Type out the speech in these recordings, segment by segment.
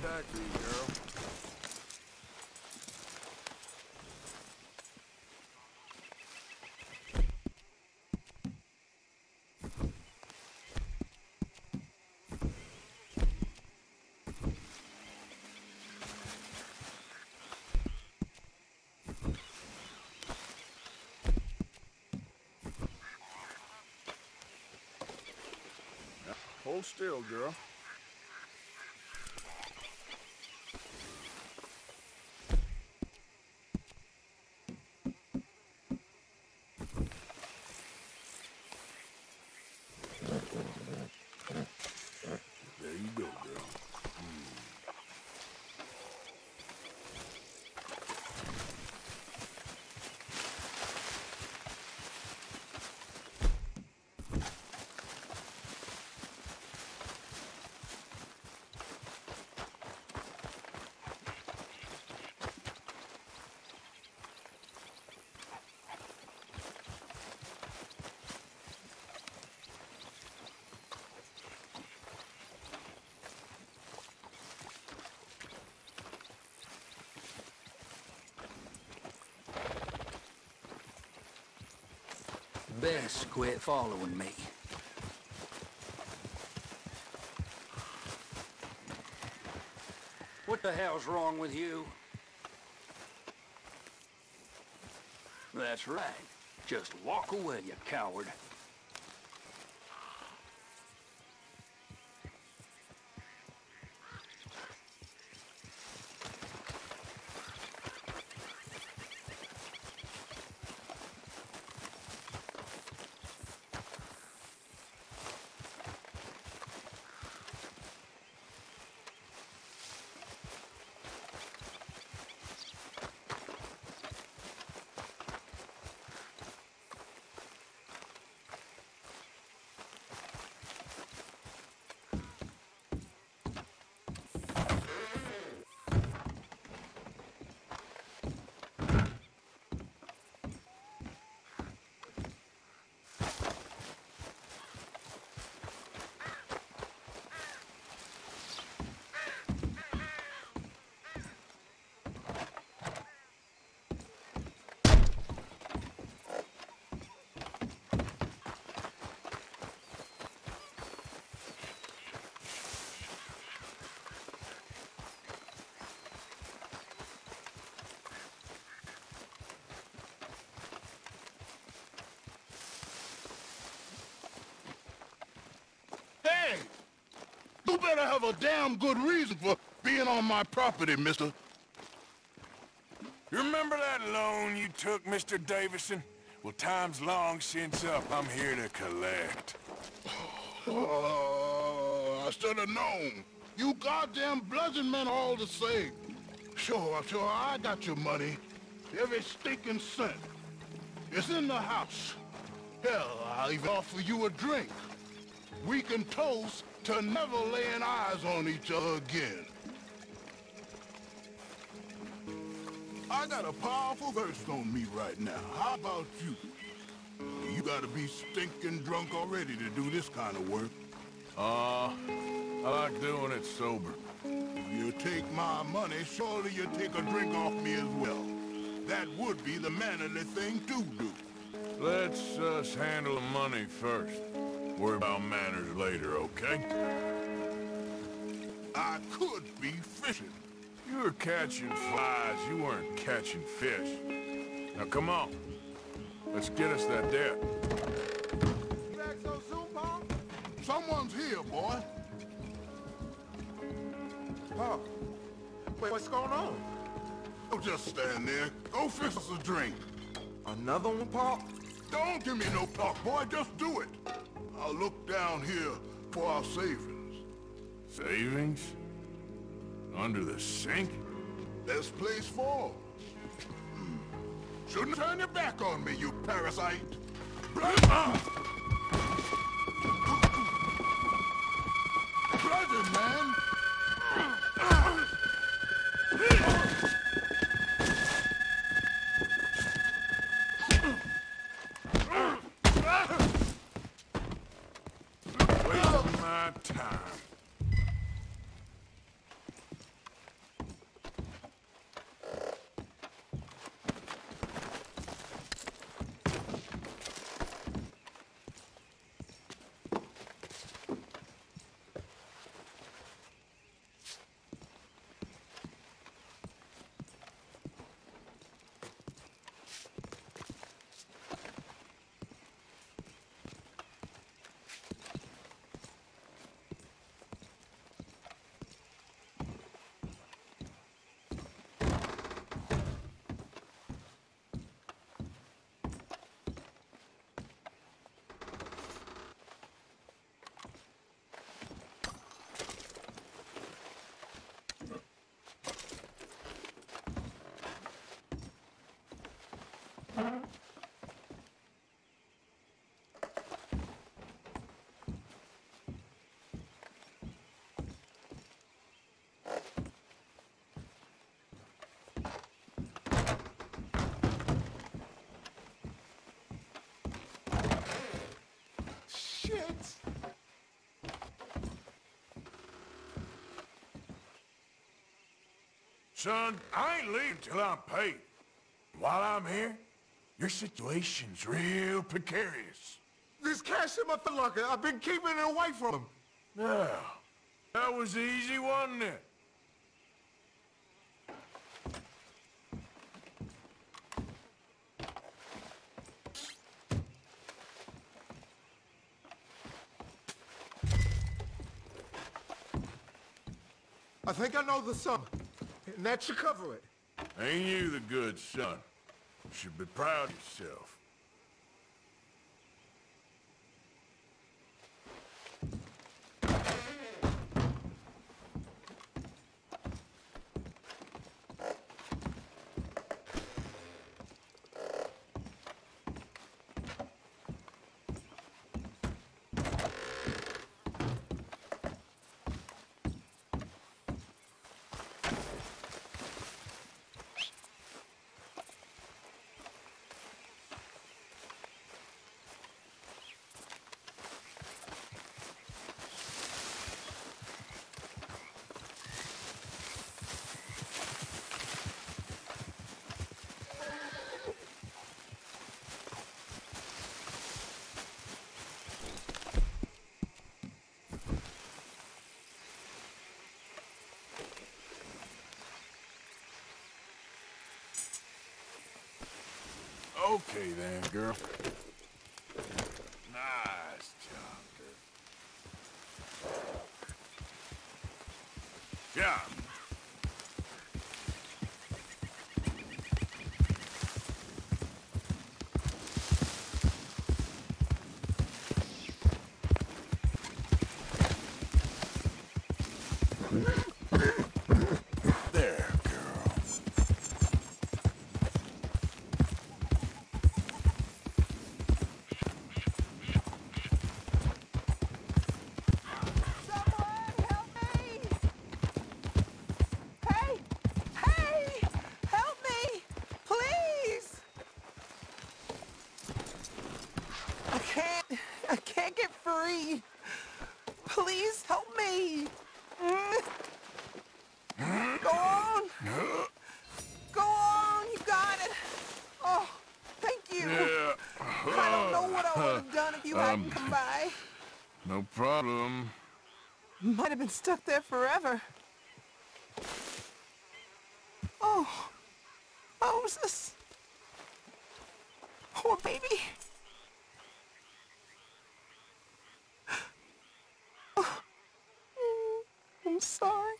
Back to you, girl. Hold still, girl. There you go, girl. Best quit following me. What the hell's wrong with you? That's right. Just walk away, you coward. You better have a damn good reason for being on my property, mister. You remember that loan you took, Mr. Davison? Well, time's long since up. I'm here to collect. Oh, I should have known. You goddamn bludgeon men all the same. Sure, I got your money. Every stinking cent. It's in the house. Hell, I'll even offer you a drink. We can toast to never laying eyes on each other again. I got a powerful verse on me right now. How about you? You gotta be stinking drunk already to do this kind of work. I like doing it sober. If you take my money, surely you take a drink off me as well. That would be the mannerly thing to do. Let's handle the money first. Worry about manners later, okay? I could be fishing. You were catching flies, you weren't catching fish. Now come on. Let's get us that debt. You back so soon, Paul? Someone's here, boy. Paul, wait, what's going on? Don't just stand there. Go fix us a drink. Another one, Paul? Don't give me no talk, boy. Just do it. I'll look down here for our savings. Savings? Under the sink? Best place for. Shouldn't turn your back on me, you parasite. Brother, man. Wasting my time. Son, I ain't leaving till I'm paid. While I'm here, your situation's real precarious. There's cash in my foot locker. I've been keeping it away from him. Now, that was easy, wasn't it? I think I know the sum, and that should cover it. Ain't you the good son? You should be proud of yourself. Okay then, girl. Nice job, girl. Yeah. There, girl. I can't get free. Please help me. Go on. Go on, you got it. Oh, thank you. Yeah. I don't know what I would have done if you hadn't come by. No problem. Might have been stuck there forever. Oh, Moses. Poor baby. I'm sorry.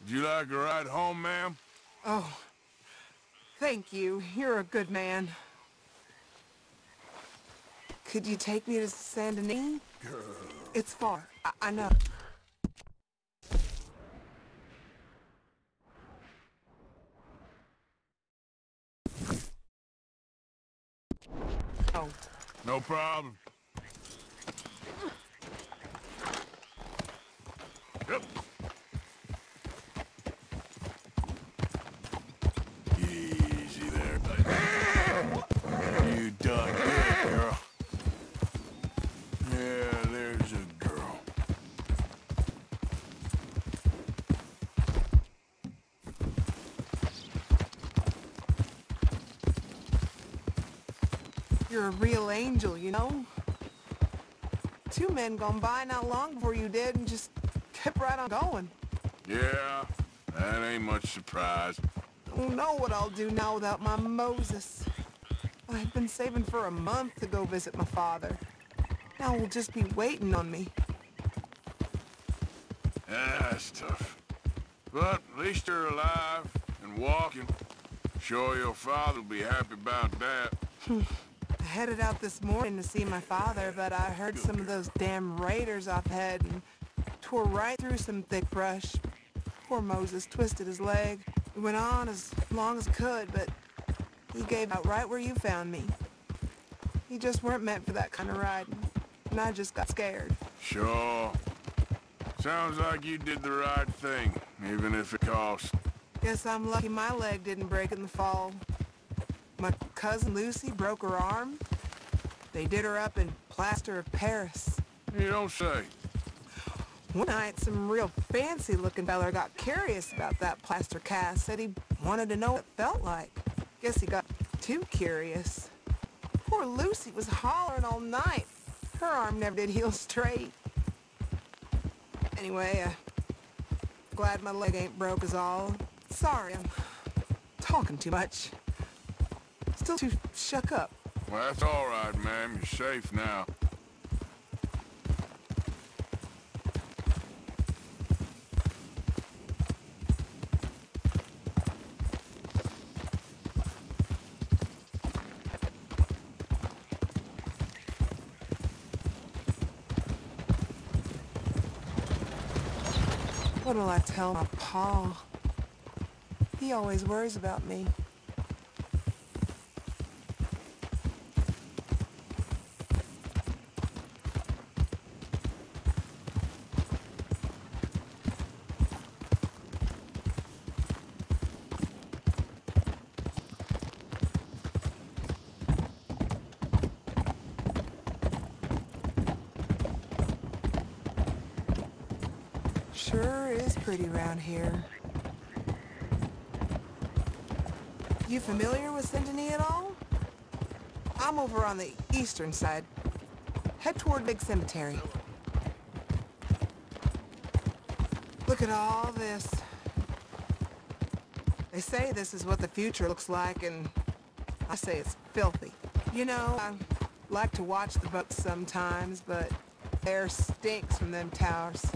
Would you like a ride home, ma'am? Oh, thank you. You're a good man. Could you take me to Saint Denis? It's far. I know. Oh. No problem. Yep. Easy there, baby. You done good, girl. Yeah, there's a girl. You're a real angel, you know? 2 men gone by not long before you did and just kept right on going. Yeah, that ain't much surprise. I don't know what I'll do now without my Moses. I've been saving for a month to go visit my father. Now he'll just be waiting on me. Yeah, that's tough. But at least you're alive and walking. Sure your father will be happy about that. I headed out this morning to see my father, but I heard some of those damn raiders up ahead and tore right through some thick brush. Poor Moses twisted his leg. He went on as long as he could, but he gave out right where you found me. He just weren't meant for that kind of riding, and I just got scared. Sure. Sounds like you did the right thing, even if it cost. Guess I'm lucky my leg didn't break in the fall. My cousin Lucy broke her arm. They did her up in plaster of Paris. You don't say. One night, some real fancy-looking feller got curious about that plaster cast, said he wanted to know what it felt like. Guess he got too curious. Poor Lucy was hollering all night. Her arm never did heal straight. Anyway, glad my leg ain't broke is all. Sorry, I'm talking too much. Still too shook up. Well, that's all right, ma'am. You're safe now. What'll I tell my pa? He always worries about me. Sure is pretty around here. You familiar with Saint Denis at all? I'm over on the eastern side. Head toward Big Cemetery. Look at all this. They say this is what the future looks like, and I say it's filthy. You know, I like to watch the boats sometimes, but air stinks from them towers.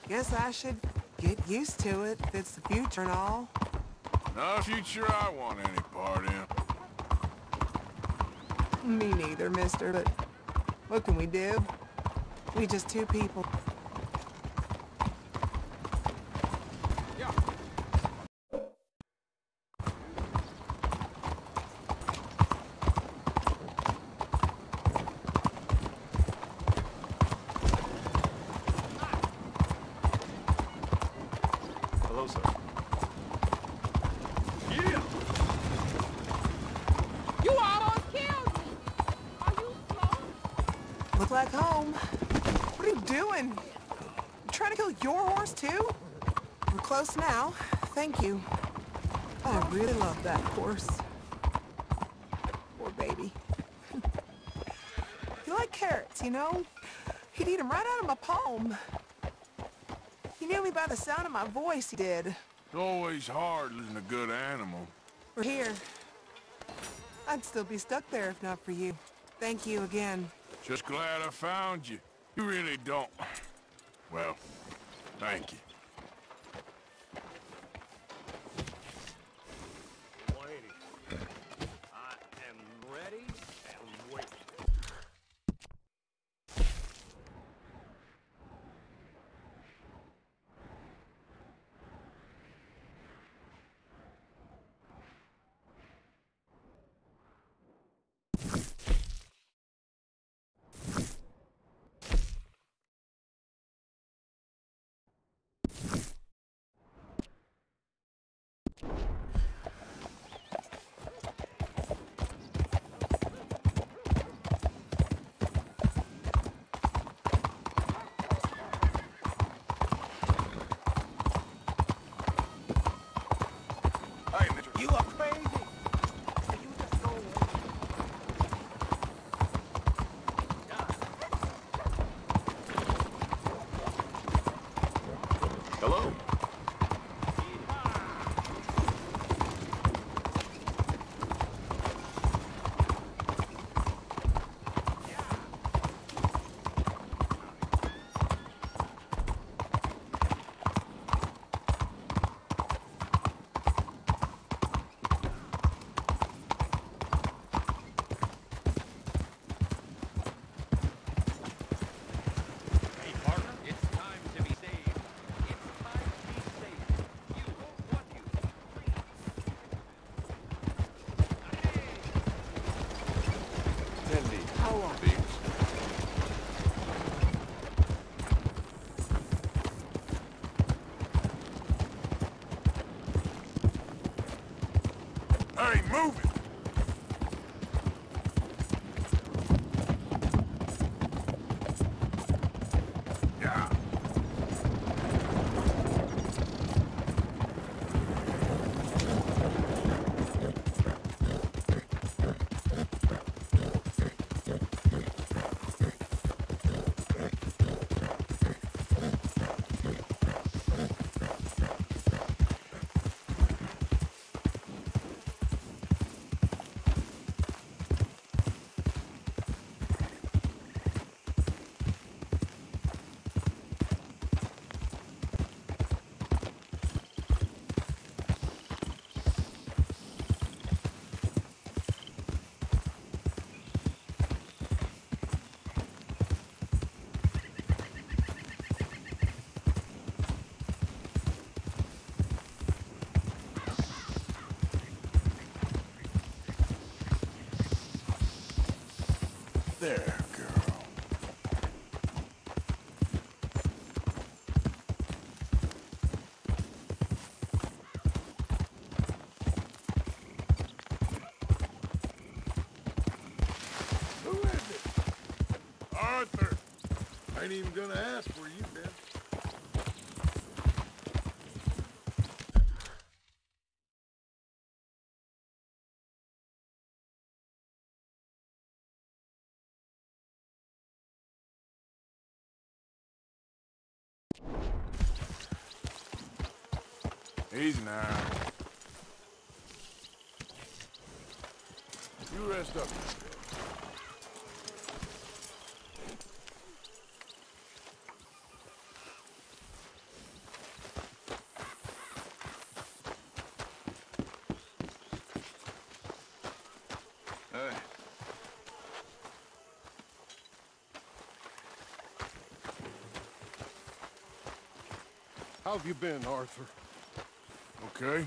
Guess I should get used to it if it's the future and all. Not a future I want any part in. Me neither, mister, but what can we do? We just 2 people. Hello, sir. You almost killed me. Are you slow? Look like home. What are you doing? You trying to kill your horse, too? We're close now. Thank you. I really love that horse. Poor baby. He liked carrots, you know? He'd eat them right out of my palm. He knew me by the sound of my voice, he did. It's always hard losing a good animal. We're here. I'd still be stuck there if not for you. Thank you again. Just glad I found you. You really don't. Well, thank you. 180. I am ready and Move it! Yeah. There, girl. Who is it? Arthur. I ain't even gonna ask where you've been. Easy now. You rest up. Hey. How have you been, Arthur? Okay.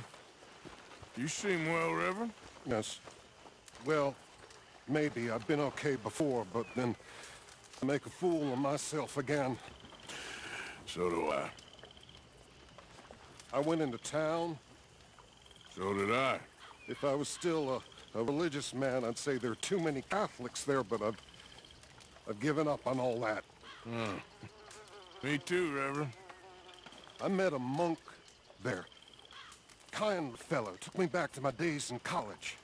You seem well, Reverend. Yes. Well, maybe. I've been okay before, but then I make a fool of myself again. So do I. I went into town. So did I. If I was still a religious man, I'd say there are too many Catholics there, but I've given up on all that. Me too, Reverend. I met a monk there. Kind fellow. Took me back to my days in college.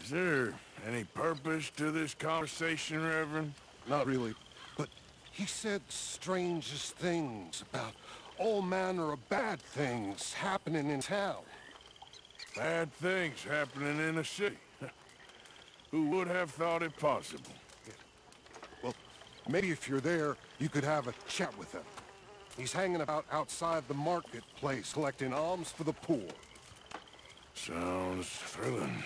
Is there any purpose to this conversation, Reverend? Not really, but he said strangest things about all manner of bad things happening in town. Bad things happening in a city. Who would have thought it possible? Well, maybe if you're there, you could have a chat with him. He's hanging about outside the marketplace, collecting alms for the poor. Sounds thrilling.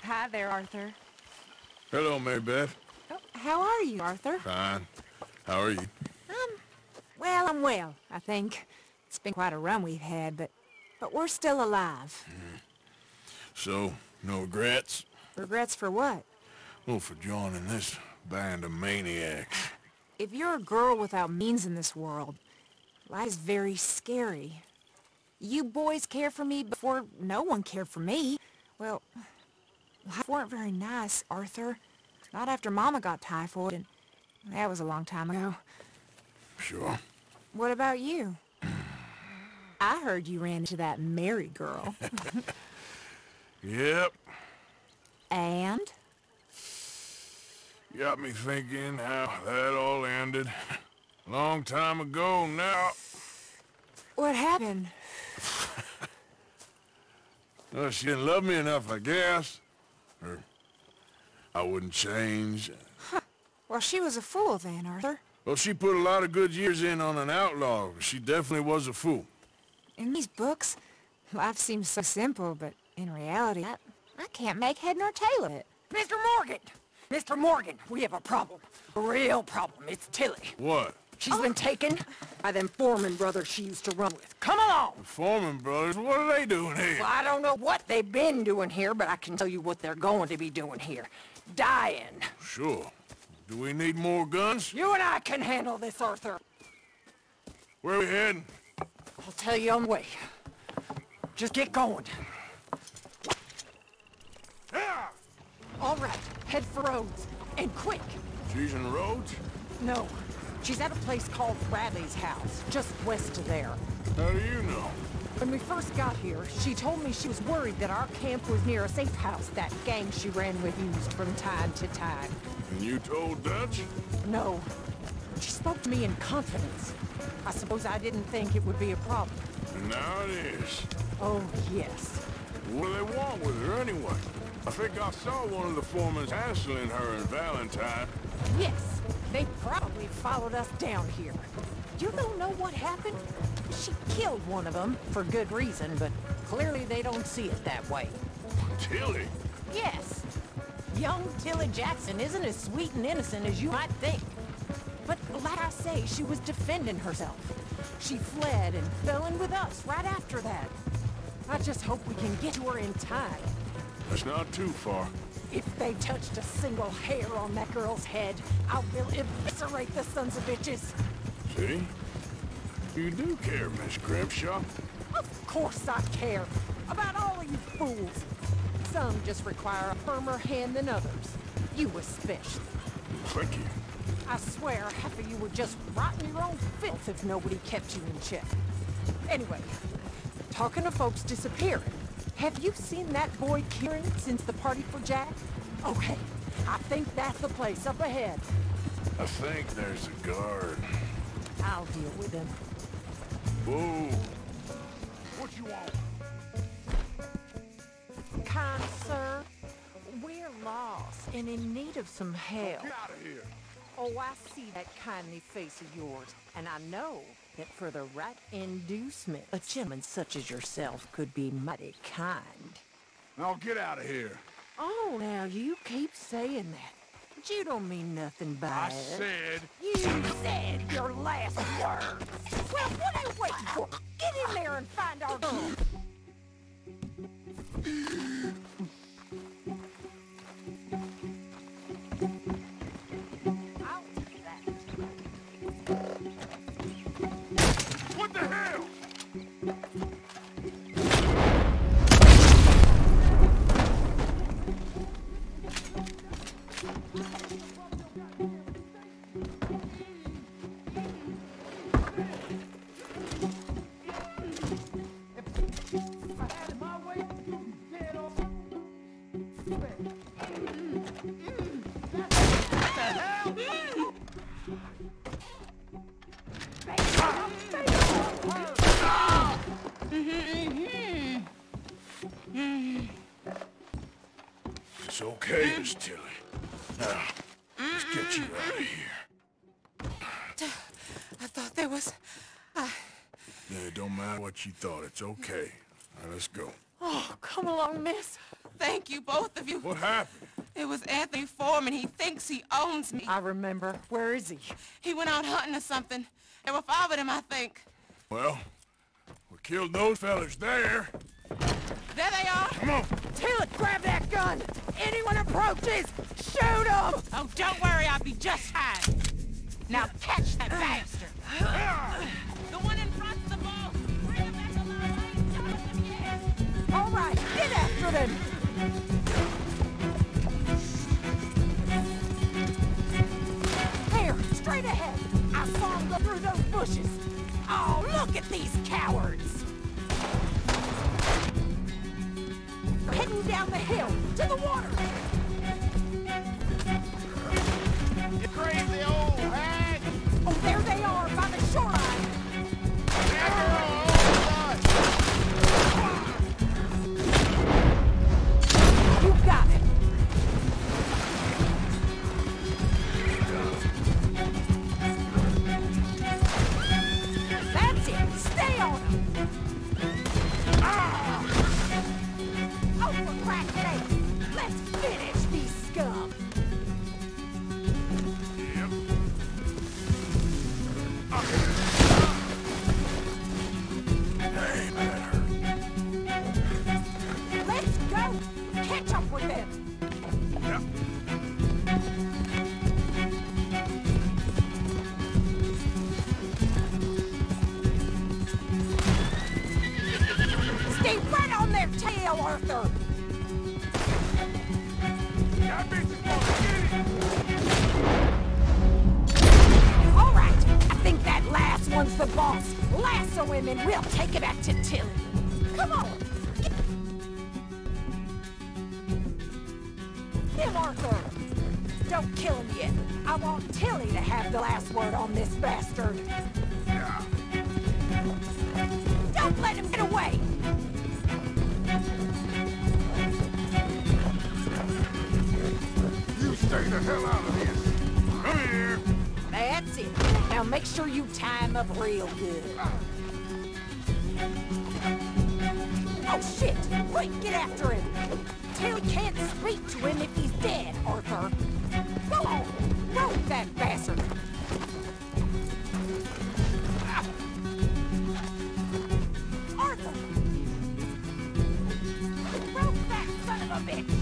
Hi there, Arthur. Hello, Mary Beth. Oh, how are you, Arthur? Fine. How are you? Well, I'm well, I think. It's been quite a run we've had, but we're still alive. So, no regrets? Regrets for what? Well, for joining this band of maniacs. If you're a girl without means in this world, life is very scary. You boys cared for me before no one cared for me. Well, life weren't very nice, Arthur. Not after Mama got typhoid, and that was a long time ago. Sure. What about you? I heard you ran into that Mary girl. Yep. And? Got me thinking how that all ended. Long time ago now. What happened? Well, she didn't love me enough, I guess. Or I wouldn't change. Well, she was a fool then, Arthur. Well, she put a lot of good years in on an outlaw. She definitely was a fool. In these books, life seems so simple, but in reality, I can't make head nor tail of it. Mr. Morgan! Mr. Morgan, we have a problem. A real problem. It's Tilly. What? She's been taken by them Foreman brothers she used to run with. Come along! The Foreman brothers, what are they doing here? Well, I don't know what they've been doing here, but I can tell you what they're going to be doing here. Dying. Sure. Do we need more guns? You and I can handle this, Arthur. Where are we heading? I'll tell you on the way. Just get going. Yeah! All right, head for Rhodes. And quick. She's in Rhodes? No, she's at a place called Bradley's house, just west of there. How do you know? When we first got here, she told me she was worried that our camp was near a safe house that gang she ran with used from time to time. And you told Dutch? No. She spoke to me in confidence. I suppose I didn't think it would be a problem. And now it is. Oh, yes. What do they want with her anyway? I think I saw one of the foremans hassling her and Valentine. Yes, they probably followed us down here. You don't know what happened? She killed one of them, for good reason, but clearly they don't see it that way. Tilly? Yes. Young Tilly Jackson isn't as sweet and innocent as you might think. But like I say, she was defending herself. She fled and fell in with us right after that. I just hope we can get to her in time. That's not too far. If they touched a single hair on that girl's head, I will eviscerate the sons of bitches. See? You do care, Miss Grimshaw. Of course I care. About all of you fools. Some just require a firmer hand than others. You especially. Thank you. I swear half of you would just rot in your own filth if nobody kept you in check. Anyway, talking of folks disappearing, have you seen that boy Kieran since the party for Jack? Okay, I think that's the place up ahead. I think there's a guard. I'll deal with him. Whoa. What you want? Kind sir, we're lost and in need of some help. Get out of here. Oh, I see that kindly face of yours, and I know that for the right inducement, a gentleman such as yourself could be mighty kind. Now get out of here. Oh, now you keep saying that. But you don't mean nothing by I it. said... You said your last words. Well, what are you waiting for? Get in there and find our gun. I'll do that. What the hell? It's okay, Miss Tilly. Now, let's get you out of here. I thought there was... Yeah, it don't matter what you thought. It's okay. Now, let's go. Oh, come along, miss. Thank you, both of you. What happened? It was Anthony Foreman. He thinks he owns me. I remember. Where is he? He went out hunting or something. There were 5 of them, I think. Well, we killed those fellas there. There they are. Come on. Tilly, grab that gun! Anyone approaches, shoot him! Oh, don't worry. I'll be just fine. Now catch that bastard. The one in front's the ball. Bring him back alive. I ain't shot him yet. All right, get after them! There, straight ahead. I saw him go through those bushes. Oh, look at these cowards! Heading down the hill, to the water! You crazy old hag! Oh, there they are, by the shoreline! You got it! That's it! Stay on him! Oh, for crack's sake! Let's finish these scum! Hey, that hurt. Let's go! Catch up with them! Yep. Arthur! That bitch is gonna get it! All right, I think that last one's the boss. Lasso him and we'll take it back to Tilly. Come on! Get him, Arthur! Don't kill him yet. I want Tilly to have the last word on this bastard. Don't let him get away! You stay the hell out of this! Come here! That's it. Now make sure you tie him up real good. Oh shit! Wait, get after him! Tilly can't speak to him if he's dead, Arthur. Go on! Rope that bastard! Arthur! Rope that son of a bitch!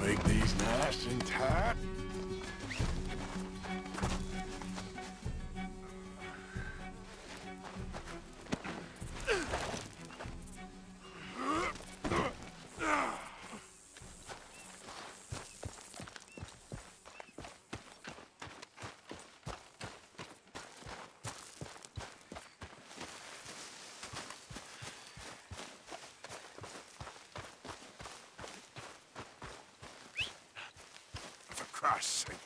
Make these nice and tight. For Christ's sake.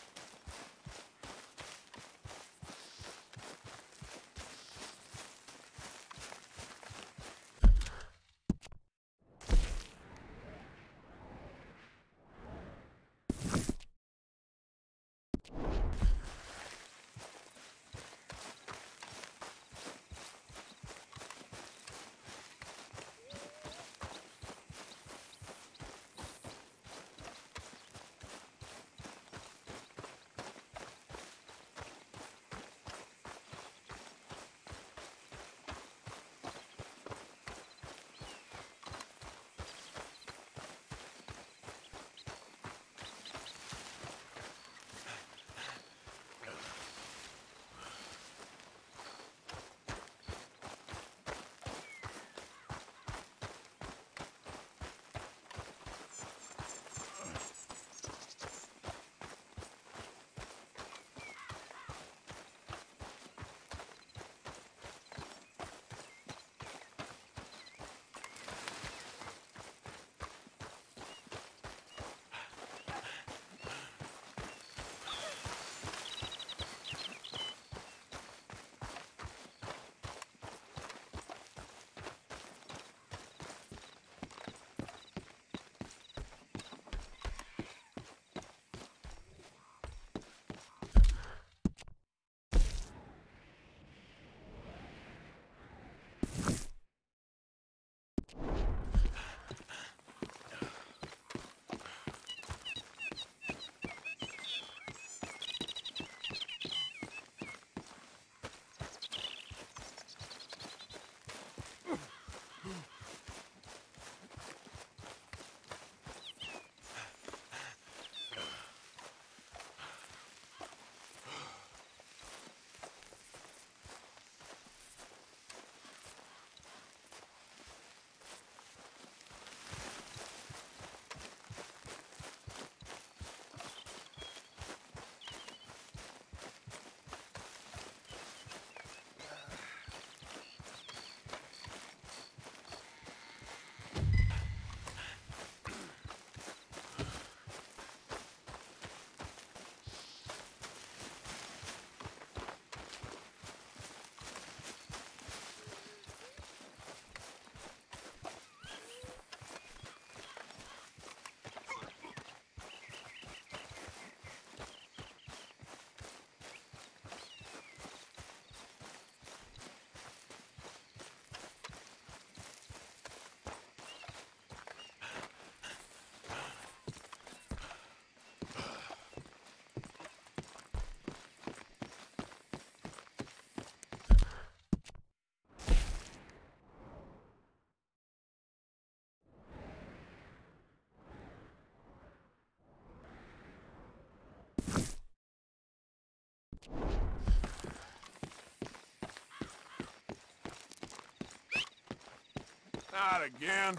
Not again.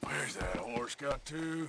Where's that horse got to?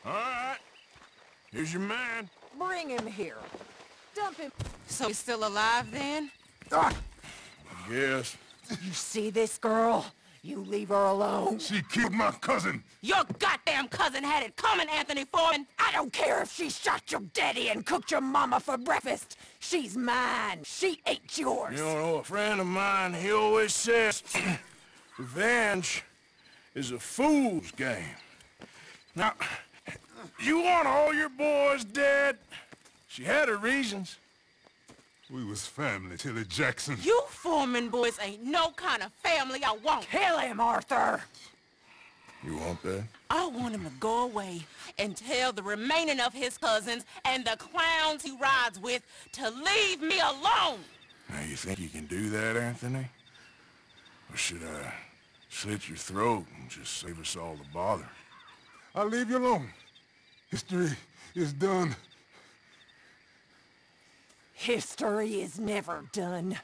All right. Here's your man. Bring him here. Dump him. So he's still alive then? I guess. You see this girl? You leave her alone. She killed my cousin. Your goddamn cousin had it coming, Anthony Foreman. I don't care if she shot your daddy and cooked your mama for breakfast. She's mine. She ate yours. You know, a friend of mine, he always says, revenge is a fool's game. Now, you want all your boys dead? She had her reasons. We was family, Tilly Jackson. You Foreman boys ain't no kind of family I want. Kill him, Arthur. You want that? I want him to go away and tell the remaining of his cousins and the clowns he rides with to leave me alone. Now, you think you can do that, Anthony? Or should I slit your throat and just save us all the bother? I'll leave you alone. History is done. History is never done.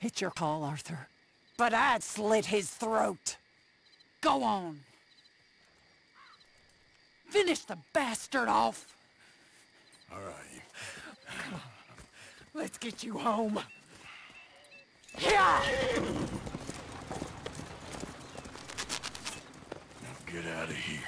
It's your call, Arthur. But I'd slit his throat. Go on. Finish the bastard off. All right. Come on. Let's get you home. Yeah! Now get out of here.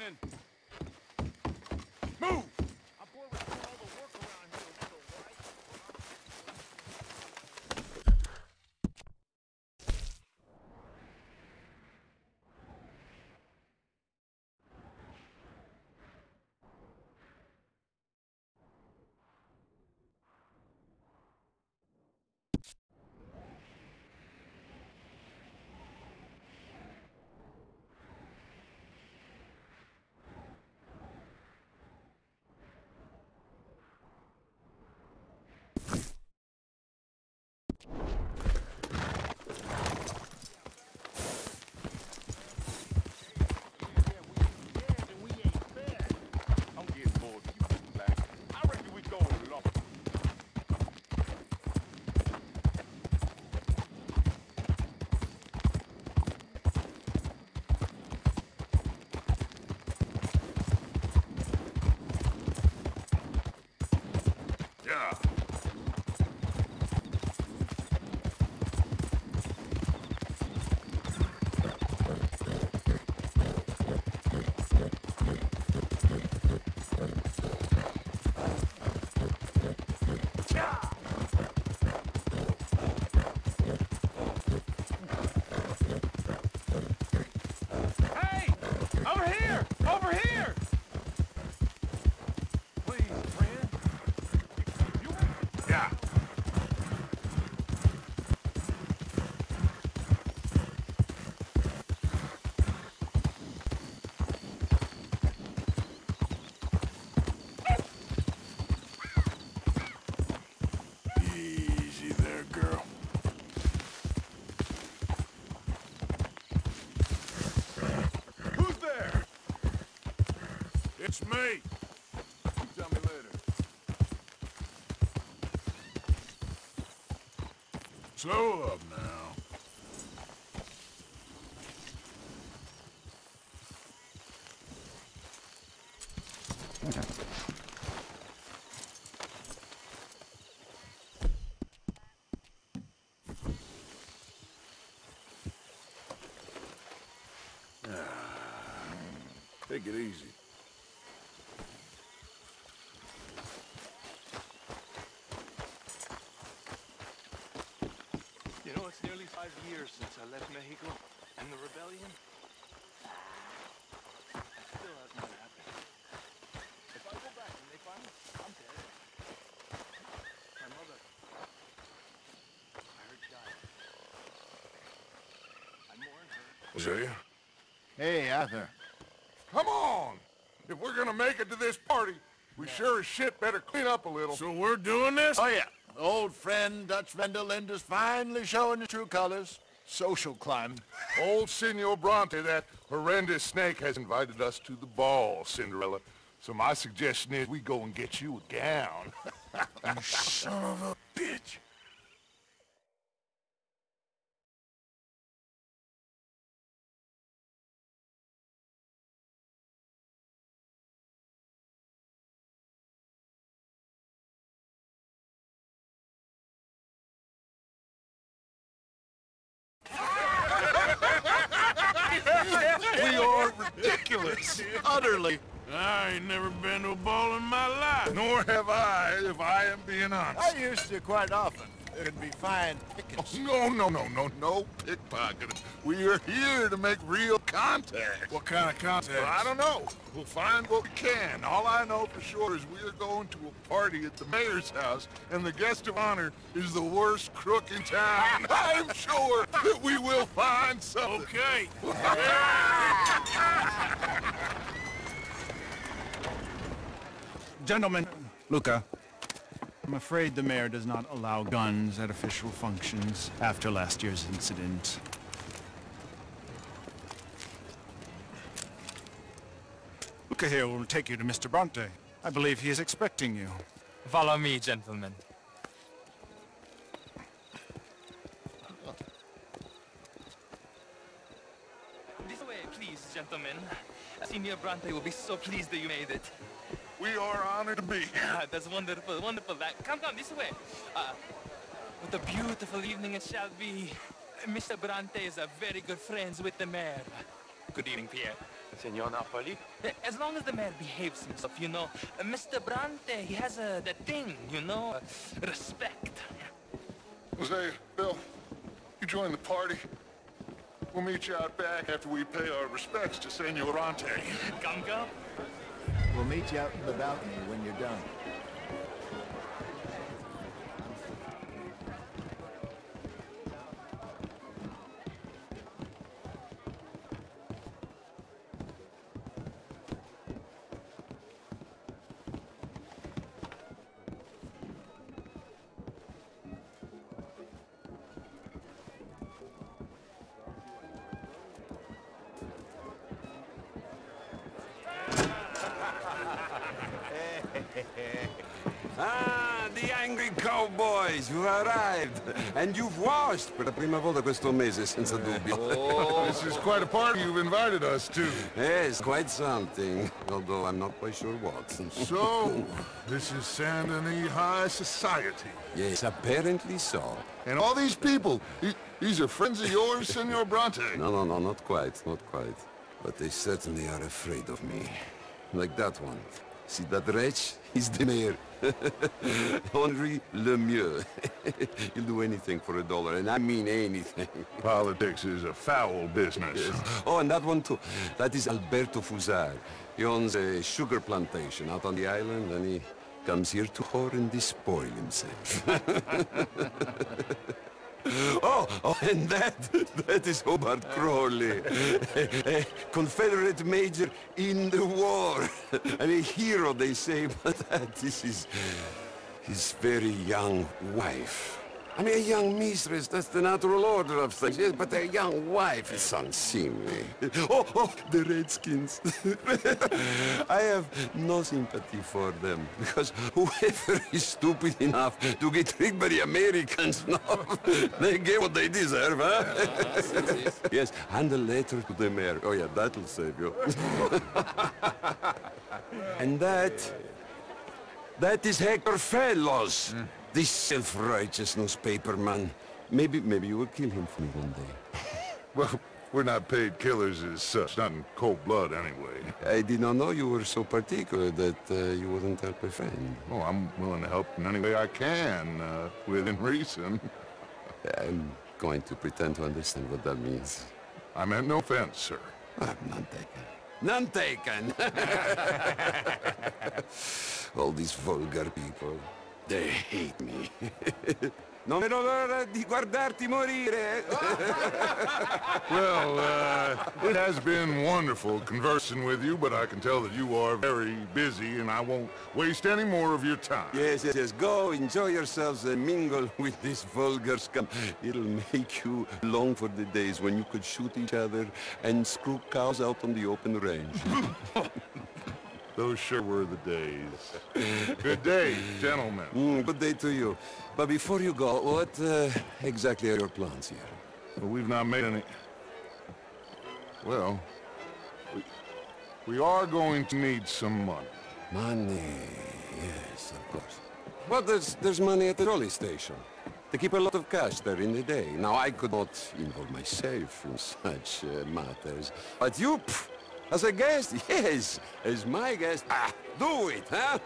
happening? Move! Yeah. Hey! Over here! Over here! Please, friend. Yeah. Easy there, girl. Who's there? It's me. You tell me later. Slow up now. Take it easy. You know, it's nearly 5 years since I left Mexico, and the rebellion, it still hasn't happened. If I go back and they find me, I'm dead. My mother, I heard she died. I mourn her. Was that you? Hey, Arthur. Come on! If we're gonna make it to this party, we sure as shit better clean up a little. So we're doing this? Oh, yeah. Old friend Dutch Van der Linde is finally showing his true colors. Social climbing. Old Senor Bronte, that horrendous snake, has invited us to the ball, Cinderella. So my suggestion is we go and get you a gown. You son of a bitch. We are ridiculous. Utterly. I ain't never been to a ball in my life. Nor have I, if I am being honest. I used to quite often. There can be fine pickings. No pickpocketing. We are here to make real contact. What kind of contact? Well, I don't know. We'll find what we can. All I know for sure is we are going to a party at the mayor's house, and the guest of honor is the worst crook in town. I'm sure that we will find something. Okay. Gentlemen, Luca, I'm afraid the mayor does not allow guns at official functions after last year's incident. Luca here will take you to Mr. Bronte. I believe he is expecting you. Follow me, gentlemen. This way, please, gentlemen. Senior Bronte will be so pleased that you made it. We are honored to be here. That's wonderful, wonderful. Come, this way. What a beautiful evening it shall be. Mr. Bronte is a very good friends with the mayor. Good evening, Pierre. Senor Napoli? As long as the mayor behaves himself, you know. Mr. Bronte, he has that thing, you know, respect. Jose, Bill, you join the party. We'll meet you out back after we pay our respects to Senor Bronte. Come. We'll meet you out in the balcony when you're done. Ah, the angry cowboys, you arrived. And you've washed per la prima volta questo mese, senza dubbio. Oh, this is quite a party you've invited us to. Yes, quite something. Although I'm not quite sure what. So, this is Saint Denis High Society. Yes, apparently so. And all these people, these are friends of yours, Senor Bronte? No, not quite. But they certainly are afraid of me. Like that one. See that wretch? He's the mayor. Henri Lemieux. He'll do anything for $1, and I mean anything. Politics is a foul business. Yes. Oh, and that one too. That is Alberto Fusar. He owns a sugar plantation out on the island, and he comes here to whore and despoil himself. Oh, and that is Hobart Crawley, a Confederate major in the war, and a hero, they say, but that is his very young wife. I mean, a young mistress, that's the natural order of things, yes, but a young wife is unseemly. Oh, the Redskins. I have no sympathy for them, because whoever is stupid enough to get tricked by the Americans, no, they get what they deserve, huh? Yes, and a letter to the mayor. Oh, yeah, that'll save you. And that is Hector Fellows. This self-righteous newspaperman. Maybe you will kill him for me one day. Well, we're not paid killers as such, not in cold blood anyway. I did not know you were so particular that you wouldn't help a friend. Oh, I'm willing to help in any way I can, within reason. I'm going to pretend to understand what that means. I meant no offense, sir. None taken. None taken! All these vulgar people. They hate me. Non vedo l'ora di guardarti morire. Well, it has been wonderful conversing with you, but I can tell that you are very busy, and I won't waste any more of your time. Yes. Go, enjoy yourselves, and mingle with this vulgar scum. It'll make you long for the days when you could shoot each other and screw cows out on the open range. Those sure were the days. Good day, gentlemen. Good day to you. But before you go, what exactly are your plans here? Well, we've not made any... Well, we are going to need some money. Money, yes, of course. Well, there's money at the trolley station. They keep a lot of cash there in the day. Now, I could not involve myself in such matters. But you... As a guest? Yes, as my guest. Do it, huh?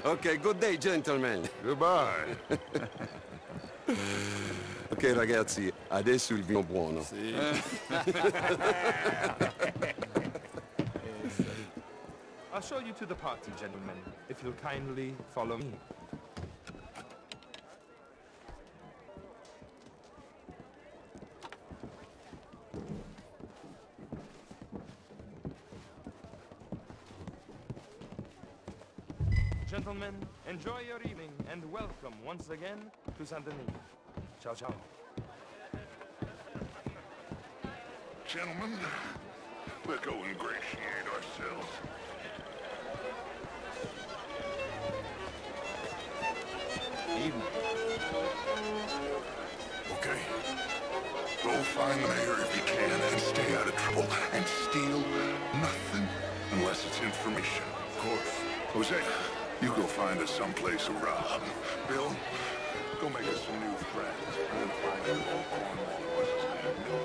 Okay, good day, gentlemen. Goodbye. Ok, ragazzi, adesso il vino buono. Sì. I'll show you to the party, gentlemen, if you'll kindly follow me. Gentlemen, enjoy your evening and welcome once again to Saint Denis. Ciao, ciao. Gentlemen, we'll go ingratiate ourselves. Evening. Okay. Go find the mayor if you can and stay out of trouble. And steal nothing unless it's information, of course. Jose, you go find us someplace to rob. Bill, go make us some new friends. I'm gonna find an old Cornwall. What's his name? No.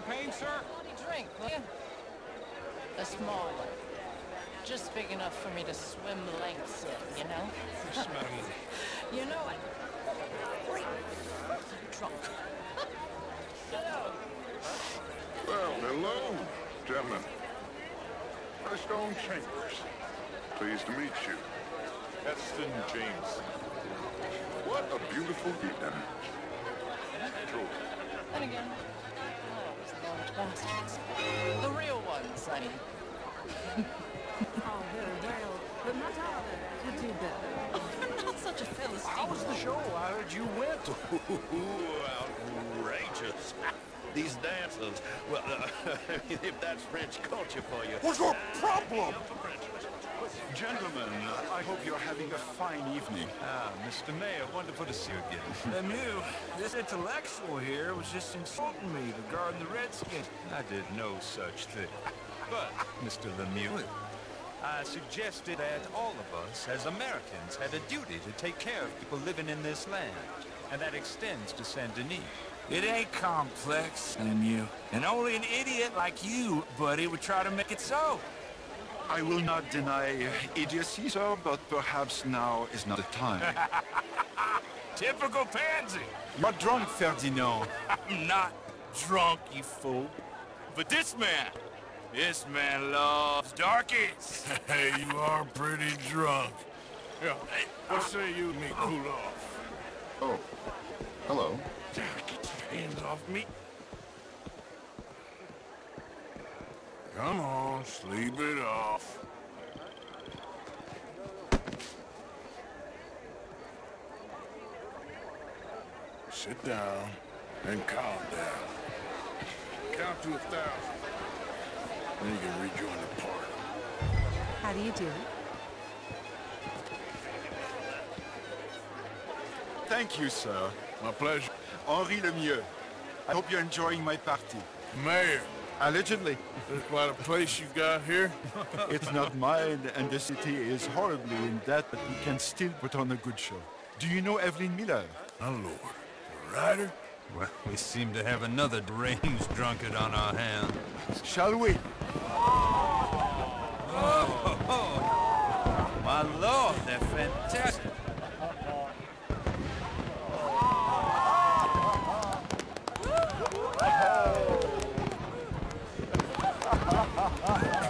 champagne, sir? Drink, will you? A small one. Just big enough for me to swim lengths in, you know? You know it. Great. Drunk. Well, hello, gentlemen. Stone Chambers. Pleased to meet you. Eston James. What a beautiful evening. True. And again, always the orange bastards. The real ones, I mean. Oh, very well. But my daughter could do better. I'm not such a Philistine. How was the show? I heard you went. Outrageous. These dances. Well, if that's French culture for you. What's your problem? Gentlemen, I hope you're having a fine evening. Ah, Mr. Mayor, wonderful to see you again. Lemieux, this intellectual here was just insulting me regarding the Redskins. I did no such thing. But, Mr. Lemieux, I suggested that all of us, as Americans, had a duty to take care of people living in this land. And that extends to Saint-Denis. It ain't complex, Lemieux. And only an idiot like you, buddy, would try to make it so. I will not deny idiocy, sir, but perhaps now is not the time. Typical pansy. You're drunk, Ferdinand. I'm not drunk, you fool. But this man loves darkies. Hey, you are pretty drunk. Yeah, hey, what say you and me cool off? Oh, hello. Get your hands off me. Come on, sleep it off. Sit down and calm down. Count to 1,000. Then you can rejoin the party. How do you do? Thank you, sir. My pleasure. Henri Lemieux. I hope you're enjoying my party. Mayor. Allegedly. There's quite a place you got here. It's not mine, and the city is horribly in debt, but we can still put on a good show. Do you know Evelyn Miller? My lord. A writer? Well, we seem to have another deranged drunkard on our hands. Shall we? Oh, my lord, they're fantastic.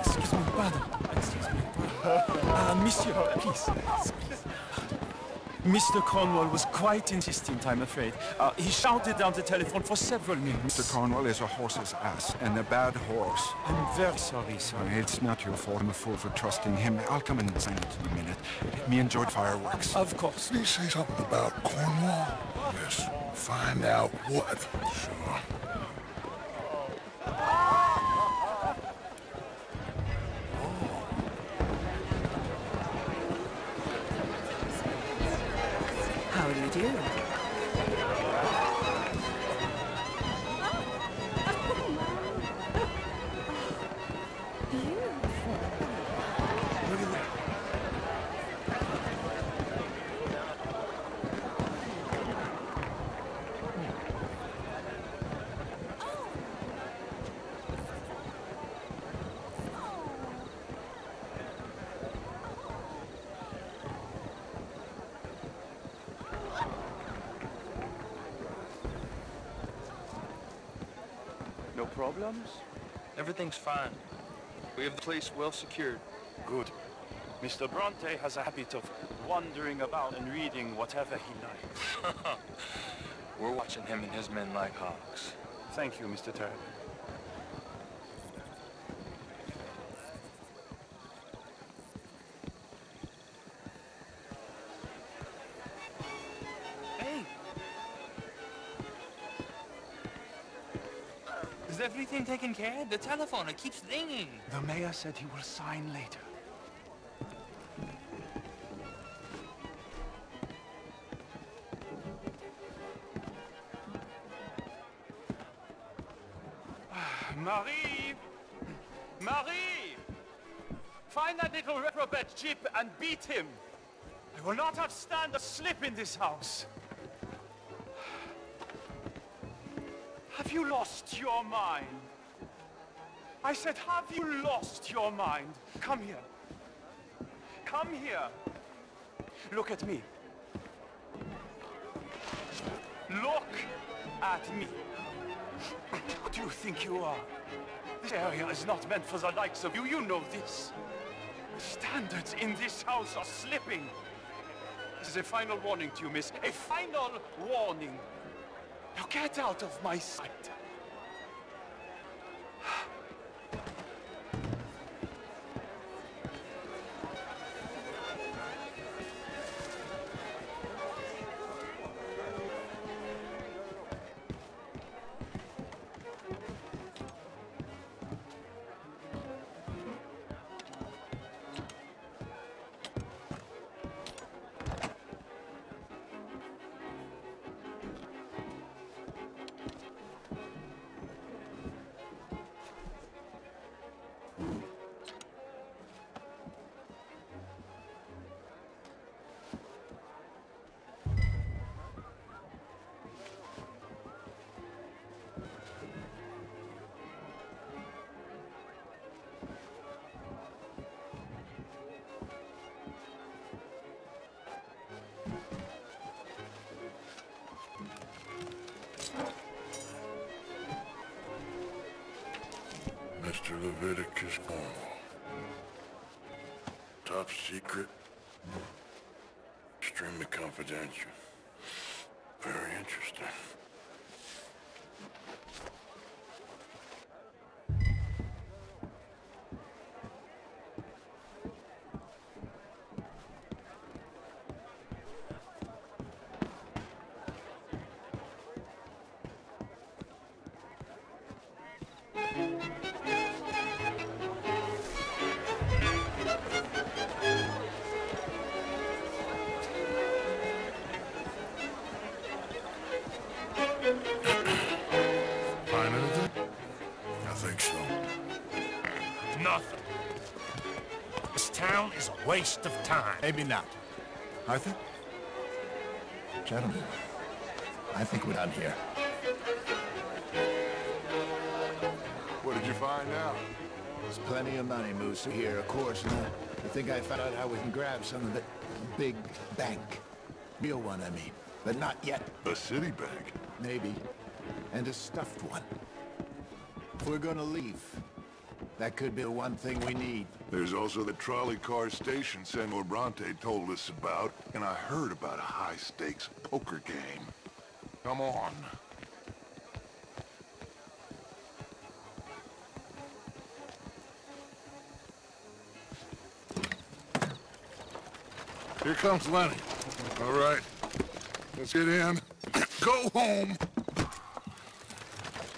Excuse me, pardon. Excuse me, pardon. Monsieur, please. Mr. Cornwall was quite insistent, I'm afraid. He shouted down the telephone for several minutes. Mr. Cornwall is a horse's ass, and a bad horse. I'm very sorry, sir. It's not your fault. I'm a fool for trusting him. I'll come and sign it in a minute. Let me enjoy fireworks. Of course. Did he say something about Cornwall? Yes. Find out what. Sure. How do you do? No problems? Everything's fine. We have the place well secured. Good. Mr. Bronte has a habit of wandering about and reading whatever he likes. We're watching him and his men like hawks. Thank you, Mr. Turner. Hey! Is everything taken care of? The telephone, it keeps ringing. The mayor said he will sign later. Marie! Marie! Find that little reprobate Jip and beat him. I will not have stand or slip in this house. Have you lost your mind? I said, have you lost your mind? Come here. Come here. Look at me. Look at me. What do you think you are? This area is not meant for the likes of you. You know this. The standards in this house are slipping. This is a final warning to you, miss. A final warning. Now get out of my sight. Mr. Leviticus Cornwall. Top secret. Extremely confidential. Very interesting. Find anything? I think so. Nothing. This town is a waste of time. Maybe not. Arthur? Gentlemen, I think we're done here. What did you find out? There's plenty of money, Moose, here, of course. And I think I found out how we can grab some of the big bank. Real one, I mean. But not yet. A city bank? Maybe. And a stuffed one. If we're gonna leave, that could be the one thing we need. There's also the trolley car station Senor Bronte told us about, and I heard about a high-stakes poker game. Come on. Here comes Lenny. All right. Let's get in. Go home.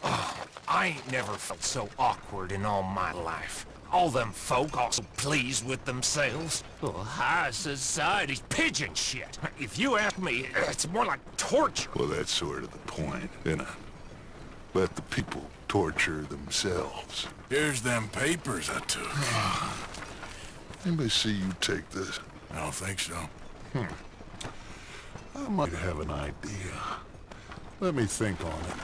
Oh, I ain't never felt so awkward in all my life. All them folk all so pleased with themselves. Oh, high society's pigeon shit. If you ask me, it's more like torture. Well, that's sort of the point, isn't it? Let the people torture themselves. Here's them papers I took. Anybody see you take this? I don't think so. I might have an idea. Let me think on it.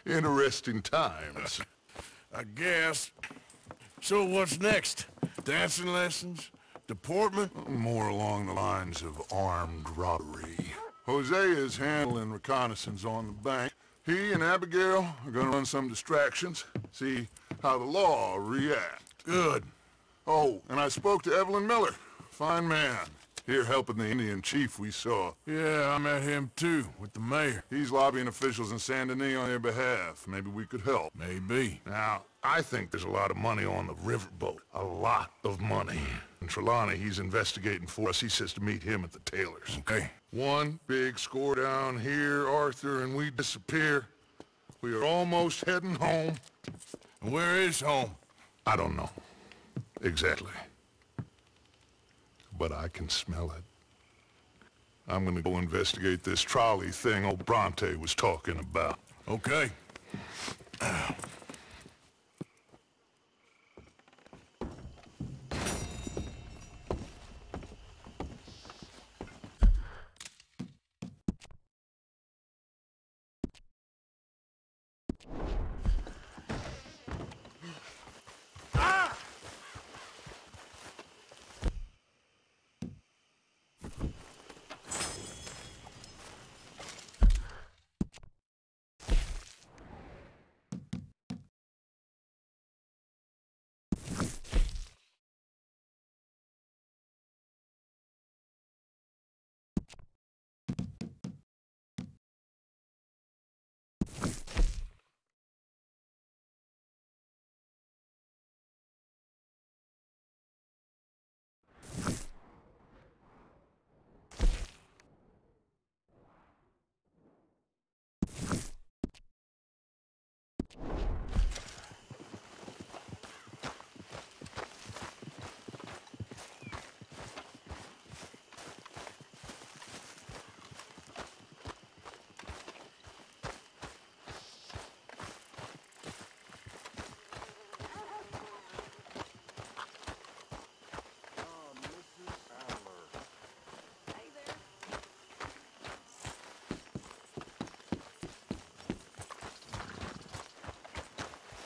Interesting times. I guess. So what's next? Dancing lessons? Deportment? More along the lines of armed robbery. Jose is handling reconnaissance on the bank. He and Abigail are gonna run some distractions, see how the law reacts. Good. Oh, and I spoke to Evelyn Miller. Fine man. Here helping the Indian chief we saw. Yeah, I met him too, with the mayor. He's lobbying officials in Saint Denis on their behalf. Maybe we could help. Maybe. Now, I think there's a lot of money on the riverboat. A lot of money. And Trelawney, he's investigating for us. He says to meet him at the Taylor's. Okay. One big score down here, Arthur, and we disappear. We are almost heading home. And where is home? I don't know. Exactly. But I can smell it. I'm gonna go investigate this trolley thing old Bronte was talking about. Okay.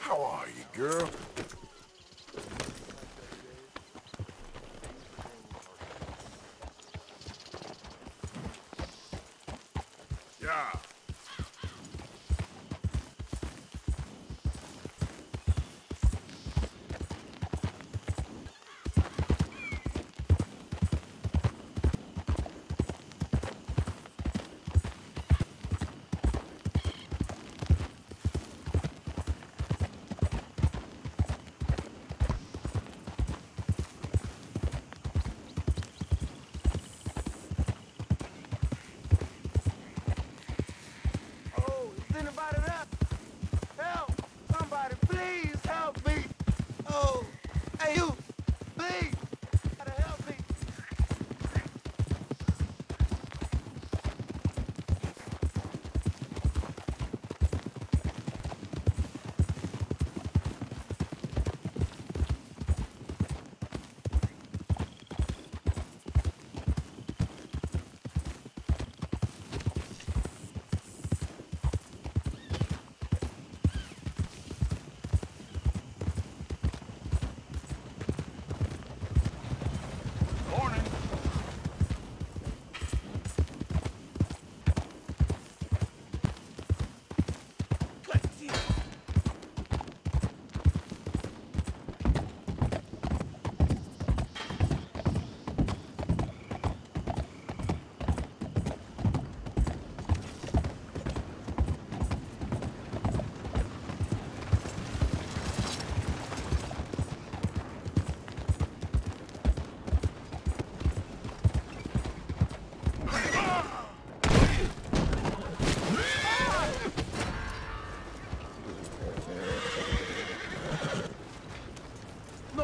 How are you, girl? Yeah.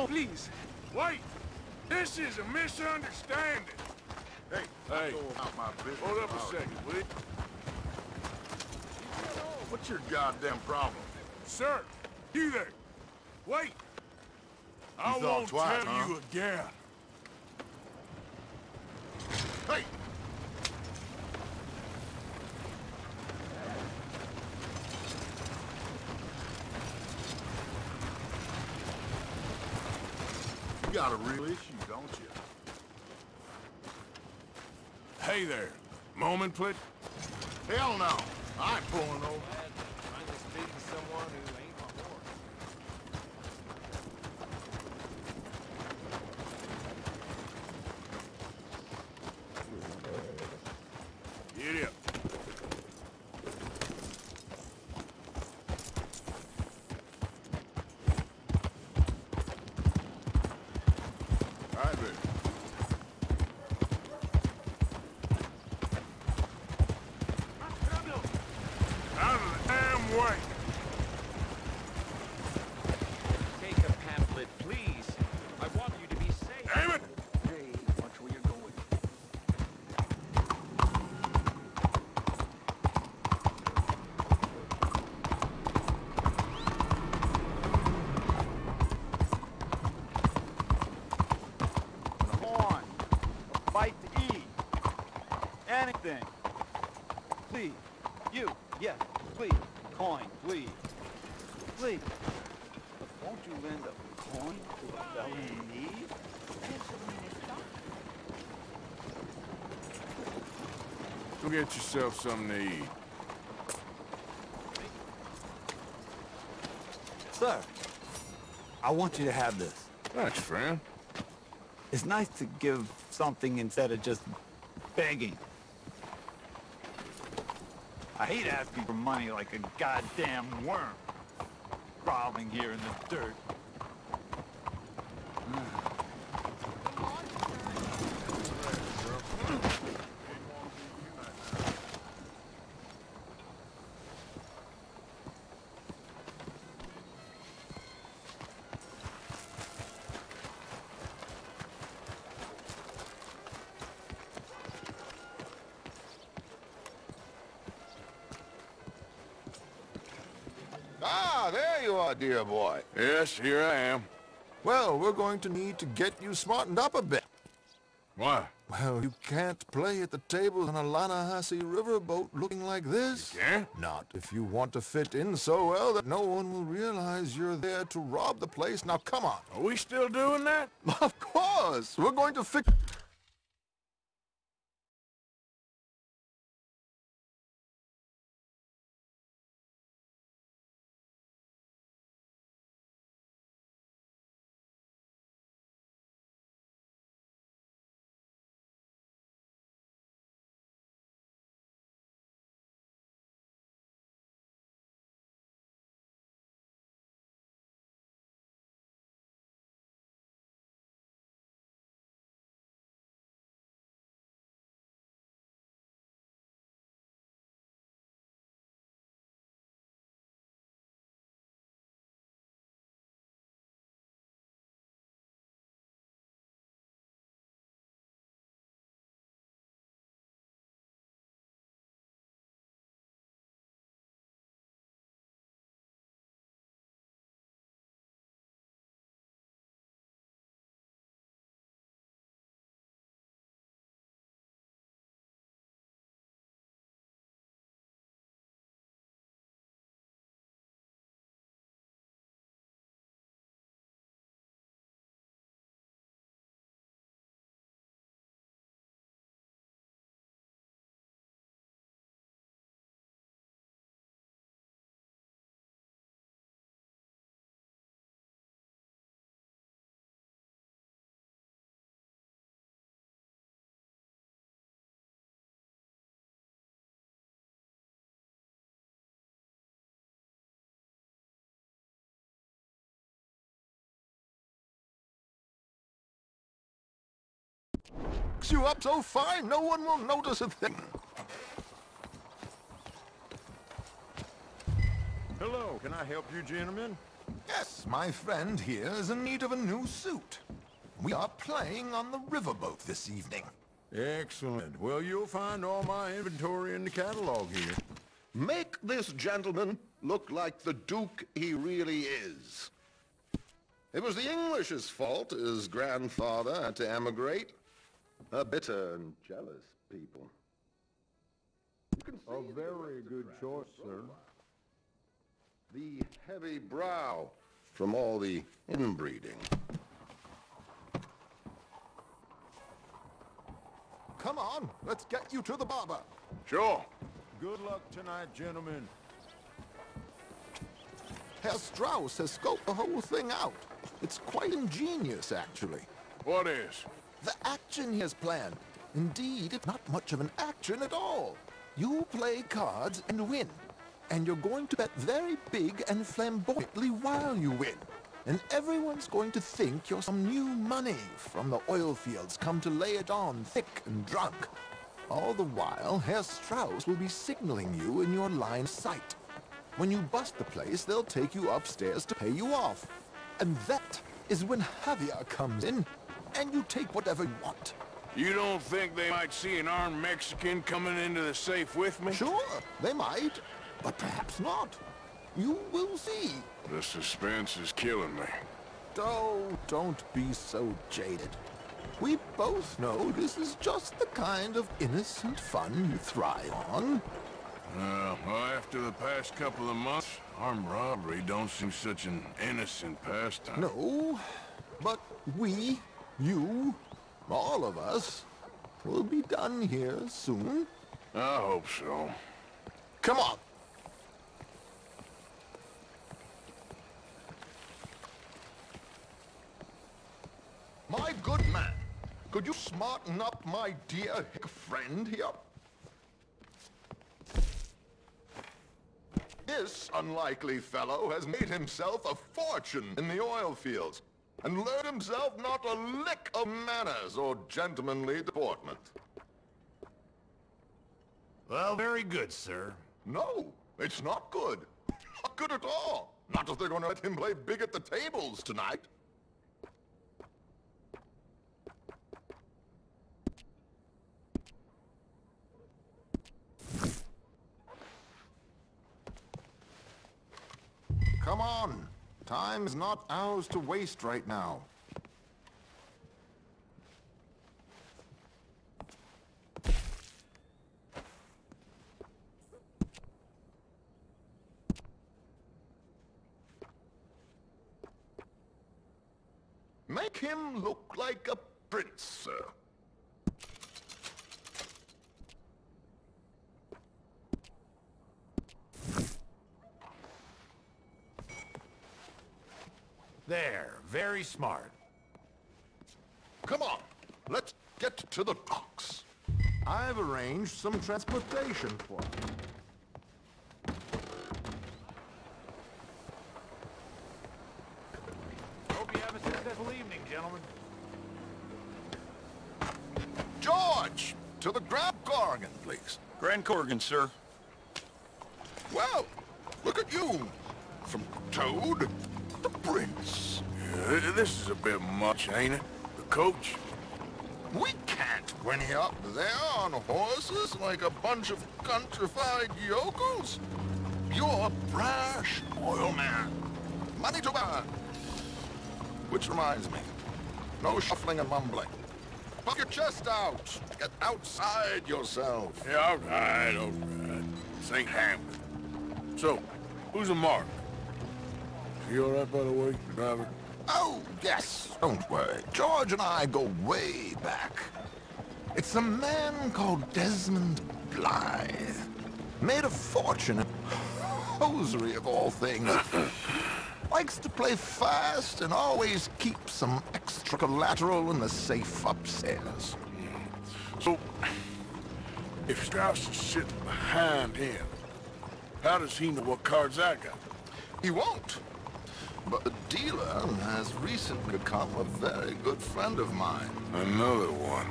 Please, wait! This is a misunderstanding. Hey, Hold up a second, will you? What's your goddamn problem? Sir, you there. Wait. I thought won't twice, tell huh? you again. Hey! You got a real issue, don't you? Hey there. Moment, please. Hell no. I ain't pulling over. Finally speaking to someone who ain't my horse. Get up. All right, baby. Out of the damn way. Take a pamphlet, please. I want you to be safe. Damn it! Hey, watch where you're going. Come on. A bite to eat. Anything. Please. You. Yes. Please. Coin. Please. Please. Won't you lend a coin to a fellow in need? Go get yourself something to eat. Sir, I want you to have this. Thanks, friend. It's nice to give something instead of just begging. I hate asking for money like a goddamn worm. Crawling here in the dirt. Ah, there you are, dear boy. Yes, here I am. Well, we're going to need to get you smartened up a bit. Why? Well, you can't play at the table on a Lannahechee riverboat looking like this. You can't? Not if you want to fit in so well that no one will realize you're there to rob the place. Now, come on. Are we still doing that? Of course! We're going to fix... you up so fine, no one will notice a thing. Hello, can I help you gentlemen? Yes, my friend here is in need of a new suit. We are playing on the riverboat this evening. Excellent. Well, you'll find all my inventory in the catalog here. Make this gentleman look like the Duke he really is. It was the English's fault his grandfather had to emigrate. A bitter and jealous people. A very good choice, sir. The heavy brow from all the inbreeding. Come on, let's get you to the barber. Sure. Good luck tonight, gentlemen. Herr Strauss has scoped the whole thing out. It's quite ingenious, actually. What is? The action he has planned. Indeed, it's not much of an action at all. You play cards and win. And you're going to bet very big and flamboyantly while you win. And everyone's going to think you're some new money from the oil fields come to lay it on thick and drunk. All the while, Herr Strauss will be signaling you in your line of sight. When you bust the place, they'll take you upstairs to pay you off. And that is when Javier comes in, and you take whatever you want. You don't think they might see an armed Mexican coming into the safe with me? Sure, they might, but perhaps not. You will see. The suspense is killing me. Oh, don't be so jaded. We both know this is just the kind of innocent fun you thrive on. Well, after the past couple of months, armed robbery don't seem such an innocent pastime. No, but we, you, all of us, will be done here soon. I hope so. Come on. My good man, could you smarten up my dear hick friend here? This unlikely fellow has made himself a fortune in the oil fields and learned himself not a lick of manners or gentlemanly deportment. Well, very good, sir. No, it's not good. Not good at all. Not if they're going to let him play big at the tables tonight. Come on. Time is not ours to waste right now. Make him look like a prince, sir. There, very smart. Come on, let's get to the docks. I've arranged some transportation for you. Hope you have a successful evening, gentlemen. George, to the Grand Corrigan, please. Grand Corrigan, sir. Well, look at you. From Toad to Prince. Yeah, this is a bit much, ain't it? The coach? We can't whinny up there on horses like a bunch of countrified yokels. You're a brash oil man. Money to burn. Which reminds me, no shuffling and mumbling. Puff your chest out. Get outside yourself. Yeah, all right, all right. St. Hamlet. So, who's a mark? You all right, by the way, driver? Oh, yes. Don't worry. George and I go way back. It's a man called Desmond Blythe. Made a fortune in hosiery of all things. Likes to play fast and always keep some extra collateral in the safe upstairs. So, if Strauss is sitting behind him, how does he know what cards I got? He won't. But the dealer has recently become a very good friend of mine. Another one.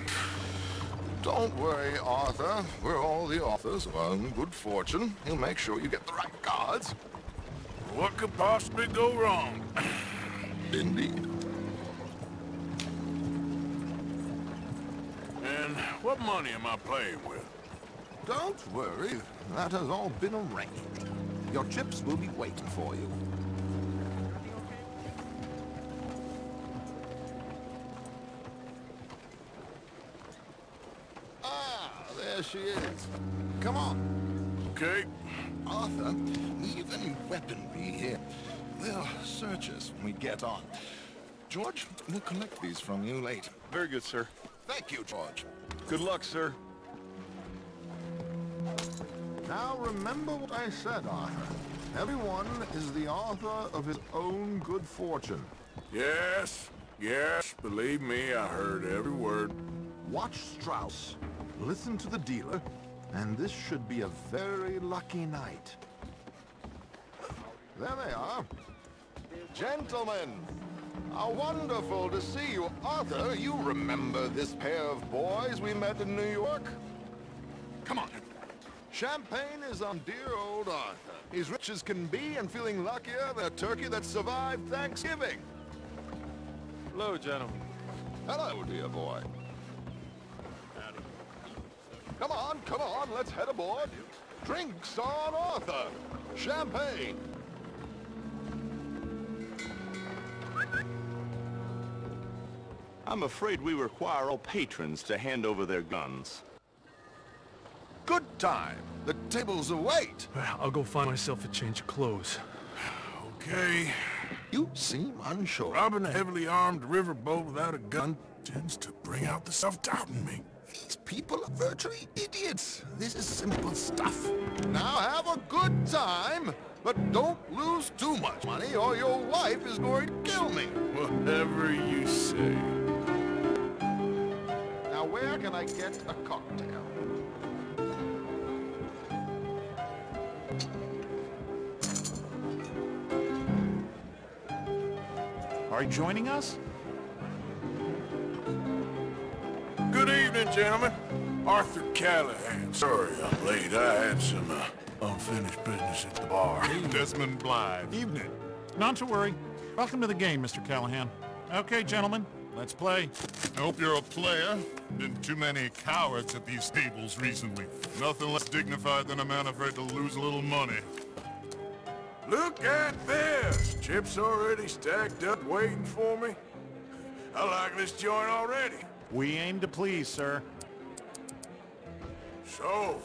Don't worry, Arthur. We're all the authors of our good fortune. He'll make sure you get the right cards. What could possibly go wrong? Indeed. And what money am I playing with? Don't worry. That has all been arranged. Your chips will be waiting for you. There she is. Come on. Okay. Arthur, leave any weaponry here. They'll search us when we get on. George, we'll collect these from you later. Very good, sir. Thank you, George. Good luck, sir. Now remember what I said, Arthur. Everyone is the author of his own good fortune. Yes, yes, believe me, I heard every word. Watch Strauss. Listen to the dealer, and this should be a very lucky night. There they are. Gentlemen, how wonderful to see you. Arthur, you remember this pair of boys we met in New York? Come on. Champagne is on dear old Arthur. He's rich as can be and feeling luckier than a turkey that survived Thanksgiving. Hello, gentlemen. Hello, dear boy. Come on, let's head aboard. Drinks on Arthur. Champagne. I'm afraid we require all patrons to hand over their guns. Good time. The tables await. I'll go find myself a change of clothes. Okay. You seem unsure. Robbing a heavily armed riverboat without a gun tends to bring out the self-doubt in me. These people are virtually idiots. This is simple stuff. Now have a good time, but don't lose too much money or your wife is going to kill me. Whatever you say. Now where can I get a cocktail? Are you joining us? Good evening, gentlemen. Arthur Callahan. Sorry I'm late. I had some unfinished business at the bar. Desmond Blythe. Evening. Not to worry. Welcome to the game, Mr. Callahan. Okay, gentlemen, let's play. I hope you're a player. Been too many cowards at these tables recently. Nothing less dignified than a man afraid to lose a little money. Look at this! Chips already stacked up waiting for me. I like this joint already. We aim to please, sir. So,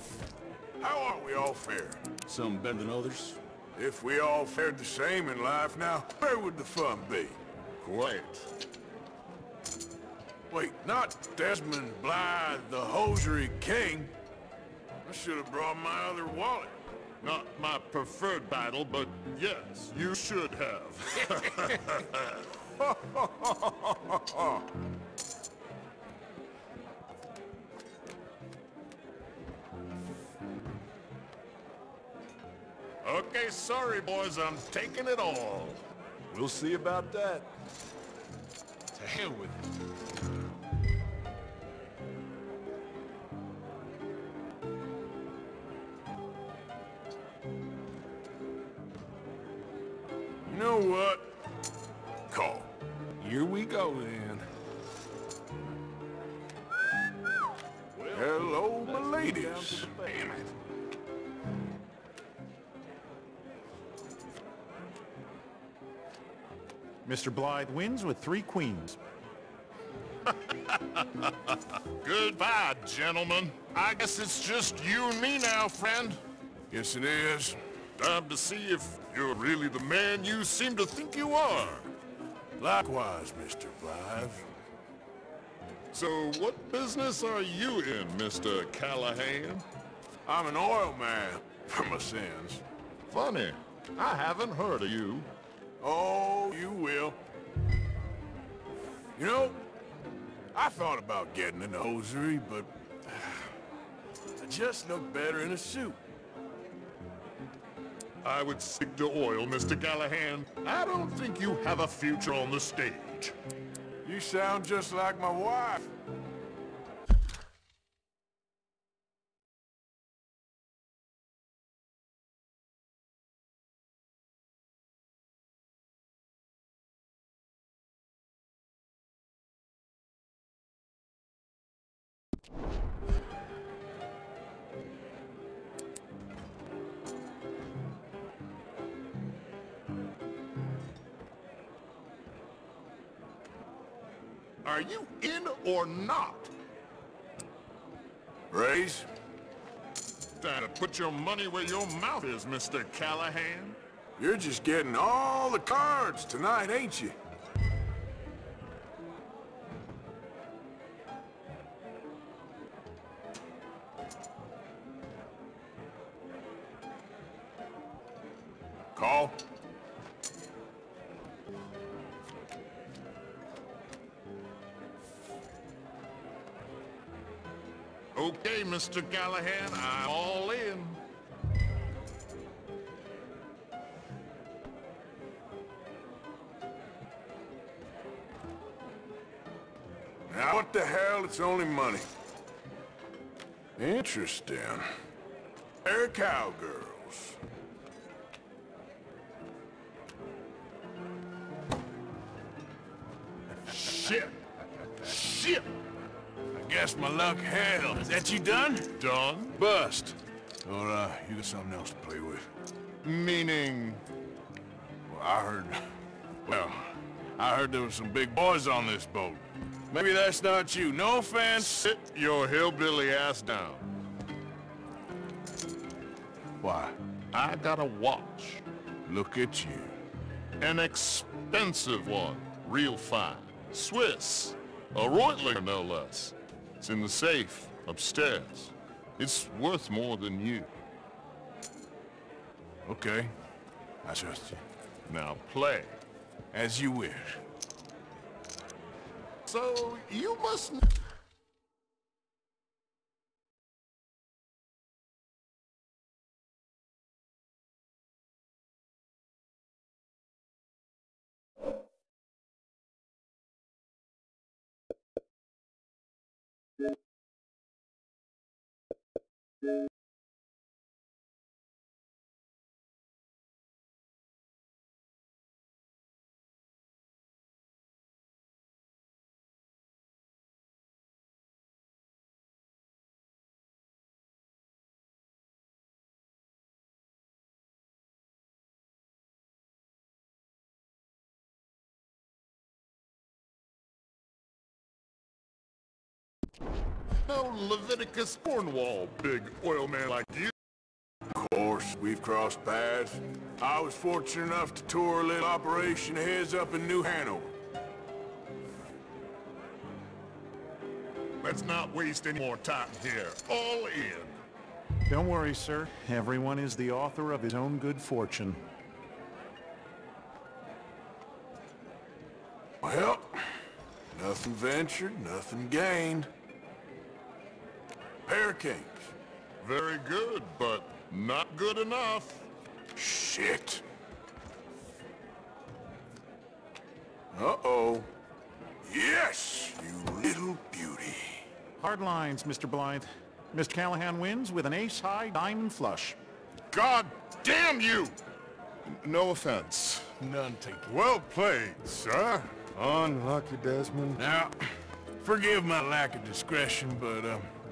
how are we all faring? Some better than others. If we all fared the same in life now, where would the fun be? Quiet. Wait, not Desmond Blythe, the hosiery king. I should have brought my other wallet. Not my preferred battle, but yes, you should have. Okay, sorry, boys, I'm taking it all. We'll see about that. To hell with it. You know what? Call. Here we go, then. Hello, my ladies. Damn it. Mr. Blythe wins with 3 queens. Goodbye, gentlemen. I guess it's just you and me now, friend. Yes, it is. Time to see if you're really the man you seem to think you are. Likewise, Mr. Blythe. So what business are you in, Mr. Callahan? I'm an oil man, for my sins. Funny. I haven't heard of you. Oh, you will. You know, I thought about getting an hosiery, but I just look better in a suit. I would stick to oil, Mr. Callahan. I don't think you have a future on the stage. You sound just like my wife. Are you in or not? Raise? Time to put your money where your mouth is, Mr. Callahan. You're just getting all the cards tonight, ain't you? Call. Okay, Mr. Callahan, I'm all in. Now what the hell? It's only money. Interesting. They're cowgirls. Shit! Shit! I guess my luck hell. Is that you done? Done? Bust. Or, you got something else to play with. Meaning? Well, I heard there was some big boys on this boat. Maybe that's not you. No offense. Sit your hillbilly ass down. Why? I got a watch. Look at you. An expensive one. Real fine. Swiss. A Reutlinger, no less. It's in the safe, upstairs. It's worth more than you. Okay. I trust you. Now play. As you wish. So, you must... No Leviticus Cornwall, big oil man like you. Of course, we've crossed paths. I was fortunate enough to tour a little operation of his up in New Hanover. Let's not waste any more time here. All in. Don't worry, sir. Everyone is the author of his own good fortune. Well, nothing ventured, nothing gained. Pair kings. Very good, but not good enough. Shit. Uh-oh. Yes, you little beauty. Hard lines, Mr. Blythe. Mr. Callahan wins with an ace-high diamond flush. God damn you! No offense. None taken. Well played, sir. Unlucky, Desmond. Now, forgive my lack of discretion, but,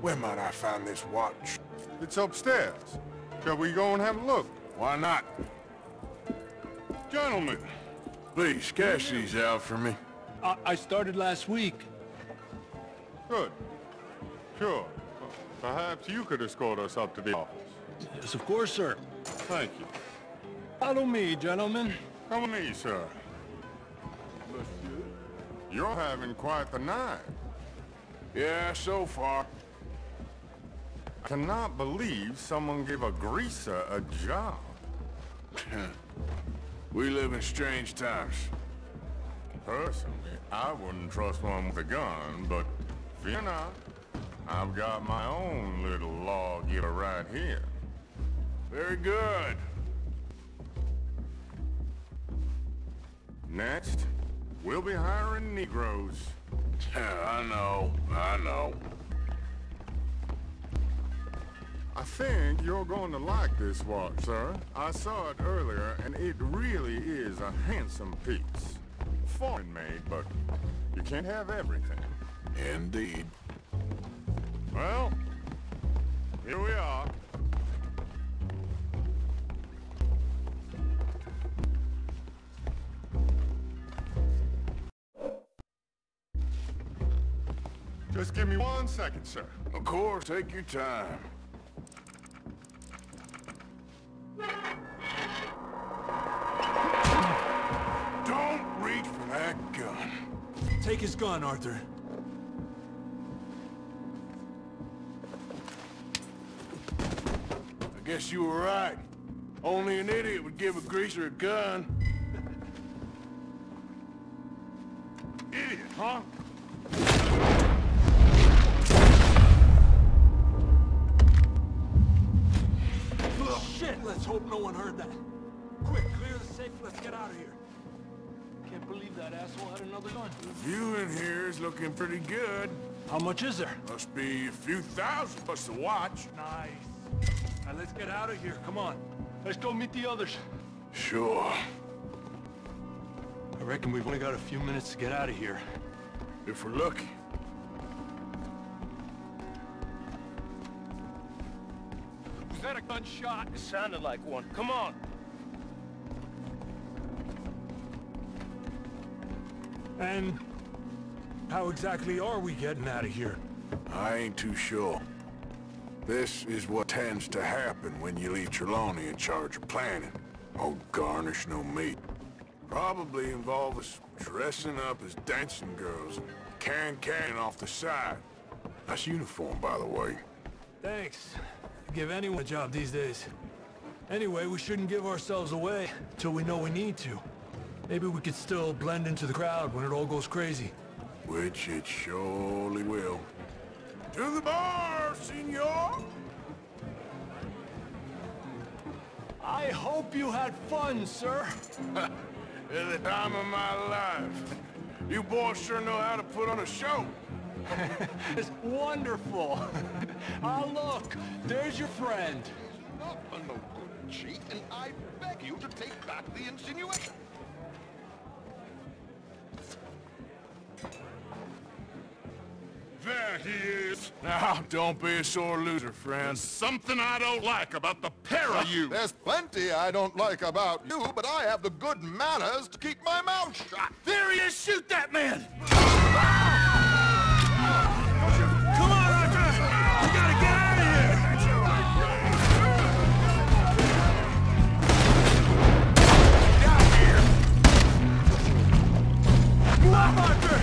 where might I find this watch? It's upstairs. Shall we go and have a look? Why not? Gentlemen. Please, cash these out for me. I started last week. Good. Sure. Perhaps you could escort us up to the office. Yes, of course, sir. Thank you. Follow me, gentlemen. Come with me, sir. You're having quite the night. Yeah, so far. I cannot believe someone gave a greaser a job. We live in strange times. Personally, I wouldn't trust one with a gun, but fear not. I've got my own little lawgiver right here. Very good. Next, we'll be hiring Negroes. I know. I think you're going to like this watch, sir. I saw it earlier, and it really is a handsome piece. Foreign made, but you can't have everything. Indeed. Well, here we are. Just give me 1 second, sir. Of course, take your time. Don't reach for that gun. Take his gun, Arthur. I guess you were right. Only an idiot would give a greaser a gun. Idiot, huh? Shit, let's hope no one heard that. Quick, clear the safe, let's get out of here. Can't believe that asshole had another gun. The view in here is looking pretty good. How much is there? Must be a few thousand plus the watch. Nice. Now let's get out of here, come on. Let's go meet the others. Sure. I reckon we've only got a few minutes to get out of here. If we're lucky. Was that a gunshot? It sounded like one. Come on. And how exactly are we getting out of here? I ain't too sure. This is what tends to happen when you leave Trelawney in charge of planning. Oh, garnish no meat. Probably involve us dressing up as dancing girls and can off the side. Nice uniform, by the way. Thanks. Give anyone a job these days. Anyway, we shouldn't give ourselves away till we know we need to. Maybe we could still blend into the crowd when it all goes crazy. Which it surely will. To the bar, senor! I hope you had fun, sir. At the time of my life. You boys sure know how to put on a show. It's wonderful. Ah, look, there's your friend. Not a no good cheat, and I beg you to take back the insinuation. There he is. Now, don't be a sore loser, friend. There's something I don't like about the pair of you. There's plenty I don't like about you, but I have the good manners to keep my mouth shut. There he is! Shoot that man! Come on, Roger! We gotta get out of here! Get out here! Move up, Roger!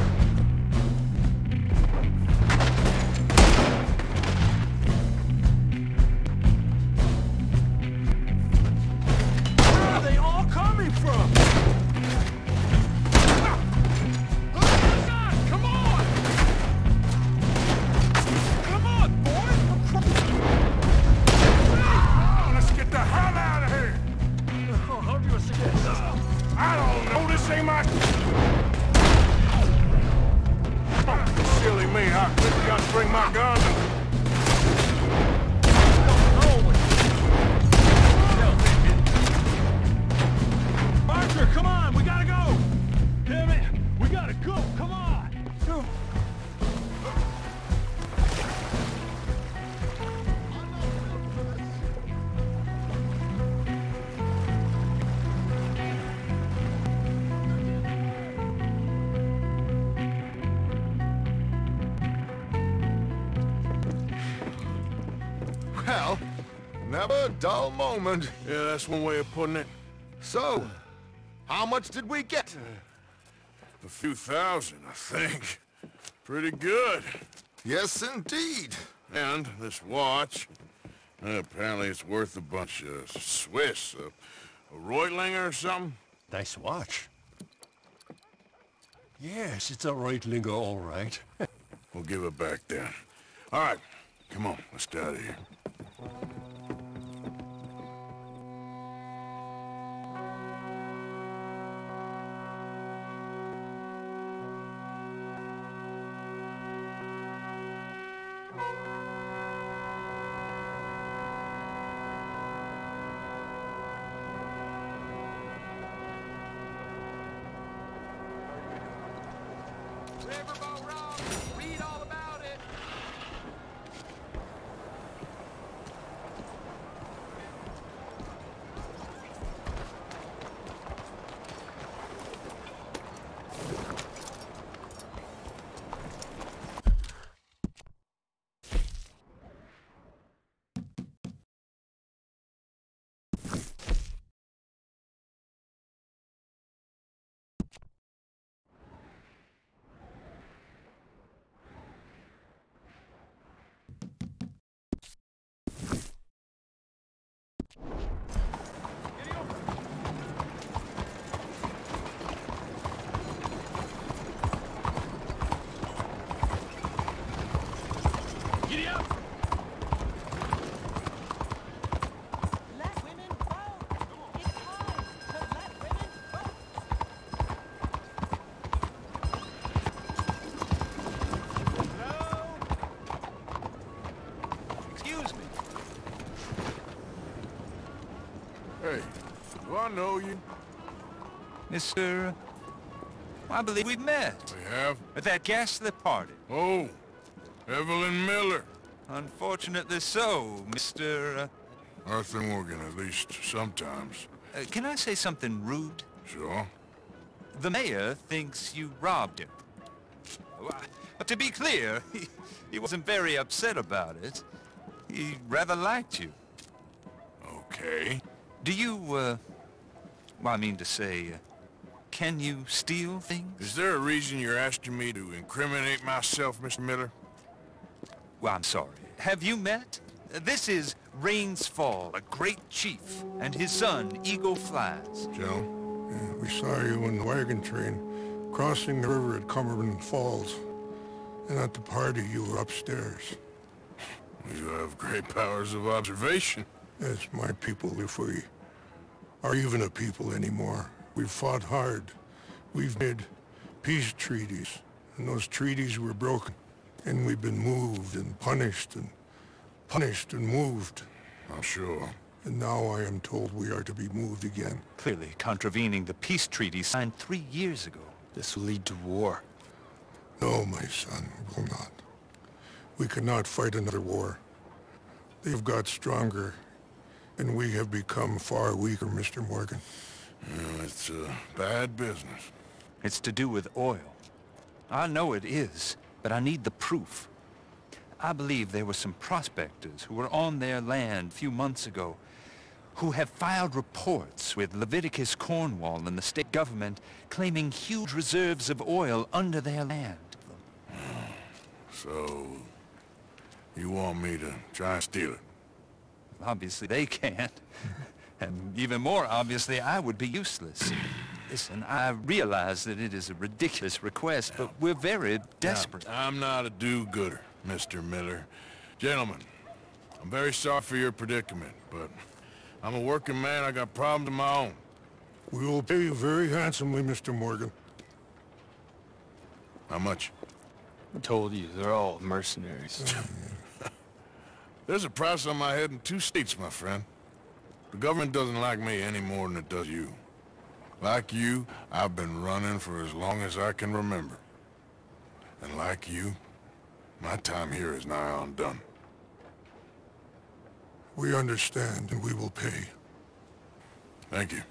Silly me, I got to bring my gun. Arthur, come on, we gotta go! Damn it, we gotta go, come on! Well, never a dull moment. Yeah, that's one way of putting it. So, how much did we get? A few thousand, I think. Pretty good. Yes, indeed. And this watch, apparently it's worth a bunch of Swiss. A Reutlinger or something? Nice watch. Yes, it's a Reutlinger, all right. We'll give it back then. All right, come on, let's get out of here. Riverboat Rock, read all about it. Giddy up! Let women vote. It's time to let women vote. Excuse me. Hey, do I know you? Mr. I believe we've met. We have? At that ghastly party. Oh, Evelyn Miller. Unfortunately so, Mr. Arthur Morgan, at least sometimes. Can I say something rude? Sure. The mayor thinks you robbed him. But to be clear, he wasn't very upset about it. He rather liked you. Okay. Do you, well, I mean to say, can you steal things? Is there a reason you're asking me to incriminate myself, Mr. Miller? Well, I'm sorry. Have you met? This is Rains Fall, a great chief, and his son, Eagle Flies. Joe? Yeah, we saw you in the wagon train, crossing the river at Cumberland Falls. And at the party, you were upstairs. You have great powers of observation. Yes, my people, if we are even a people anymore. We've fought hard. We've made peace treaties, and those treaties were broken. And we've been moved and punished and moved. I'm sure. And now I am told we are to be moved again. Clearly contravening the peace treaty signed 3 years ago. This will lead to war. No, my son, it will not. We cannot fight another war. They have got stronger, and we have become far weaker, Mr. Morgan. It's bad business. It's to do with oil. I know it is, but I need the proof. I believe there were some prospectors who were on their land a few months ago who have filed reports with Leviticus Cornwall and the state government claiming huge reserves of oil under their land. So, you want me to try and steal it? Obviously they can't. And even more obviously, I would be useless. Listen, I realize that it is a ridiculous request, but we're very desperate. Now, I'm not a do-gooder, Mr. Miller. Gentlemen, I'm very sorry for your predicament, but I'm a working man. I got problems of my own. We will pay you very handsomely, Mr. Morgan. How much? I told you, they're all mercenaries. There's a price on my head in 2 states, my friend. The government doesn't like me any more than it does you. Like you, I've been running for as long as I can remember. And like you, my time here is nigh undone. We understand, and we will pay. Thank you.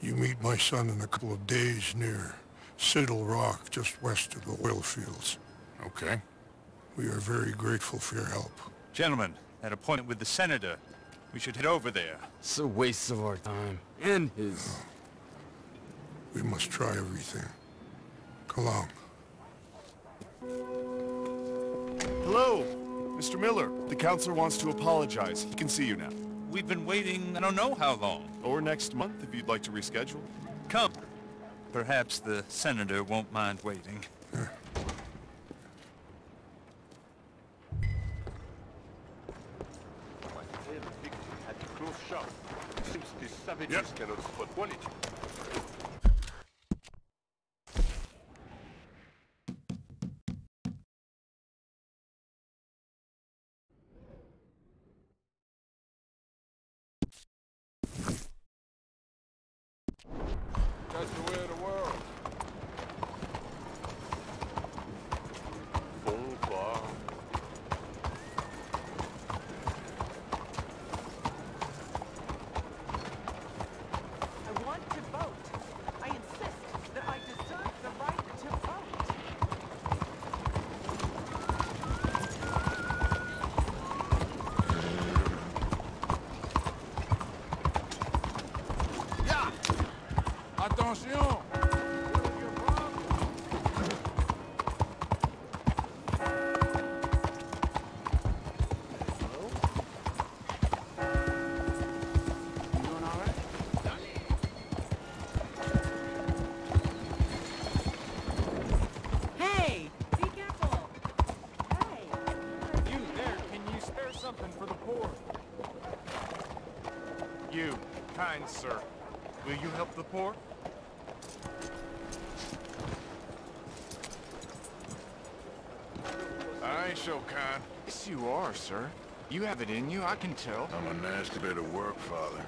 You meet my son in a couple of days near Siddle Rock, just west of the oil fields. Okay. We are very grateful for your help. Gentlemen, that appointment with the senator, we should head over there. It's a waste of our time. And his. We must try everything. Come along. Hello, Mr. Miller. The counselor wants to apologize. He can see you now. We've been waiting I don't know how long. Or next month, if you'd like to reschedule. Come. Perhaps the senator won't mind waiting. Yep. Cannot spot quality. That's the way of the world. Bonsoir. I want to vote. I insist that I deserve the right to vote. Yeah! Attention! Hey! Be careful! Hey! You there, can you spare something for the poor? You, kind sir, will you help the poor? I ain't so kind. Yes, you are, sir. You have it in you, I can tell. I'm a nasty bit of work, Father.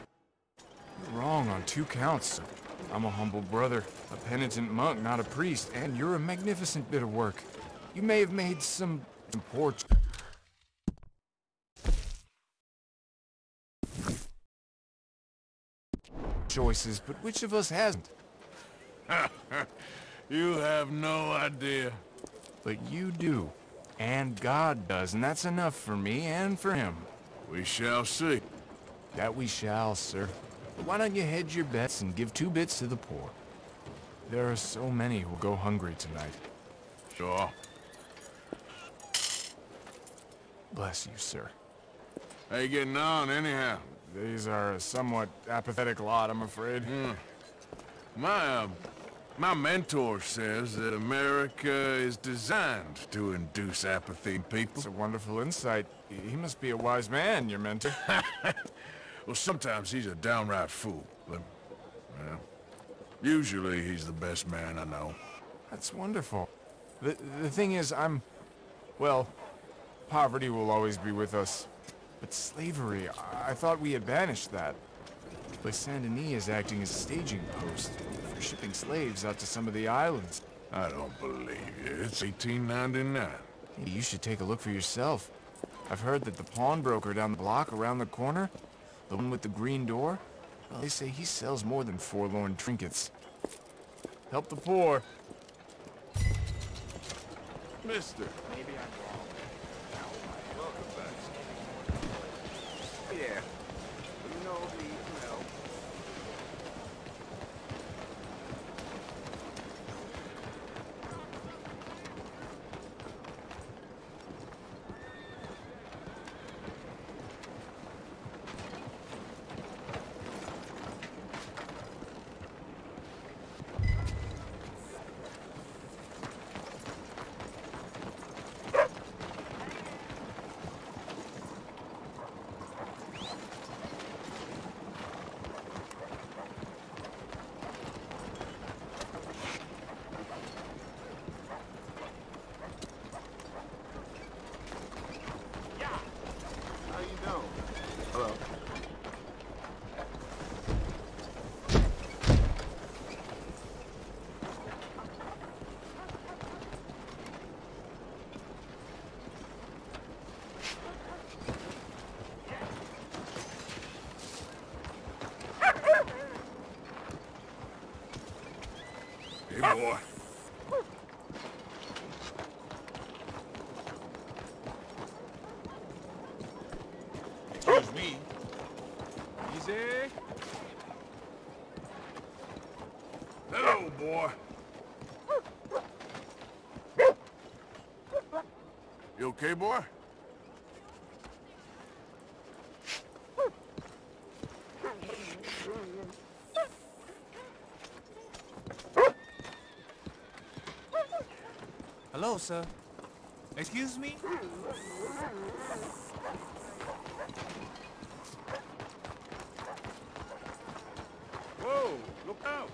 You're wrong on 2 counts, sir. I'm a humble brother, a penitent monk, not a priest, and you're a magnificent bit of work. You may have made some poor choices, but which of us hasn't? You have no idea. But you do. And God does, and that's enough for me and for him. We shall see. That we shall, sir. But why don't you hedge your bets and give 2 bits to the poor? There are so many who'll go hungry tonight. Sure. Bless you, sir. How you getting on, anyhow? These are a somewhat apathetic lot, I'm afraid. My mentor says that America is designed to induce apathy in people. It's a wonderful insight. He must be a wise man, your mentor. Well, sometimes he's a downright fool, but, well, usually he's the best man I know. That's wonderful. The thing is, I'm Well, poverty will always be with us. But slavery, I thought we had banished that. But Saint Denis is acting as a staging post for shipping slaves out to some of the islands. I don't believe you. It's 1899. Hey, you should take a look for yourself. I've heard that the pawnbroker down the block around the corner, the one with the green door, well, they say he sells more than forlorn trinkets. Help the poor. Mister. Maybe I'm wrong. Welcome back. Yeah. You know me, you know. Hello. Hey, boy. Excuse me. Easy. Hello, boy. You okay, boy? Hello, sir. Excuse me? Whoa, look out.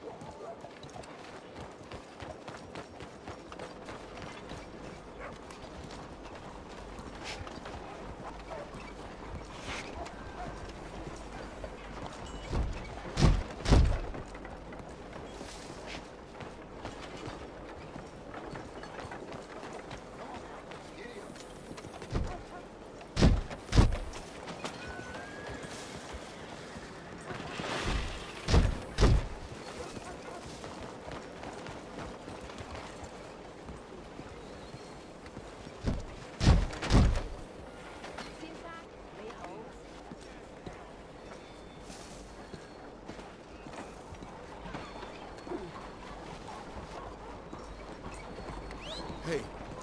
Hey,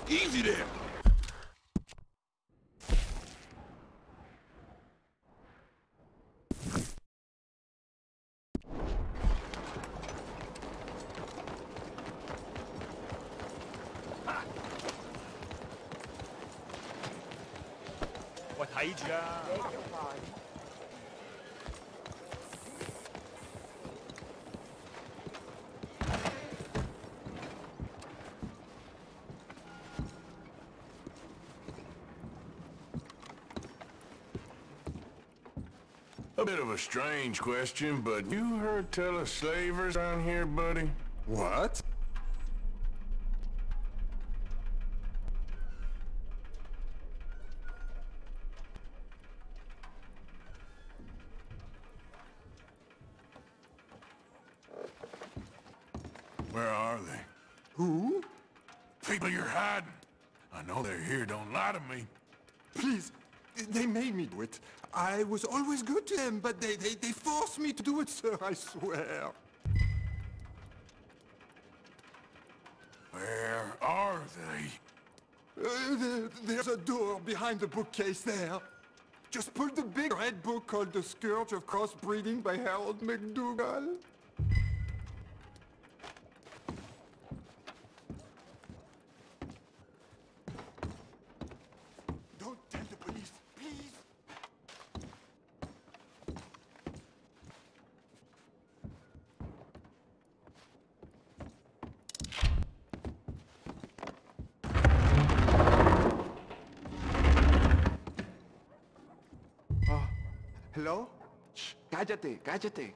easy there. What hija? Beg your pardon. A bit of a strange question, but you heard tell of slavers around here, buddy? What? Where are they? Who? People you're hiding. I know they're here, don't lie to me. Please, they made me do it. I was always good to them, but they forced me to do it, sir, I swear. Where are they? There's a door behind the bookcase there. Just pull the big red book called The Scourge of Crossbreeding by Harold McDougall. Don't tell the police, please. Hello? Shh, cállate, cállate.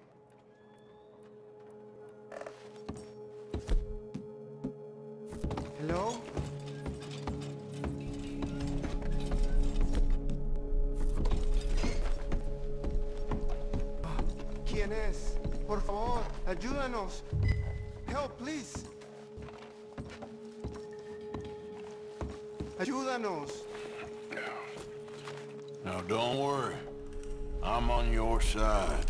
Hello? ¿Quién es? Por favor, ayúdanos. Help, please. Ayúdanos. Now don't worry. I'm on your side.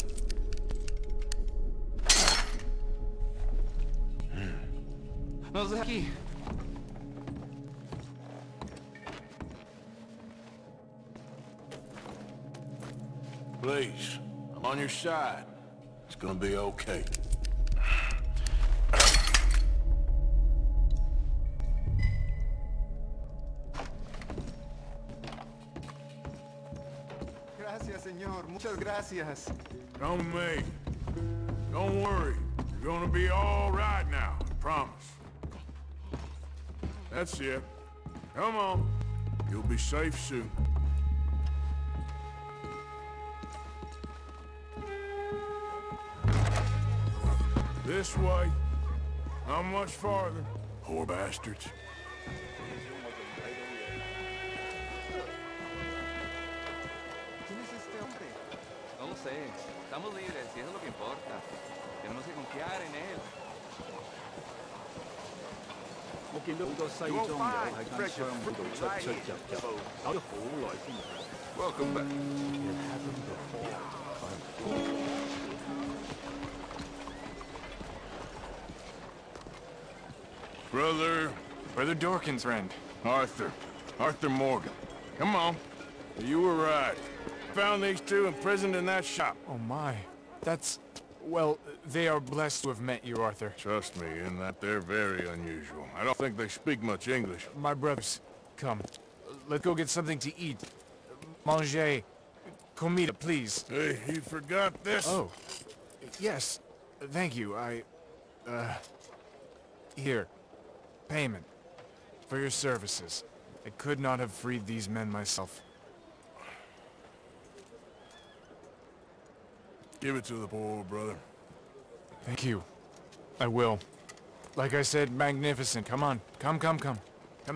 Nos deja aquí. Please, I'm on your side. It's gonna be okay. Gracias, señor. Muchas gracias. Come with me. Don't worry. You're gonna be all right now. I promise. That's it. Come on. You'll be safe soon. This way. Not much farther. Poor bastards. ¿Quién es este hombre? No lo sé. Estamos libres y eso es lo que importa. Tenemos que confiar en él. Welcome back. Brother Dorkin's friend. Arthur Morgan. Come on. You were right. Found these two imprisoned in that shop. Oh my. That's... Well, they are blessed to have met you, Arthur. Trust me, in that they're very unusual. I don't think they speak much English. My brothers, come. Let's go get something to eat. Manger. Comida, please. Hey, you forgot this? Oh. Yes. Thank you. Here. Payment. For your services. I could not have freed these men myself. Give it to the poor brother. Thank you. I will. Like I said, magnificent. Come on. Come. Come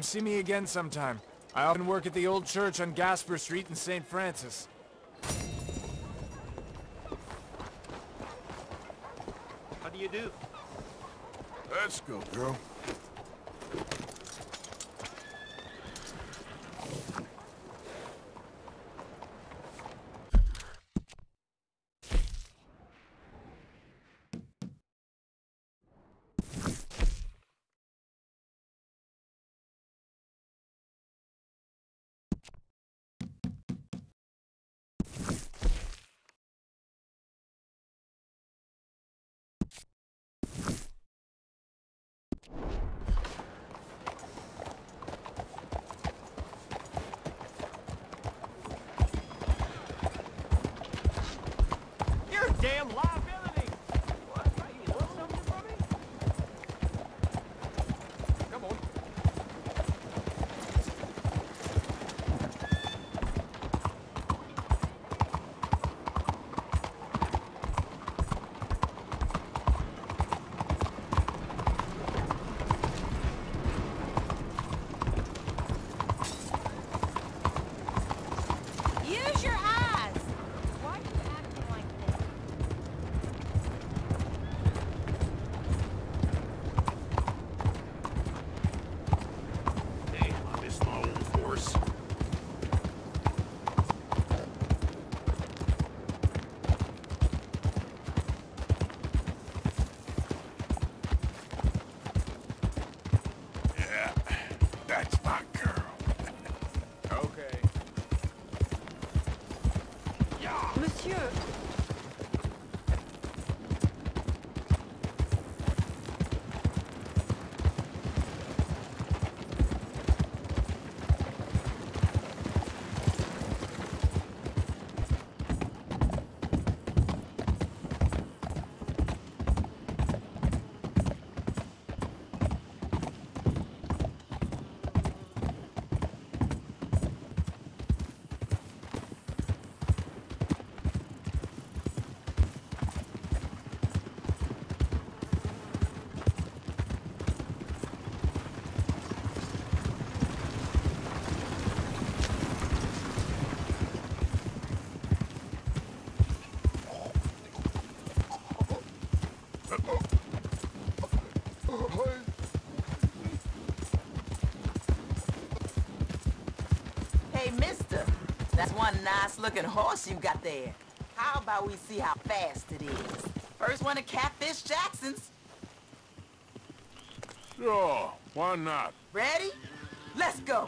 see me again sometime. I often work at the old church on Gasper Street in St. Francis. How do you do? Let's go, girl. You're a damn liability! What? You want something from me? Come on. Use your eyes! Why are you acting like this? Hey, I miss my old horse. Yeah, that's my girl. Okay. Monsieur! Hey, mister, that's one nice-looking horse you got there. How about we see how fast it is? First one to catfish Jackson's. Sure, why not? Ready? Let's go.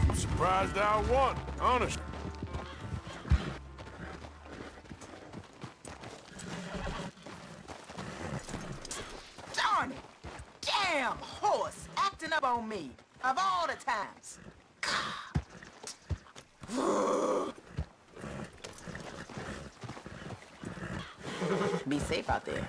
I'm surprised I won, honestly. Darn it! Damn horse acting up on me, of all the times. Be safe out there.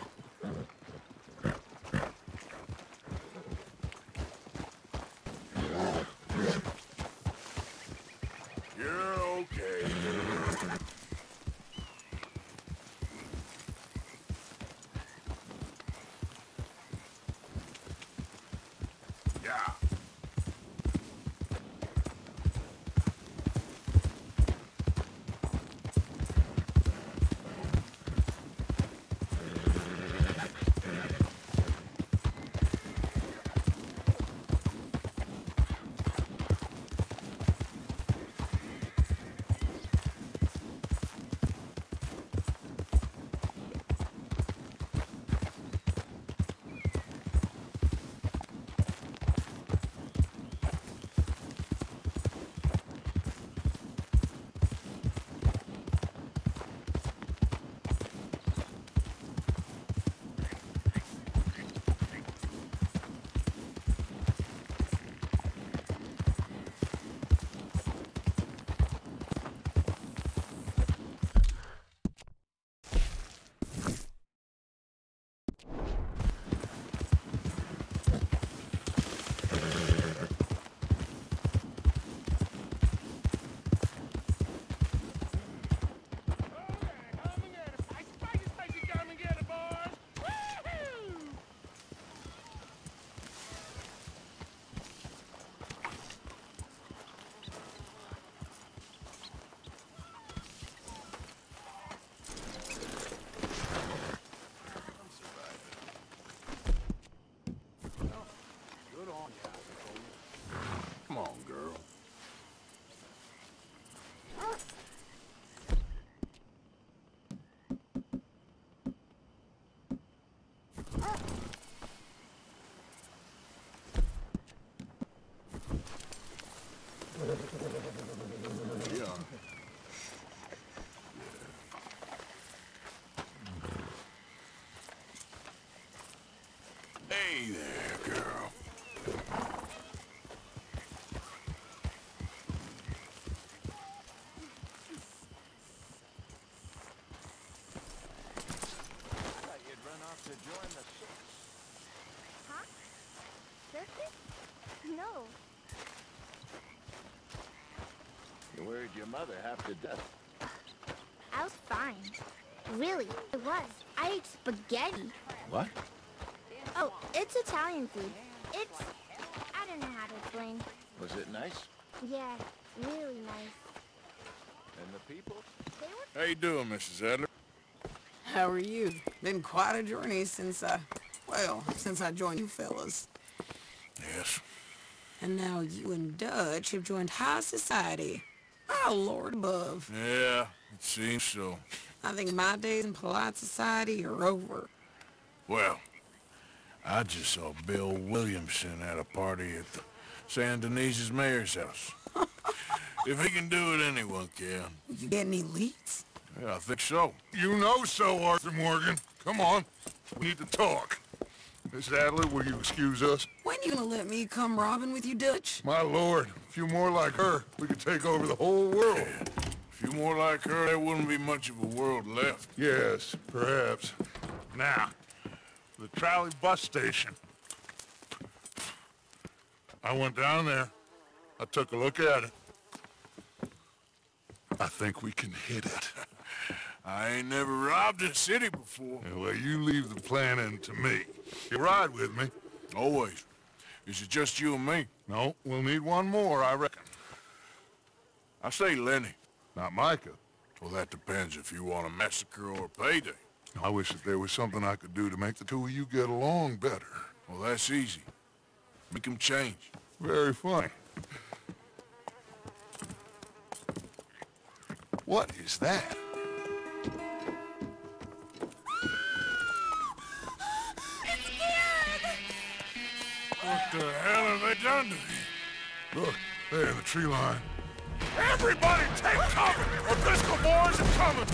You're okay. Yeah. Come on, girl. Yeah. Hey there, girl. Huh? Circus? No. You worried your mother half to death. I was fine. Really, I was. I ate spaghetti. What? Oh, it's Italian food. It's... I don't know how to explain. Was it nice? Yeah, really nice. And the people? How you doing, Mrs. Adler? How are you? Been quite a journey since I joined you fellas. Yes. And now you and Dutch have joined high society. Oh, Lord above. Yeah, it seems so. I think my days in polite society are over. Well, I just saw Bill Williamson at a party at the San Denise's mayor's house. If he can do it, anyone can. You get any leads? Yeah, I think so. You know so, Arthur Morgan. Come on. We need to talk. Miss Adler, will you excuse us? When you gonna let me come robbing with you, Dutch? My lord, a few more like her, we could take over the whole world. Yeah. A few more like her, there wouldn't be much of a world left. Yes, perhaps. Now, the trolley bus station. I went down there. I took a look at it. I think we can hit it. I ain't never robbed a city before. Yeah, well, you leave the planning to me. You ride with me? Always. Is it just you and me? No, we'll need one more, I reckon. I say Lenny. Not Micah. Well, that depends if you want a massacre or a payday. I wish that there was something I could do to make the two of you get along better. Well, that's easy. Make them change. Very funny. What is that? What the hell have they done to me? Look, there, the tree line. Everybody take cover! O'Driscoll boys are coming!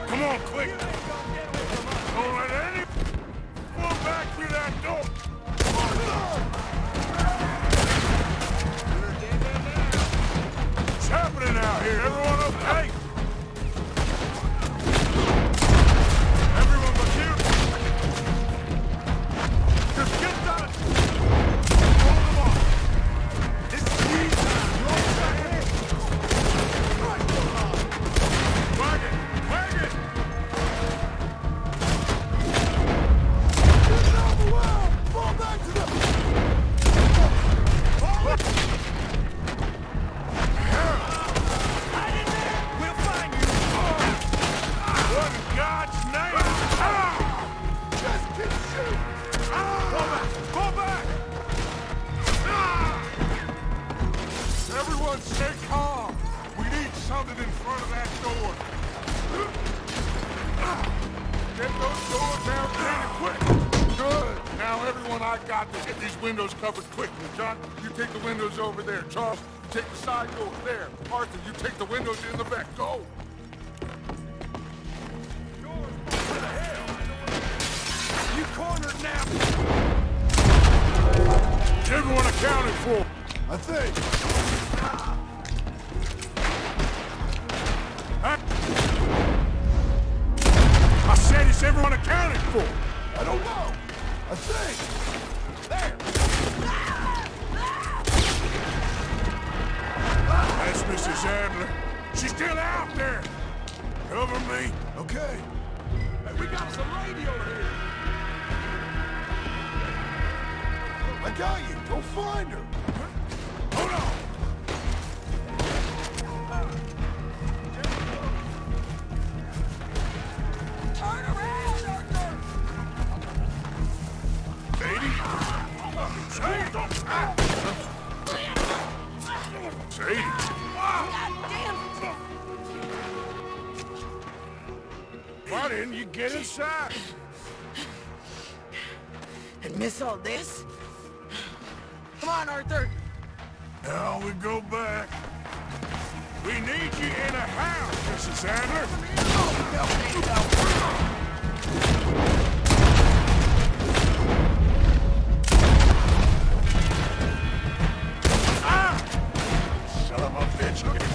Come on, quick! Don't let anyone back through that door! What's happening out here? Everyone okay? Everyone but you! Just get done! Hold them off! This is easy! Wagon! Wagon! Fall back to the... We'll find you! What in God's name? Just keep shooting! Fall back! Fall back! Everyone stay calm! We need something in front of that door! Get those doors down pretty quick! Good! Now everyone, I got to get these windows covered quickly. John, you take the windows over there. Charles, you take the side door there. Arthur, you take the windows in the back. Go! You cornered now! Is everyone accounted for? I think. I said, is everyone accounted for? I don't know. I think. There. That's Mrs. Adler. She's still out there. Cover me. Okay. Hey, we got some radio here. I got you. Go find her. Hold on. Turn around, Arthur! Sadie? Sadie! Sadie! Why didn't you get inside? And miss all this? Come on, Arthur! Now we go back. We need you in a house, Mrs. Adler. Oh, no, son of a bitch, look at him.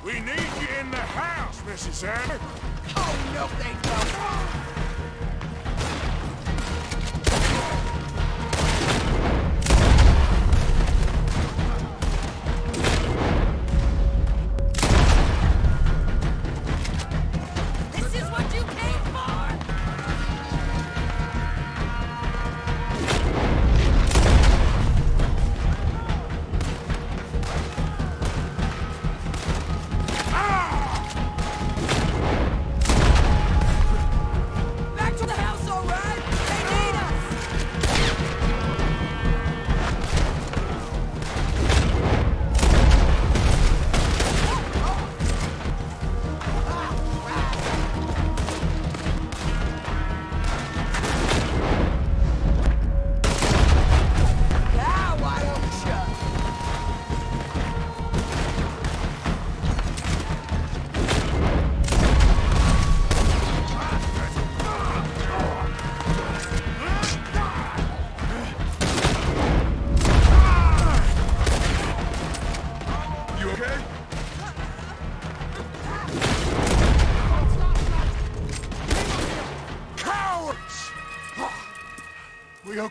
We need you in the house, Mrs. Adler. Oh, no, they don't.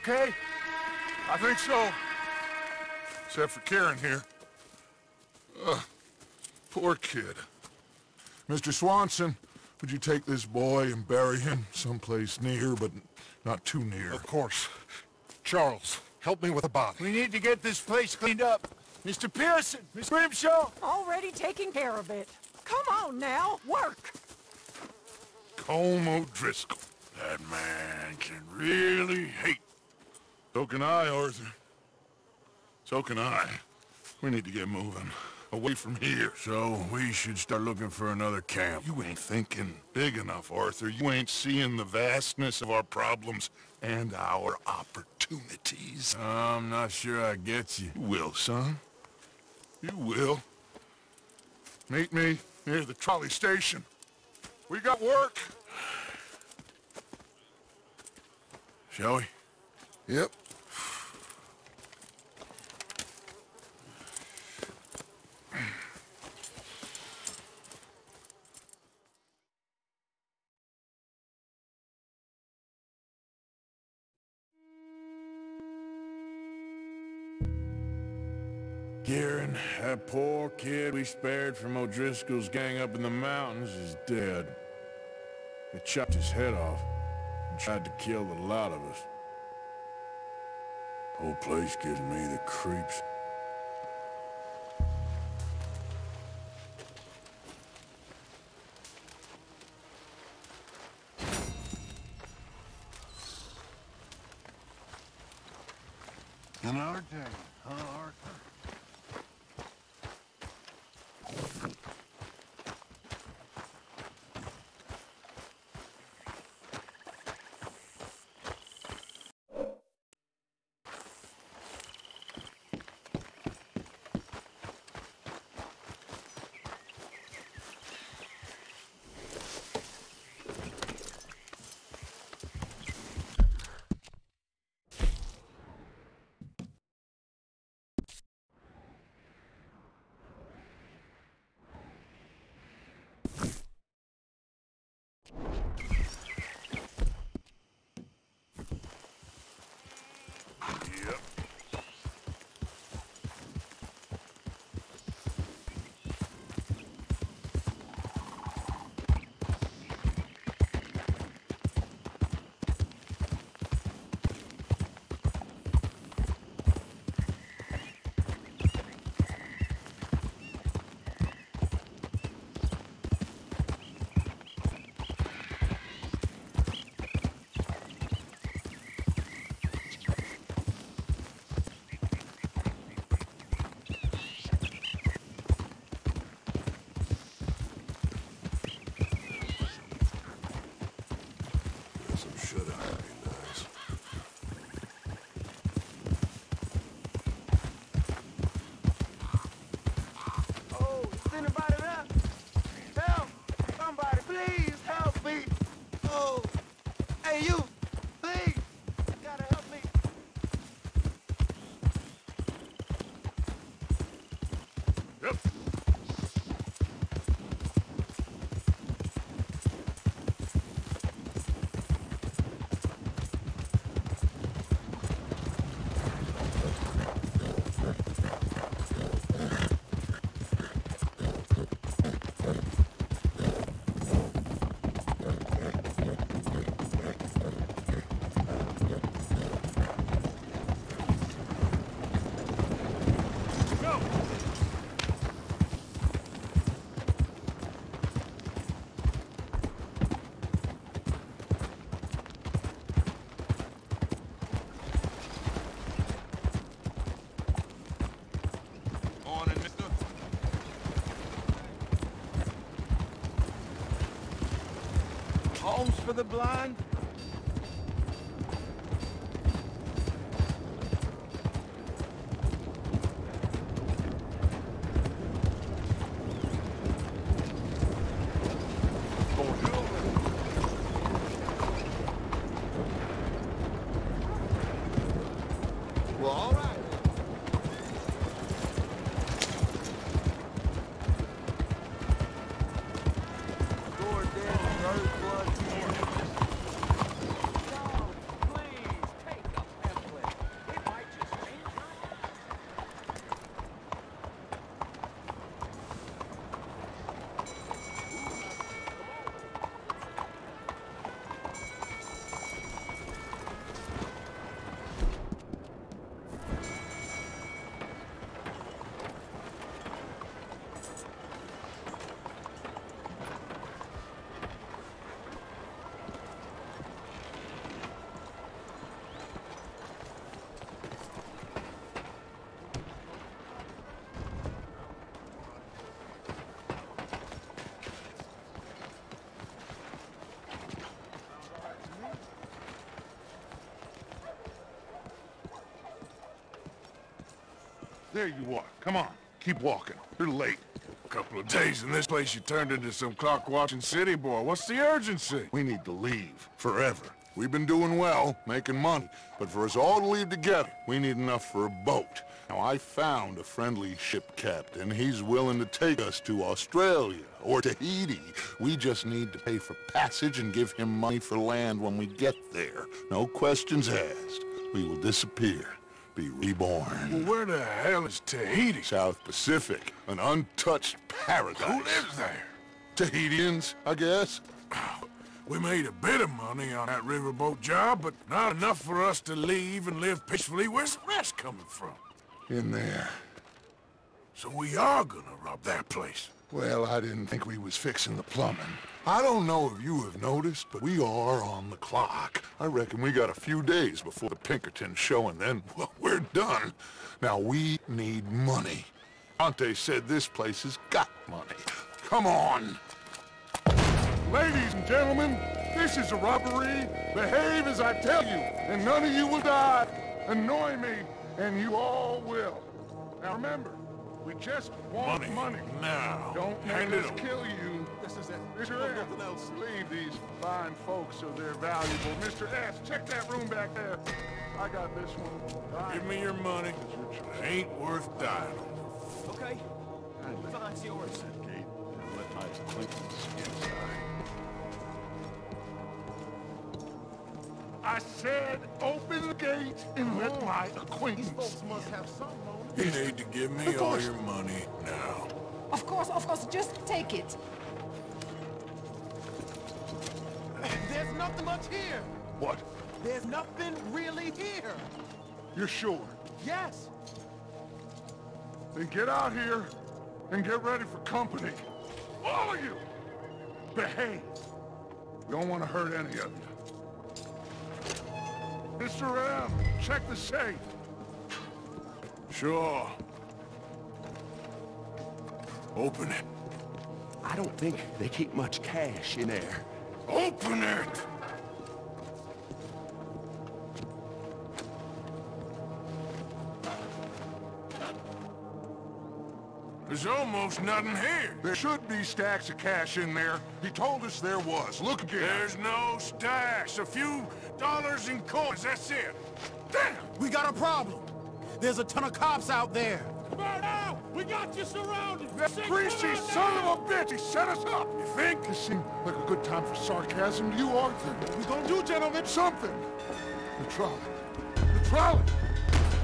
okay? I think so. Except for Karen here. Poor kid. Mr. Swanson, would you take this boy and bury him someplace near, but not too near? Of course. Charles, help me with a body. We need to get this place cleaned up. Mr. Pearson, Miss Grimshaw. Already taking care of it. Come on now, work. Colm O'Driscoll. That man can really hate. So can I, Arthur. So can I. We need to get moving. Away from here. So we should start looking for another camp. You ain't thinking big enough, Arthur. You ain't seeing the vastness of our problems and our opportunities. I'm not sure I get you. You will, son. You will. Meet me near the trolley station. We got work. Shall we? Yep. Kieran, that poor kid we spared from O'Driscoll's gang up in the mountains is dead. They chopped his head off and tried to kill the lot of us. Whole place gives me the creeps. Another day, huh, Arthur? Homes for the blind? Well, all right. There you are. Come on. Keep walking. You're late. A couple of days in this place, you turned into some clock-watching city boy. What's the urgency? We need to leave. Forever. We've been doing well, making money. But for us all to leave together, we need enough for a boat. Now, I found a friendly ship captain. He's willing to take us to Australia or Tahiti. We just need to pay for passage and give him money for land when we get there. No questions asked. We will disappear. Be reborn. Well, where the hell is Tahiti? South Pacific. An untouched paradise. Who lives there? Tahitians, I guess. We made a bit of money on that riverboat job, but not enough for us to leave and live peacefully. Where's the rest coming from? In there. So we are gonna rob that place. Well, I didn't think we was fixing the plumbing. I don't know if you have noticed, but we are on the clock. I reckon we got a few days before the Pinkertons show, and then, well, we're done. Now, we need money. Ante said this place has got money. Come on! Ladies and gentlemen, this is a robbery. Behave as I tell you, and none of you will die. Annoy me, and you all will. Now remember, we just want money. Now. Don't make us kill you. This is it. Mr. S, else. Leave these fine folks so they're valuable. Mr. S, check that room back there. I got this one. Give me your money. It ain't worth dying. Okay. It's yours. Gate. Let my acquaintance inside. I said open the gate and let my acquaintance. These folks must have some moment. You need to give me all your money now. Of course, just take it. There's nothing much here. What? There's nothing really here. You're sure? Yes. Then get out here and get ready for company. All of you! Behave. We don't want to hurt any of you. Mr. M, check the safe. Sure. Open it. I don't think they keep much cash in there. Open it! There's almost nothing here. There should be stacks of cash in there. He told us there was. Look again. There's no stash. A few dollars in coins, that's it. Damn! We got a problem. There's a ton of cops out there. Come on now! We got you surrounded! That greasy son of a bitch! He set us up! You think? This seemed like a good time for sarcasm to you, Arthur. What we gonna do, gentlemen? Something! The trolley. The trolley!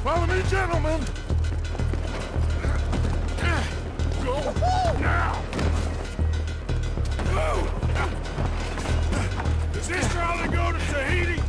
Follow me, gentlemen! Go now! Go! Does this trolley go to Tahiti?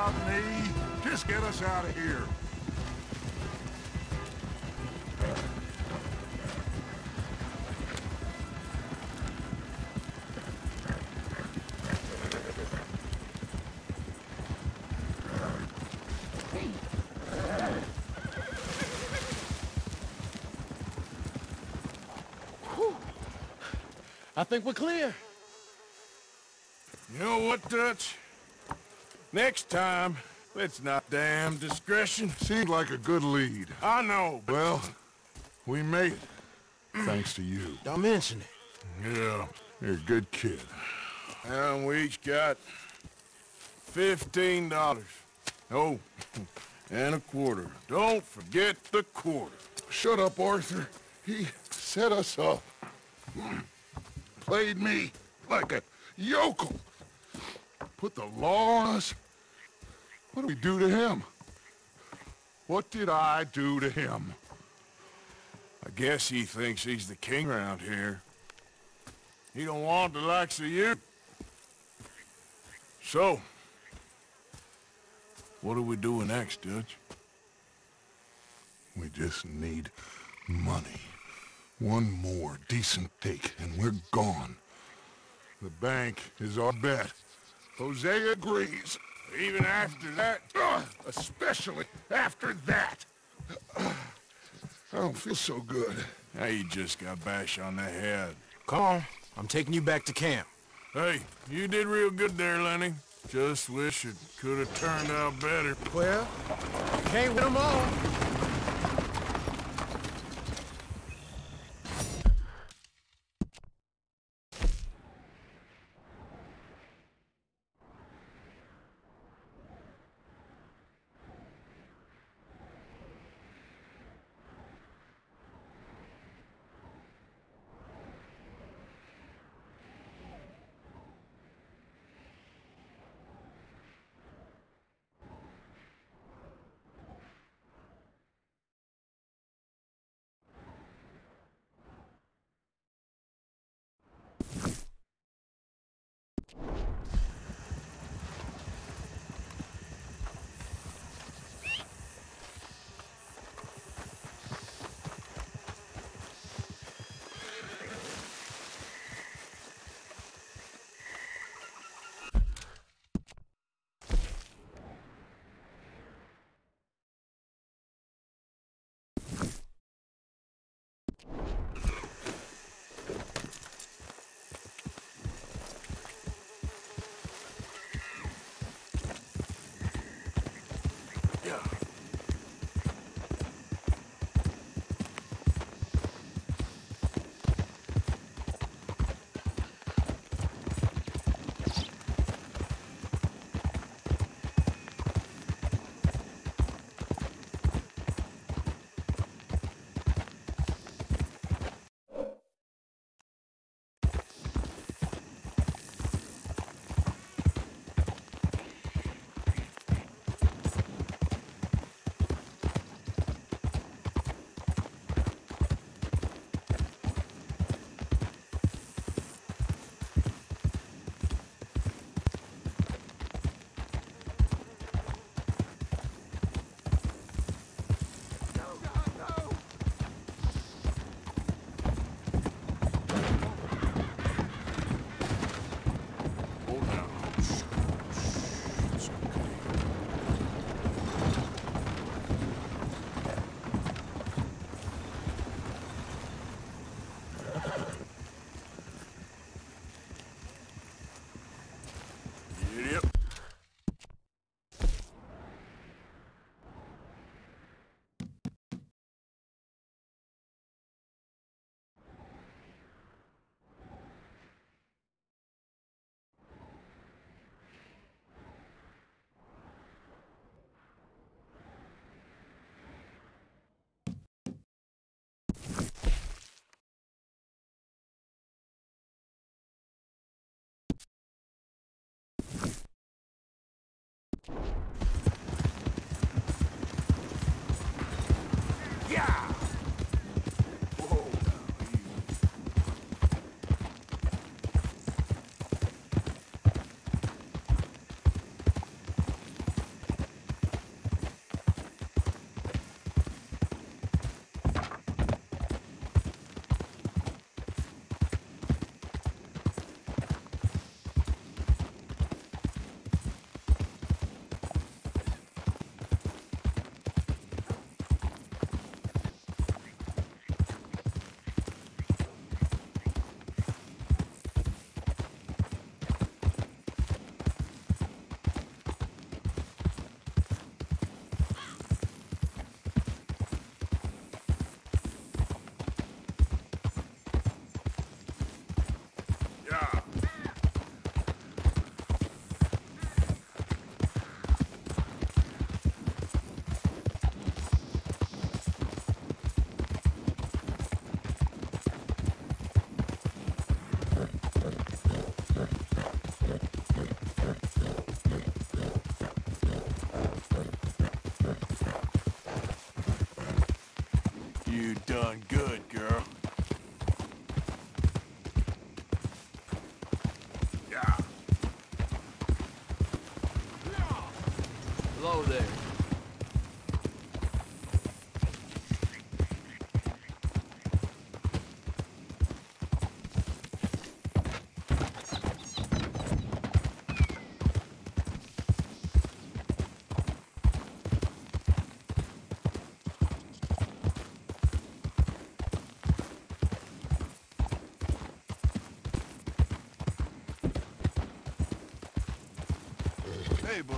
about me. Just get us out of here. I think we're clear. You know what, Dutch? Next time, let's not damn discretion. Seemed like a good lead. I know, but... Well, we made it. Thanks to you. Don't mention it. Yeah, you're a good kid. And we each got $15. Oh, and a quarter. Don't forget the quarter. Shut up, Arthur. He set us up. Played me like a yokel. Put the law on us. What do we do to him? What did I do to him? I guess he thinks he's the king around here. He don't want the likes of you. So, what are we doing next, Dutch? We just need money. One more decent take, and we're gone. The bank is our bet. Jose agrees. Even after that? Especially after that. I don't feel so good. Now you just got bashed on the head. Come on. I'm taking you back to camp. Hey, you did real good there, Lenny. Just wish it could have turned out better. Well, can't win them all. go there. Hey, boy.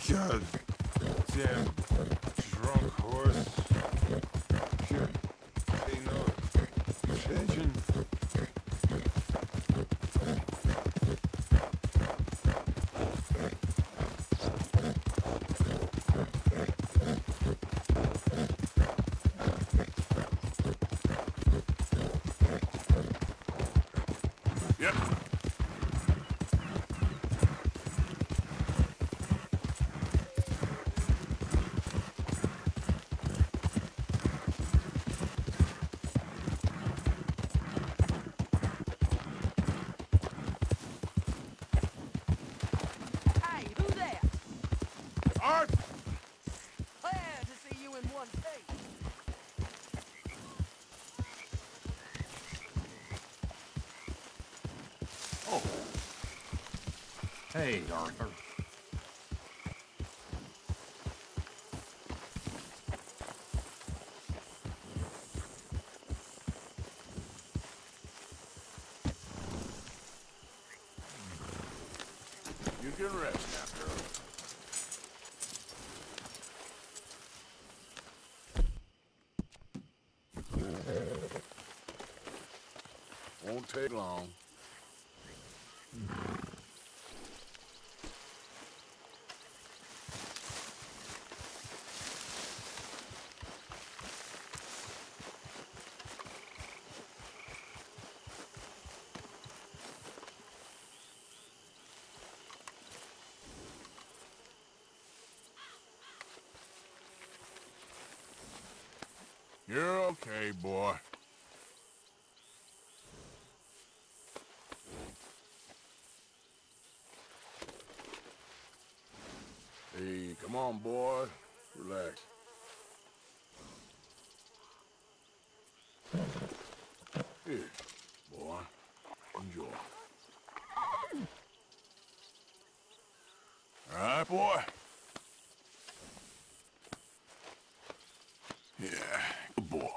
God damn drunk horse. Can't pay no attention. Yep. Hey, who there? Art! Glad to see you in one piece. Oh. Hey, Arthur. You can rest now, girl. Won't take long. You're okay, boy. Hey, come on, boy. Relax. Here, boy. Enjoy. All right, boy? Yeah, good boy.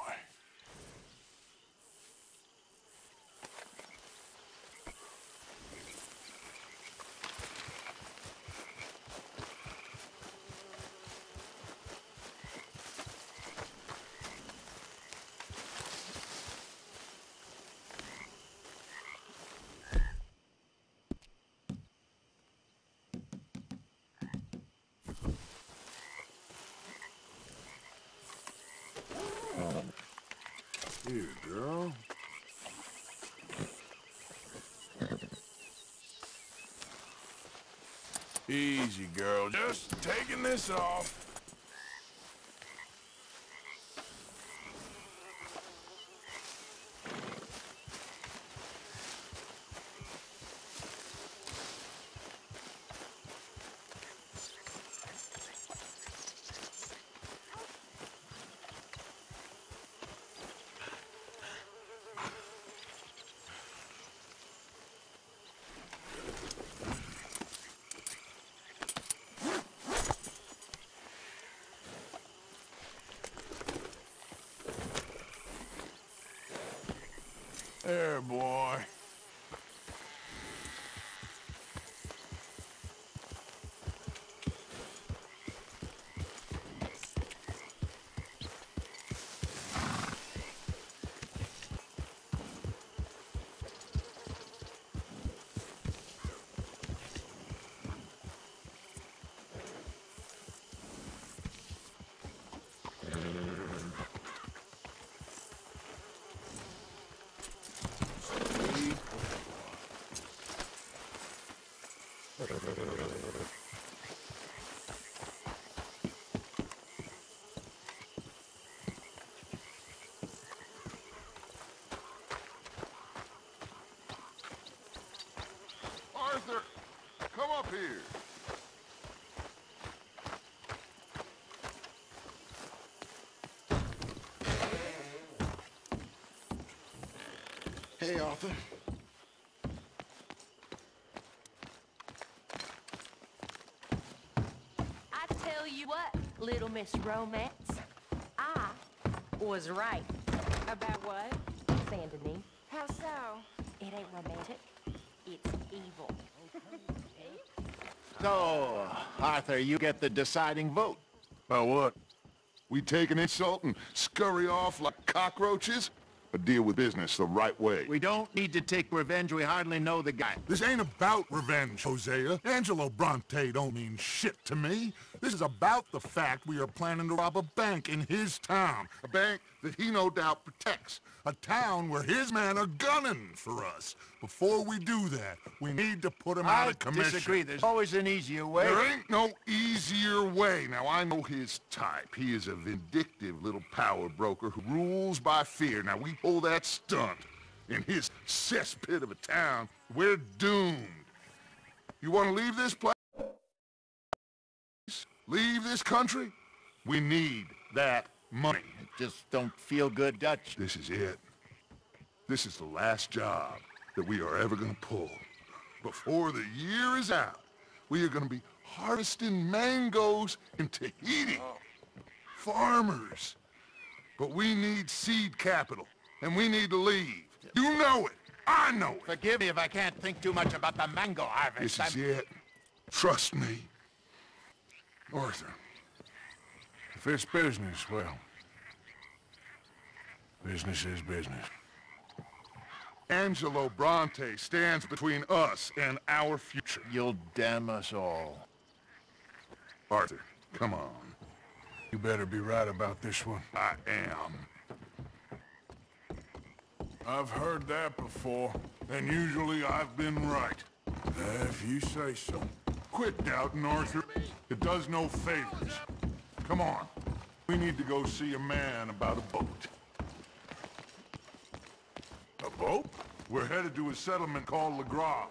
Here, girl. Easy, girl. Just taking this off. There, boy. Arthur, come up here. Hey, Arthur. I tell you what, Little Miss Romance, I was right. About what? Saint Denis. How so? It ain't romantic, it's evil. So, Arthur, you get the deciding vote. About what? We take an insult and scurry off like cockroaches? but deal with business the right way. We don't need to take revenge. We hardly know the guy. This ain't about revenge, Hosea. Angelo Bronte don't mean shit to me. This is about the fact we are planning to rob a bank in his town. A bank that he no doubt protects. A town where his men are gunning for us. Before we do that, we need to put him out of commission. I disagree. There's always an easier way. There ain't no easier way. Now, I know his type. He is a vindictive little power broker who rules by fear. Now, we pull that stunt in his cesspit of a town, we're doomed. You want to leave this place? Leave this country? We need that money. Just don't feel good, Dutch. This is it. This is the last job that we are ever going to pull. Before the year is out, we are going to be harvesting mangoes in Tahiti. Farmers. But we need seed capital, and we need to leave. You know it. I know it. Forgive me if I can't think too much about the mango harvest. This is it. Trust me. Arthur, if it's business, well, business is business. Angelo Bronte stands between us and our future. You'll damn us all. Arthur, come on. You better be right about this one. I am. I've heard that before, and usually I've been right. If you say so. Quit doubting, Arthur. It does no favors. Come on. We need to go see a man about a boat. A boat? We're headed to a settlement called Le Gras.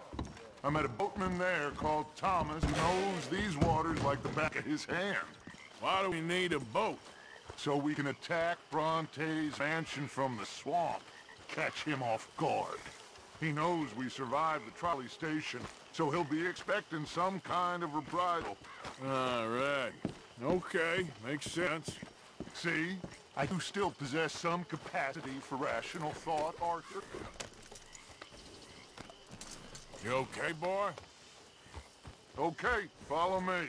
I met a boatman there called Thomas who knows these waters like the back of his hand. Why do we need a boat? So we can attack Bronte's mansion from the swamp. Catch him off guard. He knows we survived the trolley station, so he'll be expecting some kind of reprisal. All right. Okay, makes sense. See? I do still possess some capacity for rational thought, Arthur. You okay, boy? Okay, follow me.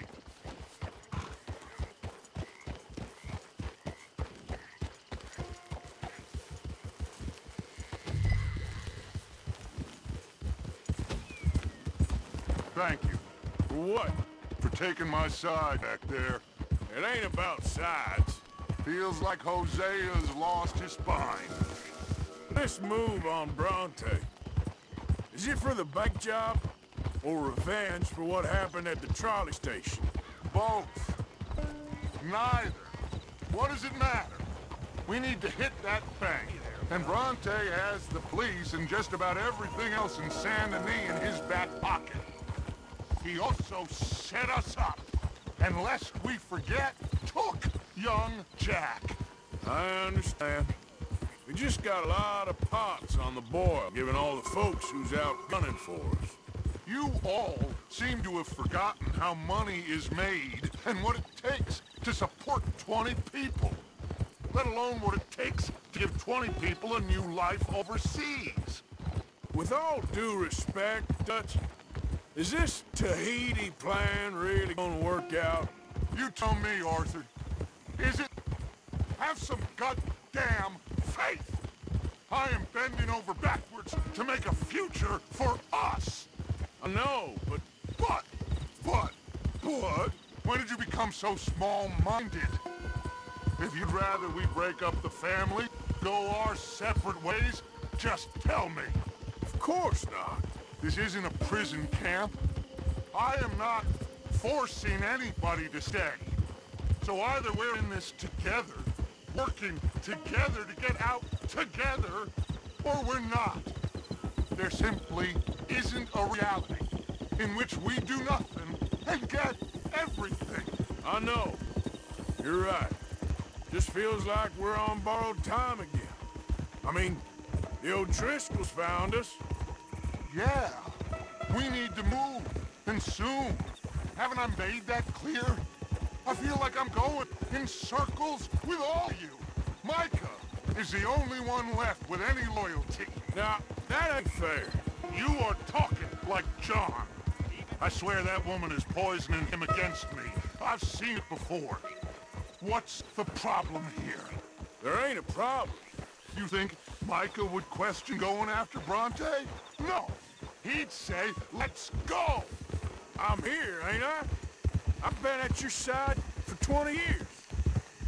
Thank you. For what? For taking my side back there. It ain't about sides. Feels like Hosea's lost his spine. This move on Bronte, is it for the bank job? Or revenge for what happened at the trolley station? Both. Neither. What does it matter? We need to hit that bank. And Bronte has the police and just about everything else in Saint Denis in his back pocket. He also set us up. And lest we forget, took young Jack. I understand. We just got a lot of pots on the boil, given all the folks who's out gunning for us. You all seem to have forgotten how money is made and what it takes to support 20 people. Let alone what it takes to give 20 people a new life overseas. With all due respect, Dutch, is this Tahiti plan really gonna work out? You tell me, Arthur. Is it? Have some goddamn faith. I am bending over backwards to make a future for us. I know, but... When did you become so small-minded? If you'd rather we break up the family, go our separate ways, just tell me. Of course not. This isn't a prison camp. I am not forcing anybody to stay. So either we're in this together, working together to get out together, or we're not. There simply isn't a reality in which we do nothing and get everything. I know. You're right. Just feels like we're on borrowed time again. I mean, the O'Driscolls found us. Yeah. We need to move, and soon. Haven't I made that clear? I feel like I'm going in circles with all you. Micah is the only one left with any loyalty. Now, that ain't fair. You are talking like John. I swear that woman is poisoning him against me. I've seen it before. What's the problem here? There ain't a problem. You think Micah would question going after Bronte? No. He'd say, let's go. I'm here, ain't I? I've been at your side for 20 years.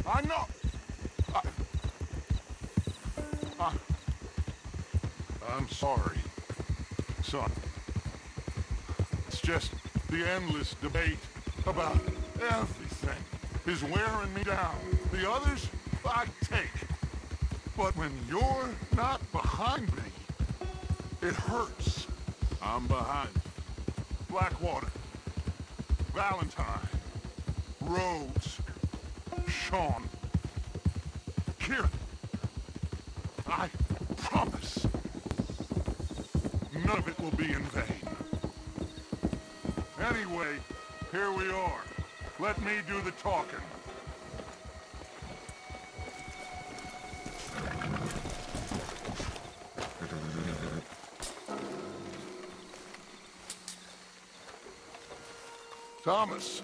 I know. I'm sorry, son. It's just the endless debate about everything is wearing me down. The others, I take. But when you're not behind me, it hurts. I'm behind you. Blackwater, Valentine, Rhodes, Sean, Kieran. I promise none of it will be in vain. Anyway, here we are. Let me do the talking. Thomas,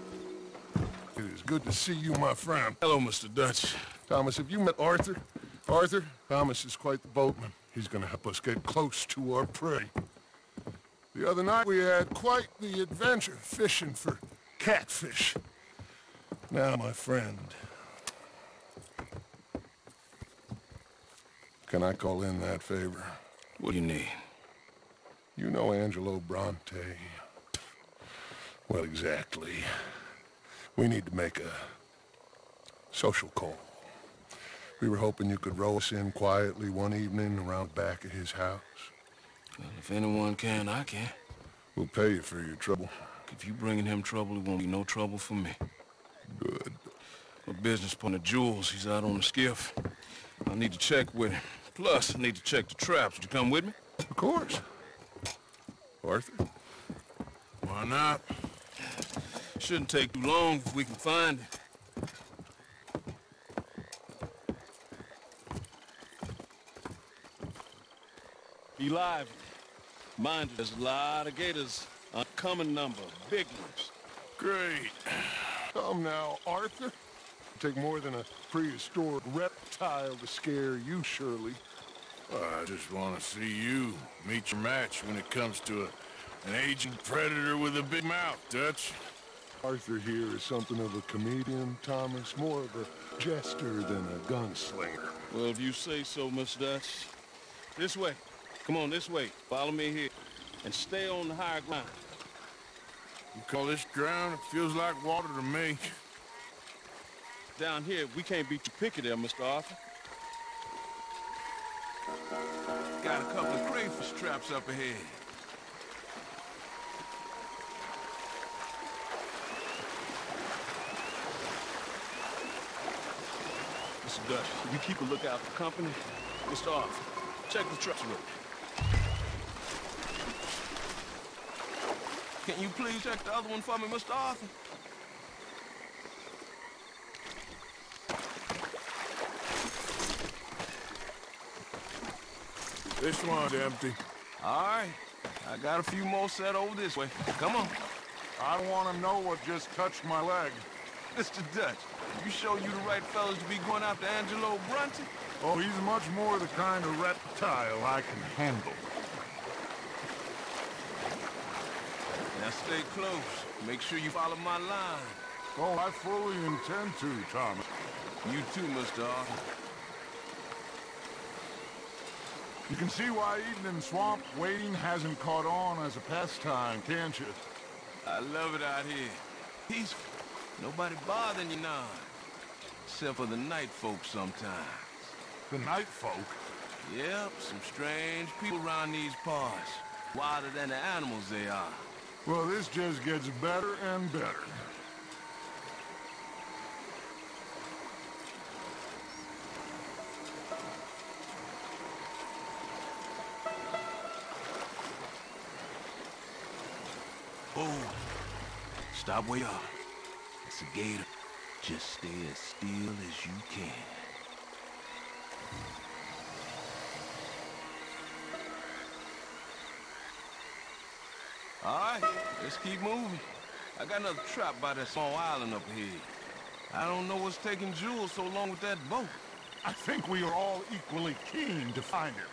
it is good to see you, my friend. Hello, Mr. Dutch. Thomas, have you met Arthur? Arthur, Thomas is quite the boatman. He's gonna help us get close to our prey. The other night we had quite the adventure fishing for catfish. Now, my friend, can I call in that favor? What do you need? You know Angelo Bronte. Well, exactly. We need to make a social call. We were hoping you could roll us in quietly one evening around the back of his house. Well, if anyone can, I can. We'll pay you for your trouble. If you bringing him trouble, it won't be no trouble for me. Good. My business partner, Jules, he's out on the skiff. I need to check with him. Plus, I need to check the traps. Would you come with me? Of course. Arthur? Why not? Shouldn't take too long if we can find it. Be lively. Mind you, there's a lot of gators. Uncommon number. Big ones. Great. Come now, Arthur. Take more than a prehistoric reptile to scare you, surely. I just want to see you meet your match when it comes to an aging predator with a big mouth, Dutch. Arthur here is something of a comedian, Thomas. More of a jester than a gunslinger. Well, if you say so, Miss Dutch. This way. Come on, this way. Follow me here. And stay on the higher ground. You call this ground? It feels like water to me. Down here, we can't beat you picky there, Mr. Arthur. Got a couple of crayfish traps up ahead. Mr. Dutch, you keep a lookout for company. Mr. Arthur, check the traps with me. Can you please check the other one for me, Mr. Arthur? This one's empty. All right. I got a few more set over this way. Come on. I want to know what just touched my leg. Mr. Dutch, you sure you the right fellas to be going after Angelo Bronte? Oh, he's much more the kind of reptile I can handle. Now stay close. Make sure you follow my line. Oh, I fully intend to, Thomas. You too, Mr. Arthur. You can see why eating in swamp wading hasn't caught on as a pastime, can't you? I love it out here. Peaceful. Nobody bothering you now. Except for the night folk sometimes. The night folk? Yep, some strange people around these parts. Wilder than the animals they are. Well, this just gets better and better. Oh, stop where you are. It's a gator. Just stay as still as you can. All right, let's keep moving. I got another trap by that small island up here. I don't know what's taking Jules so long with that boat. I think we are all equally keen to find him.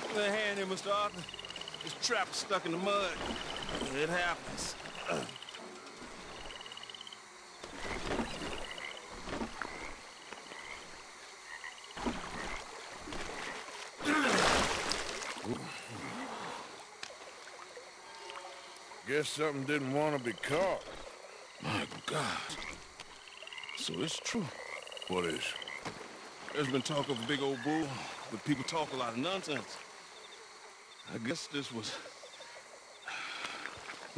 Give me a hand here, Mr. Arthur. This trap is stuck in the mud. It happens. Guess something didn't want to be caught. My God. So it's true. What is? There's been talk of a big old bull, but people talk a lot of nonsense. I guess this was...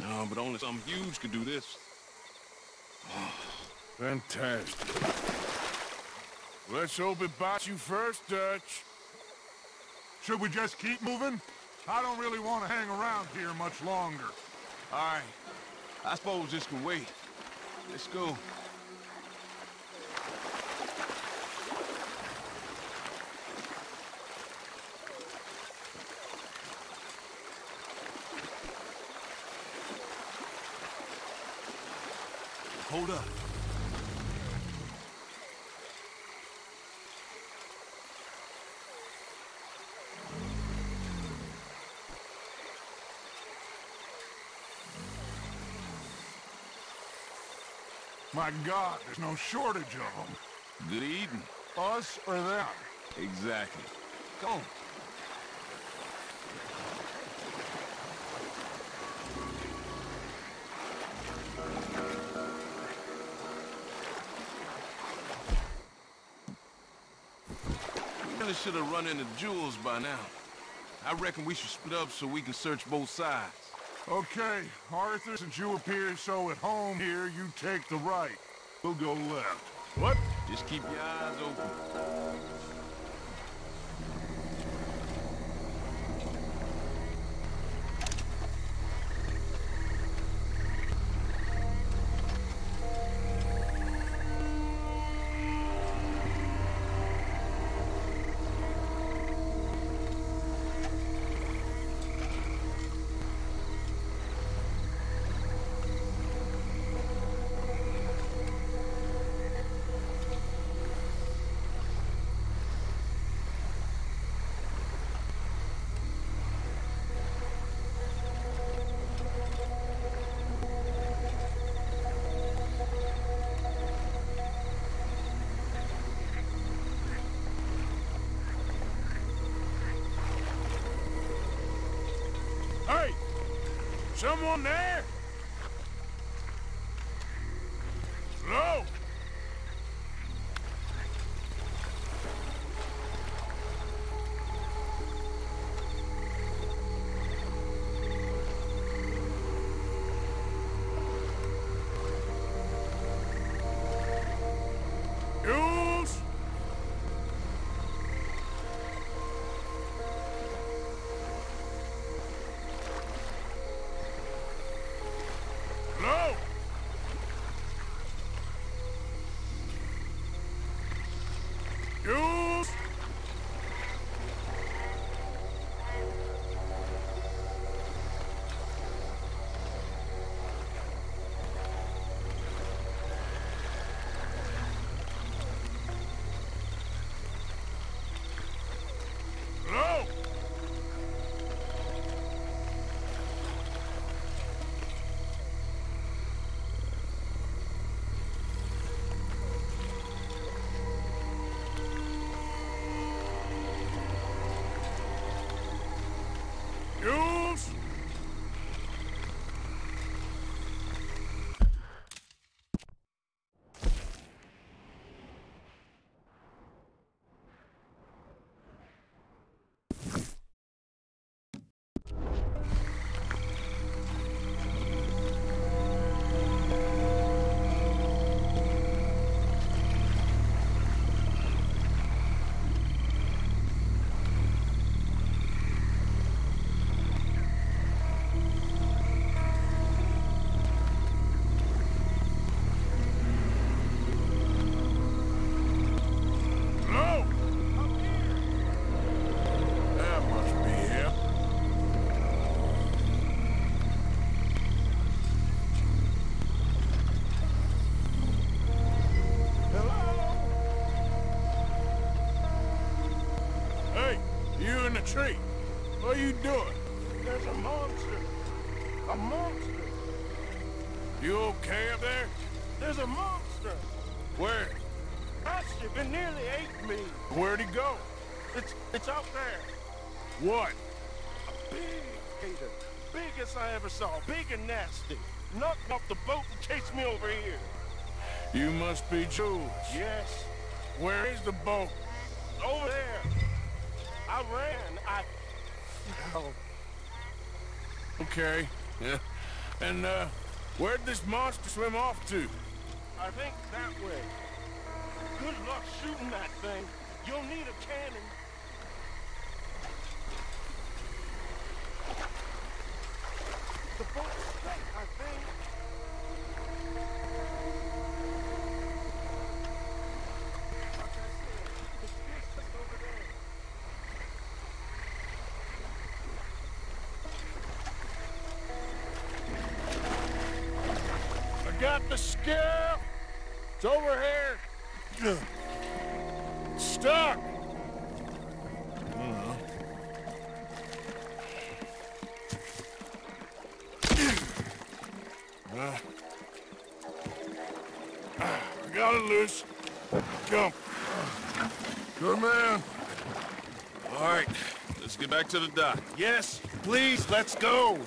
No, but only something huge could do this. Fantastic. Let's hope it bites you first, Dutch. Should we just keep moving? I don't really want to hang around here much longer. All right. I suppose this can wait. Let's go. Hold up. My God, there's no shortage of them. Good eating. Us or them? Exactly. Come on. Really should have run into Jules by now. I reckon we should split up so we can search both sides. Okay, Arthur, since you appear so at home here, you take the right. We'll go left. What? Just keep your eyes open. Hey! Someone there? Hello? Jules? You in the tree. What are you doing? There's a monster. A monster. You okay up there? There's a monster. Where? It nearly ate me. Where'd he go? It's out there. What? A big gator. Biggest I ever saw. Big and nasty. Knocked me off the boat and chased me over here. You must be Jules. Yes. Where is the boat? Over there. I ran. Oh. Okay. Yeah. And, where'd this monster swim off to? I think that way. Good luck shooting that thing. You'll need a cannon. The boat's straight, I think. Like I said, the spear's just over there. I got the skiff. It's over here. Stuck. I got it loose. Jump. Good man. All right, let's get back to the dock. Yes, please, let's go.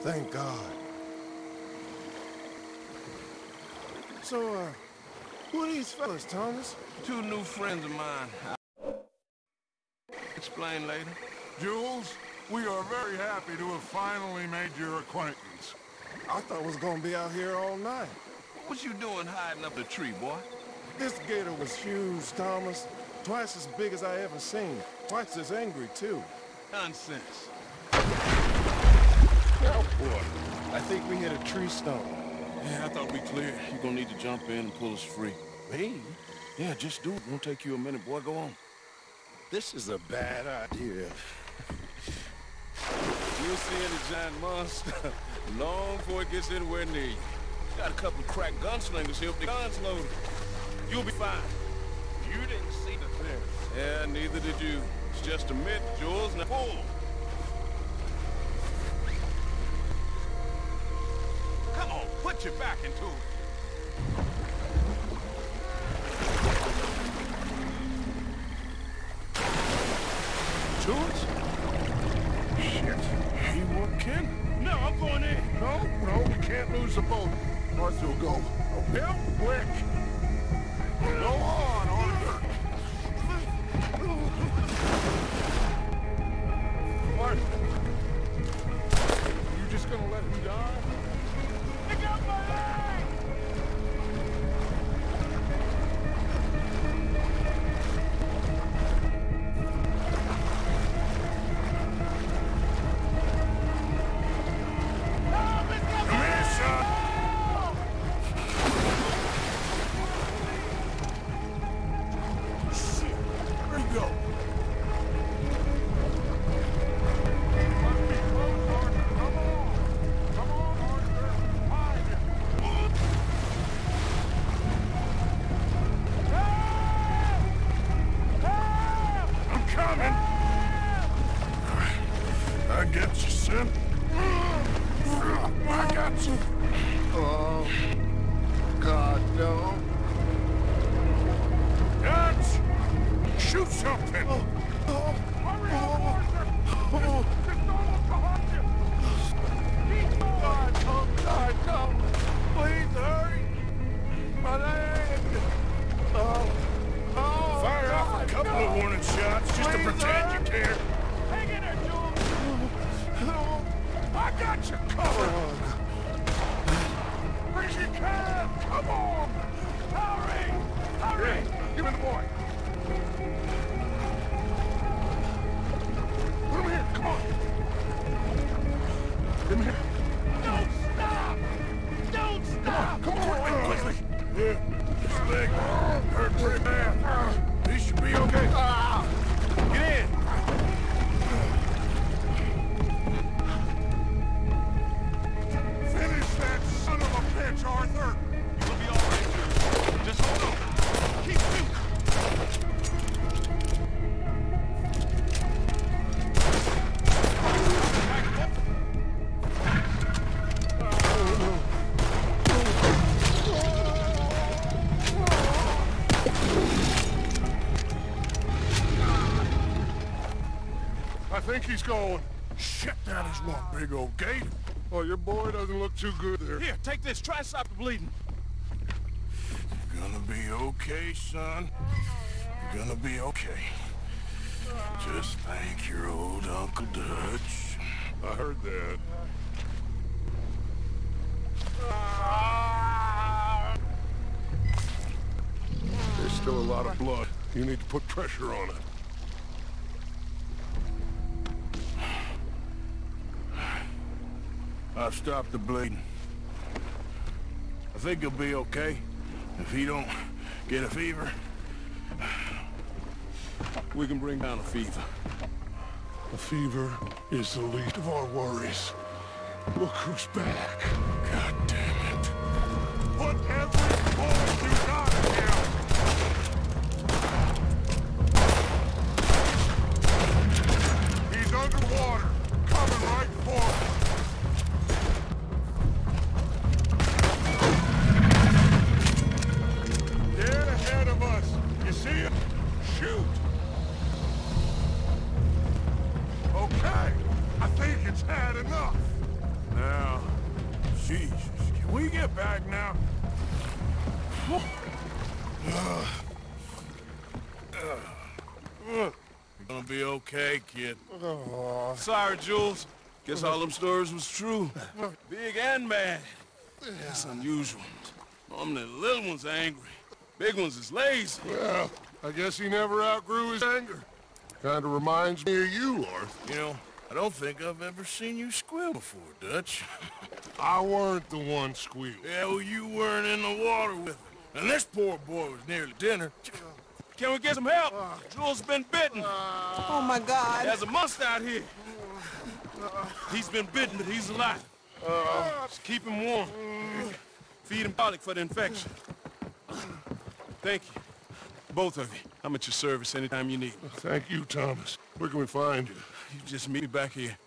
Thank God. So, who are these fellas, Thomas? Two new friends of mine. I'll explain later. Jules, we are very happy to have finally made your acquaintance. I thought was gonna be out here all night. What was you doing hiding up the tree, boy? This gator was huge, Thomas. Twice as big as I ever seen. Twice as angry, too. Nonsense. Oh, boy. I think we hit a tree stump. Yeah, I thought we cleared. You're gonna need to jump in and pull us free. Me? Yeah, just do it. Won't take you a minute, boy. Go on. This is a bad idea. You'll see the giant monster long before it gets anywhere near you. Got a couple of crack gunslingers here with the guns loaded. You'll be fine. You didn't see the thing. Yeah, neither did you. It's just a myth, Jules. Now pull. Come on, put your back into it. Jules? Shit. He working? No, I'm going in. No, we can't lose the boat. Arthur will go. Bill, quick. Go on, Arthur. Arthur. You just gonna let him die? Pick up my leg! Come here, son. Shit. Where'd he go? I get you, son. I got you. Oh, God, no. Dutch! Shoot something! Hurry up, Arthur! This almost caught you! God, oh God, no! Please hurry! My leg! Oh, fire off a couple of warning shots just to pretend you care. Hang in there, Jules! I got you covered! Bring your can! Come on! Hurry! Hurry! Give me the boy. Put him here, come on. Give him here. Don't stop! Don't stop! Come on, quickly. Yeah, this leg hurt pretty bad. He should be okay. Get in! think he's going? Shit, that is one big old gate. Oh, your boy doesn't look too good there. Here, take this. Try to stop the bleeding. You're gonna be okay, son. You're gonna be okay. Just thank your old Uncle Dutch. I heard that. There's still a lot of blood. You need to put pressure on it. I've stopped the bleeding. I think he'll be okay if he don't get a fever. We can bring down a fever. A fever is the least of our worries. Look who's back. God damn it. Put every bullet you got in him! He's underwater, coming right for us. Dead ahead of us. You see him? Shoot! Okay, I think it's had enough. Now, Jesus, can we get back now? You're gonna be okay, kid. Sorry, Jules. Guess all them stories was true. Big and bad. That's unusual. Normally the little ones are angry. Big ones is lazy. Well, I guess he never outgrew his anger. Kinda reminds me of you, Arthur. You know, I don't think I've ever seen you squeal before, Dutch. I weren't the one squealing. Yeah, well, you weren't in the water with him. And this poor boy was nearly dinner. Can we get some help? Jules been bitten. Oh, my God. There's a monster out here. He's been bitten, but he's alive. Just keep him warm. Feed him garlic for the infection. Thank you. Both of you. I'm at your service anytime you need me. Thank you, Thomas. Where can we find you? You just meet me back here.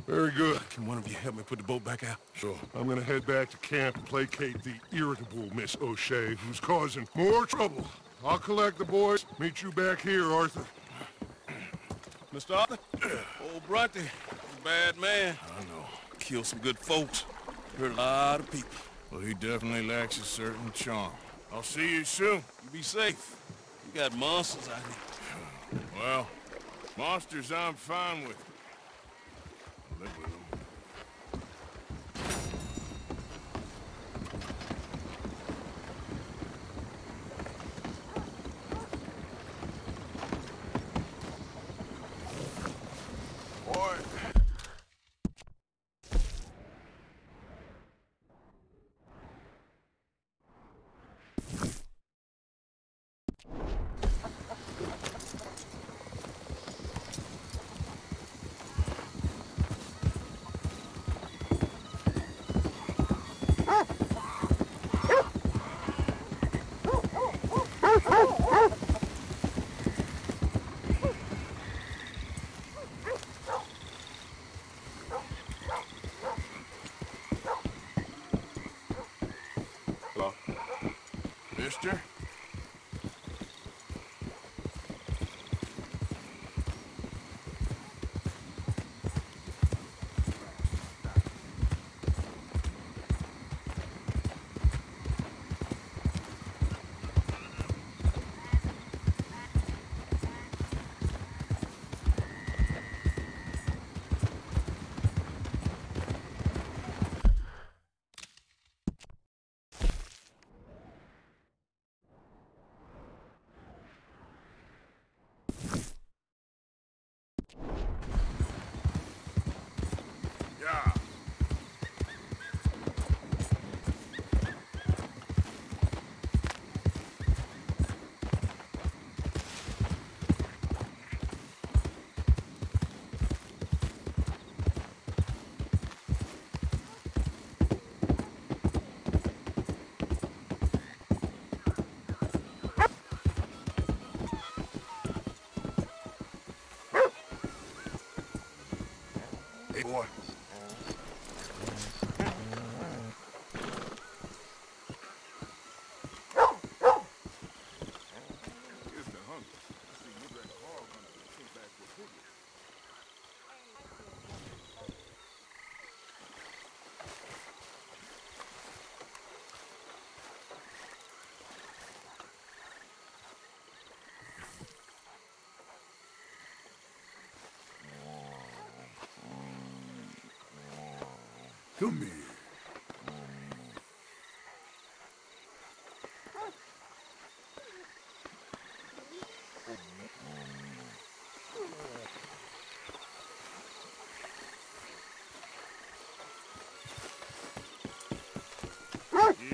Very good. Can one of you help me put the boat back out? Sure. I'm gonna head back to camp and placate the irritable Miss O'Shea, who's causing more trouble. I'll collect the boys. Meet you back here, Arthur. Mr. Arthur? Old Brunty, a bad man. I know. Killed some good folks. Hurt a lot of people. Well, he definitely lacks a certain charm. I'll see you soon. You be safe. You got monsters out here. Well, monsters I'm fine with. I'll live with them. Mister? Hey, boy. Come here.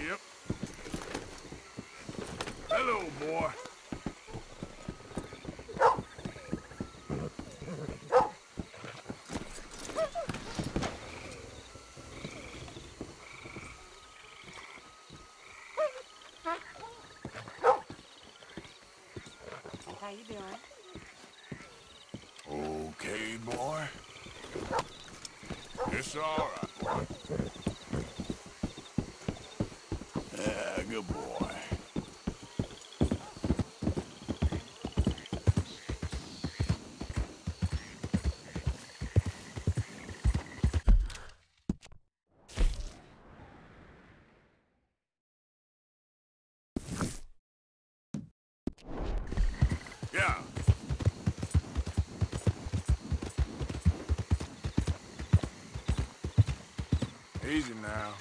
Yep. Hello, boy. How you doing? Okay, boy. It's all right. Yeah, good boy. Yeah. Easy now.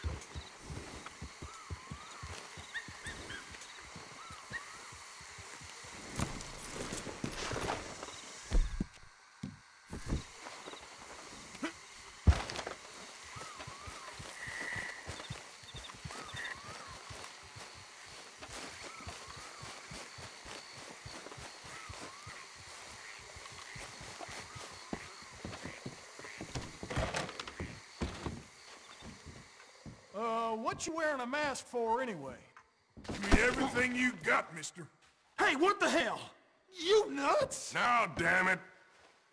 What you wearing a mask for anyway? Give me everything you got, mister. Hey, what the hell? You nuts? Now, damn it.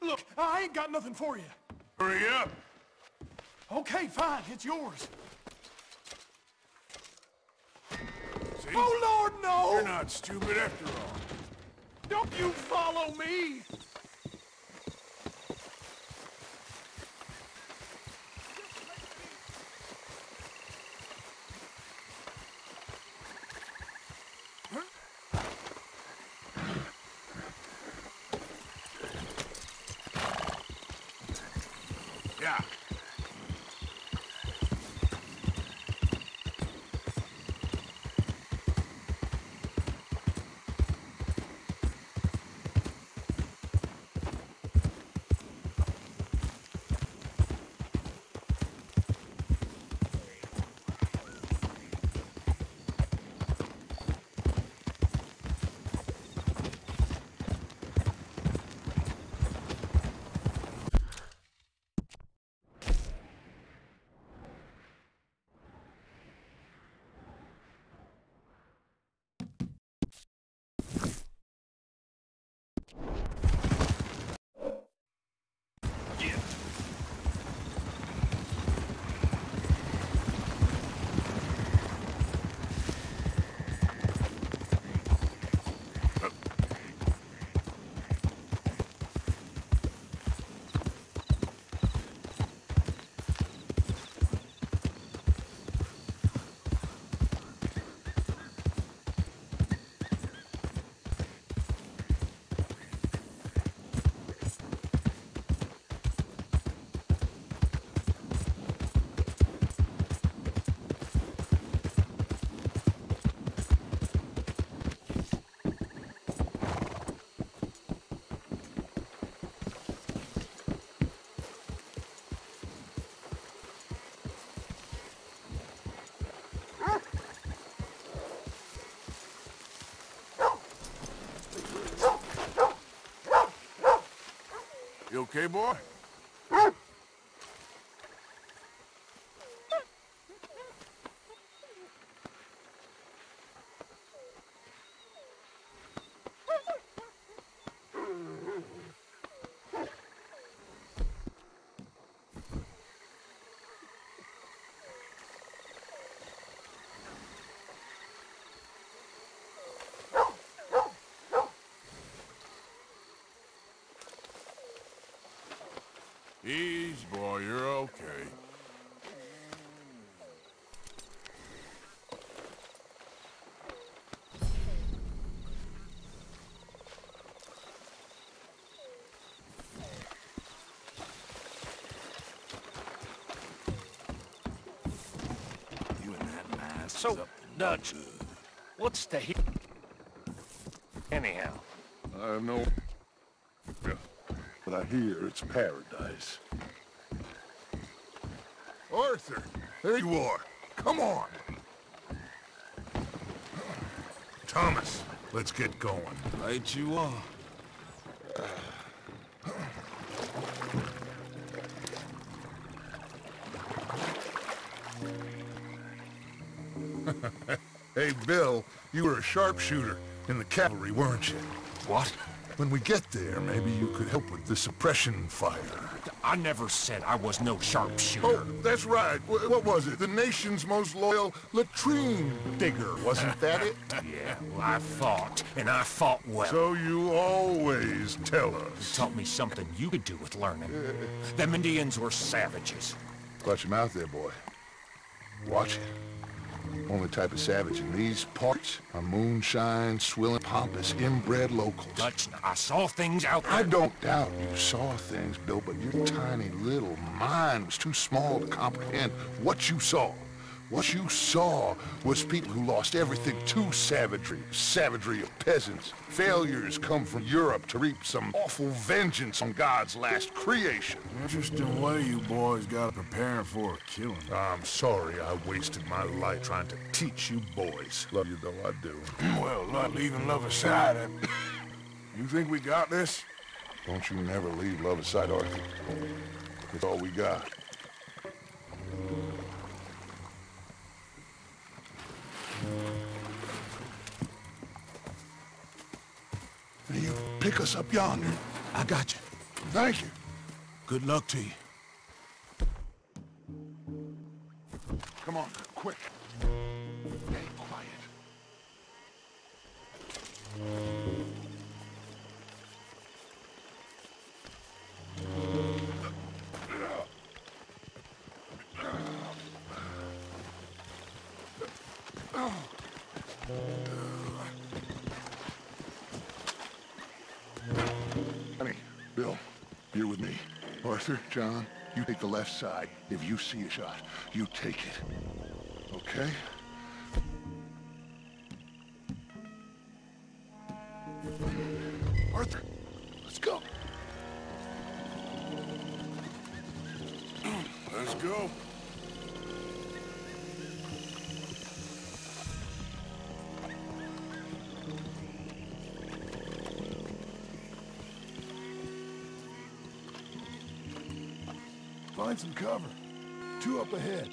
Look, I ain't got nothing for you. Hurry up. Okay, fine, it's yours. See? Oh, Lord, no! You're not stupid after all. Don't you follow me! Yeah. You okay, boy? Easy, boy, you're okay. So, Dutch, what's the heat? Anyhow. I have no... but I hear it's paradise. Arthur, there you are. Come on. Thomas, let's get going. Right you are. Hey, Bill, you were a sharpshooter in the cavalry, weren't you? What? When we get there, maybe you could help with the suppression fire. I never said I was no sharpshooter. Oh, that's right. What was it? The nation's most loyal latrine digger, wasn't that it? Yeah, well, I fought, and I fought well. So you always tell us. You taught me something you could do with learning. Them Indians were savages. Watch your mouth there, boy. Watch it. Only type of savage in these parts are moonshine, swilling, pompous, inbred locals. Dutch, I saw things out there. I don't doubt you saw things, Bill, but your tiny little mind was too small to comprehend what you saw. What you saw was people who lost everything to savagery. Savagery of peasants. Failures come from Europe to reap some awful vengeance on God's last creation. Interesting way you boys got preparing for a killing. I'm sorry I wasted my life trying to teach you boys. Love you though, I do. Well, not leaving love aside. You think we got this? Don't you never leave love aside, Arthur. It's all we got. Now you pick us up yonder. I got you. Thank you. Good luck to you. Come on, quick. Stay quiet. Honey, Bill, you're with me. Arthur, John, you take the left side. If you see a shot, you take it. Okay? Arthur, let's go. Let's go. Find some cover. 2 up ahead.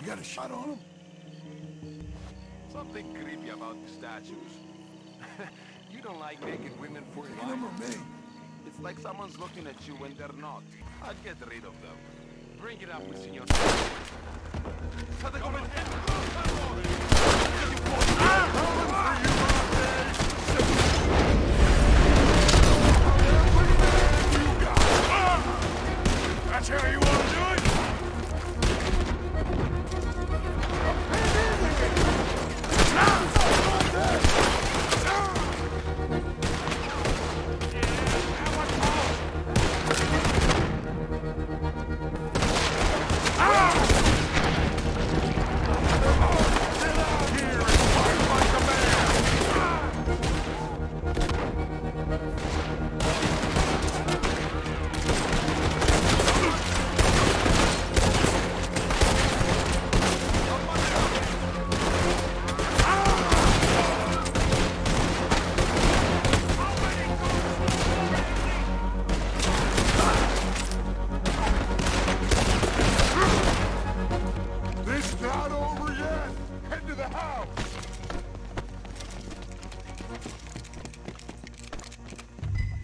You got a shot on him? Something creepy about the statues. You don't like naked women for your Him or me? It's like someone's looking at you when they're not. I'd get rid of them. Bring it up, senor. That's how you want to do it?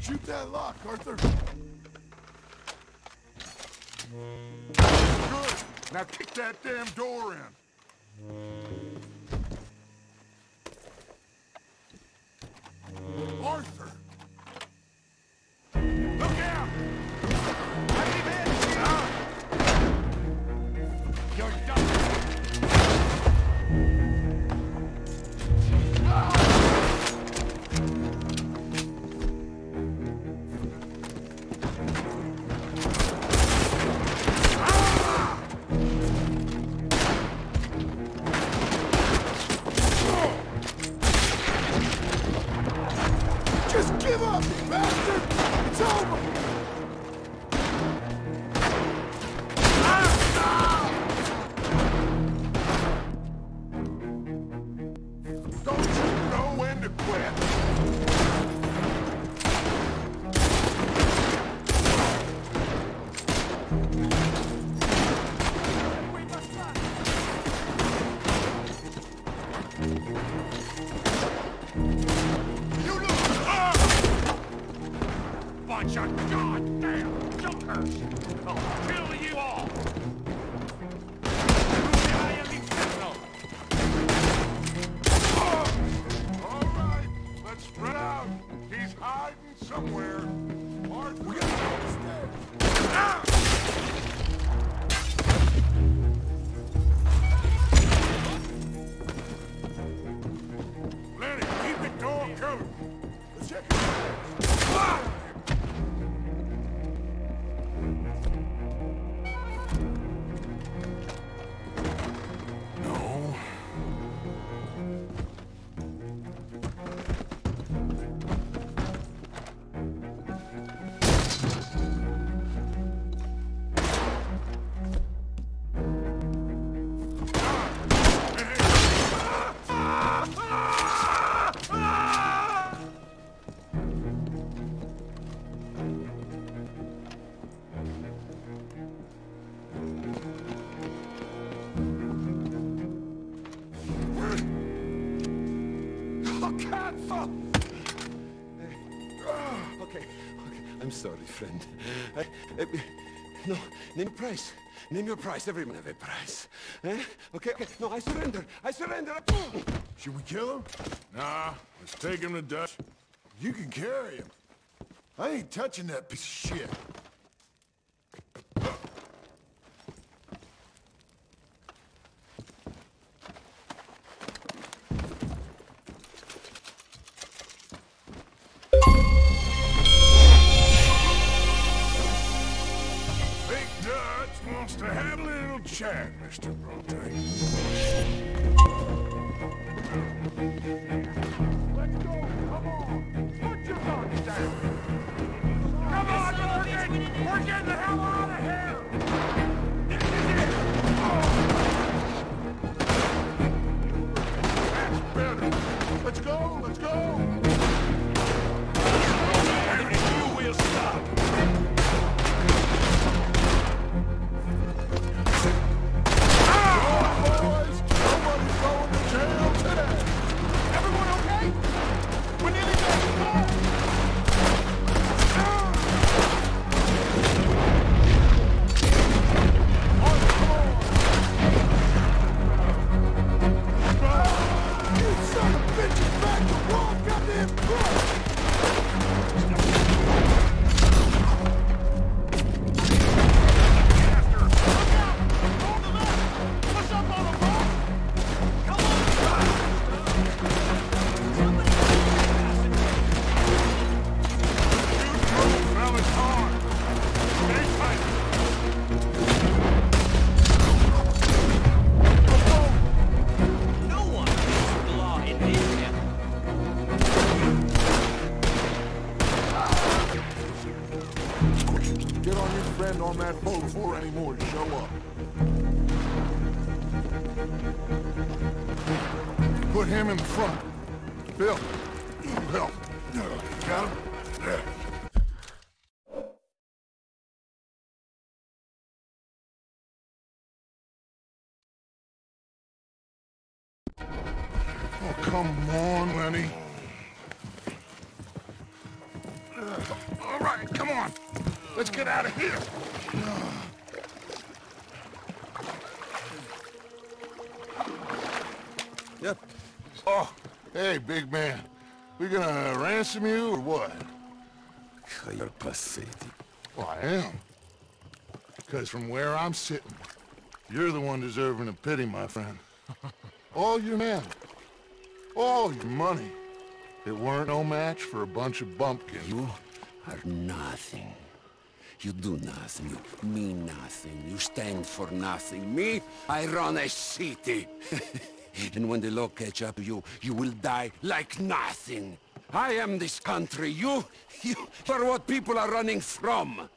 Shoot that lock, Arthur. Good. Now kick that damn door in. Arthur! Look out! You're done. bunch of goddamn jokers! I'll kill you all! All right, let's spread out. He's hiding somewhere. Mark, we're gonna go upstairs. Lenny, keep the door covered. Let's check it out. Okay, I'm sorry, friend. No, name your price. Name your price. Everyone have a price. Okay, no, I surrender. I surrender. Should we kill him? Nah, let's take him to Dutch. You can carry him. I ain't touching that piece of shit. Big Dutch wants to have a little chat, Mr. Bronte. Let's go, come on! Put your guns down! Come on, we're getting the hell out of here! This is it! That's better! Let's go, let's go! And you will stop! On that boat before any more show up. Put him in the front. Bill. Bill. Got him? Yeah. Oh, come on, Lenny. All right, come on. Let's get out of here. Yep. Oh, hey, big man. We gonna ransom you or what? You're pathetic. Well, I am. Because from where I'm sitting, you're the one deserving of pity, my friend. All your men, all your money, it weren't no match for a bunch of bumpkins. You are nothing. You do nothing. You mean nothing. You stand for nothing. Me, I run a city. And when the law catch up to you, you will die like nothing. I am this country. You are what people are running from.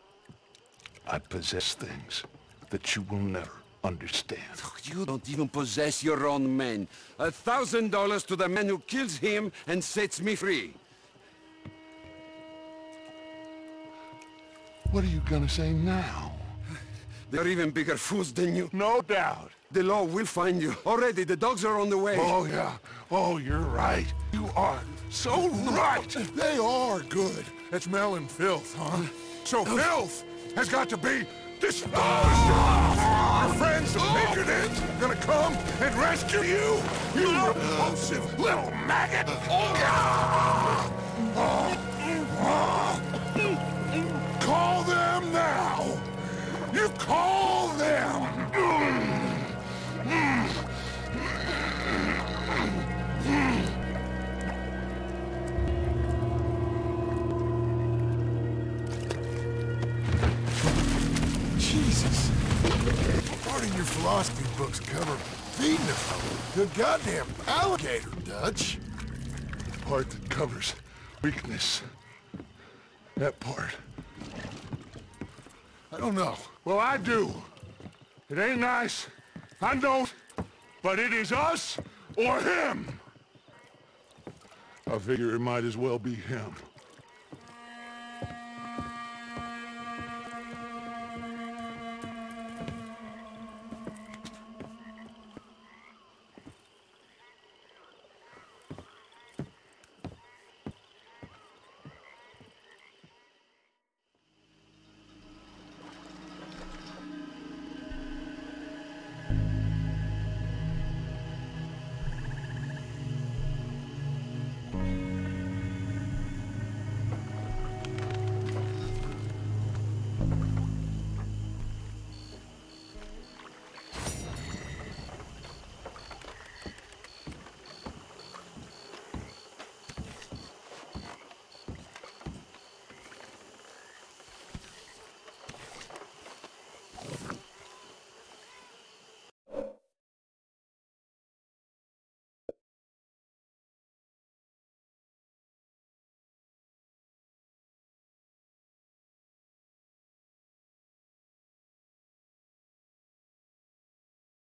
I possess things that you will never understand. You don't even possess your own men. $1,000 to the man who kills him and sets me free. What are you gonna say now? They're even bigger fools than you. No doubt. The law will find you. Already, the dogs are on the way. Oh, yeah. Oh, you're right. You are so right. They are good at smelling filth, huh? So filth has got to be disposed of. Your friends, the Pinkertons, gonna come and rescue you. You repulsive little maggot. Call them now. You call them. Jesus. Part of your philosophy books cover feeding a fellow. The goddamn alligator, Dutch. Part that covers weakness. That part. I don't know. Well, I do. It ain't nice. I don't. But it is us or him. I figure it might as well be him.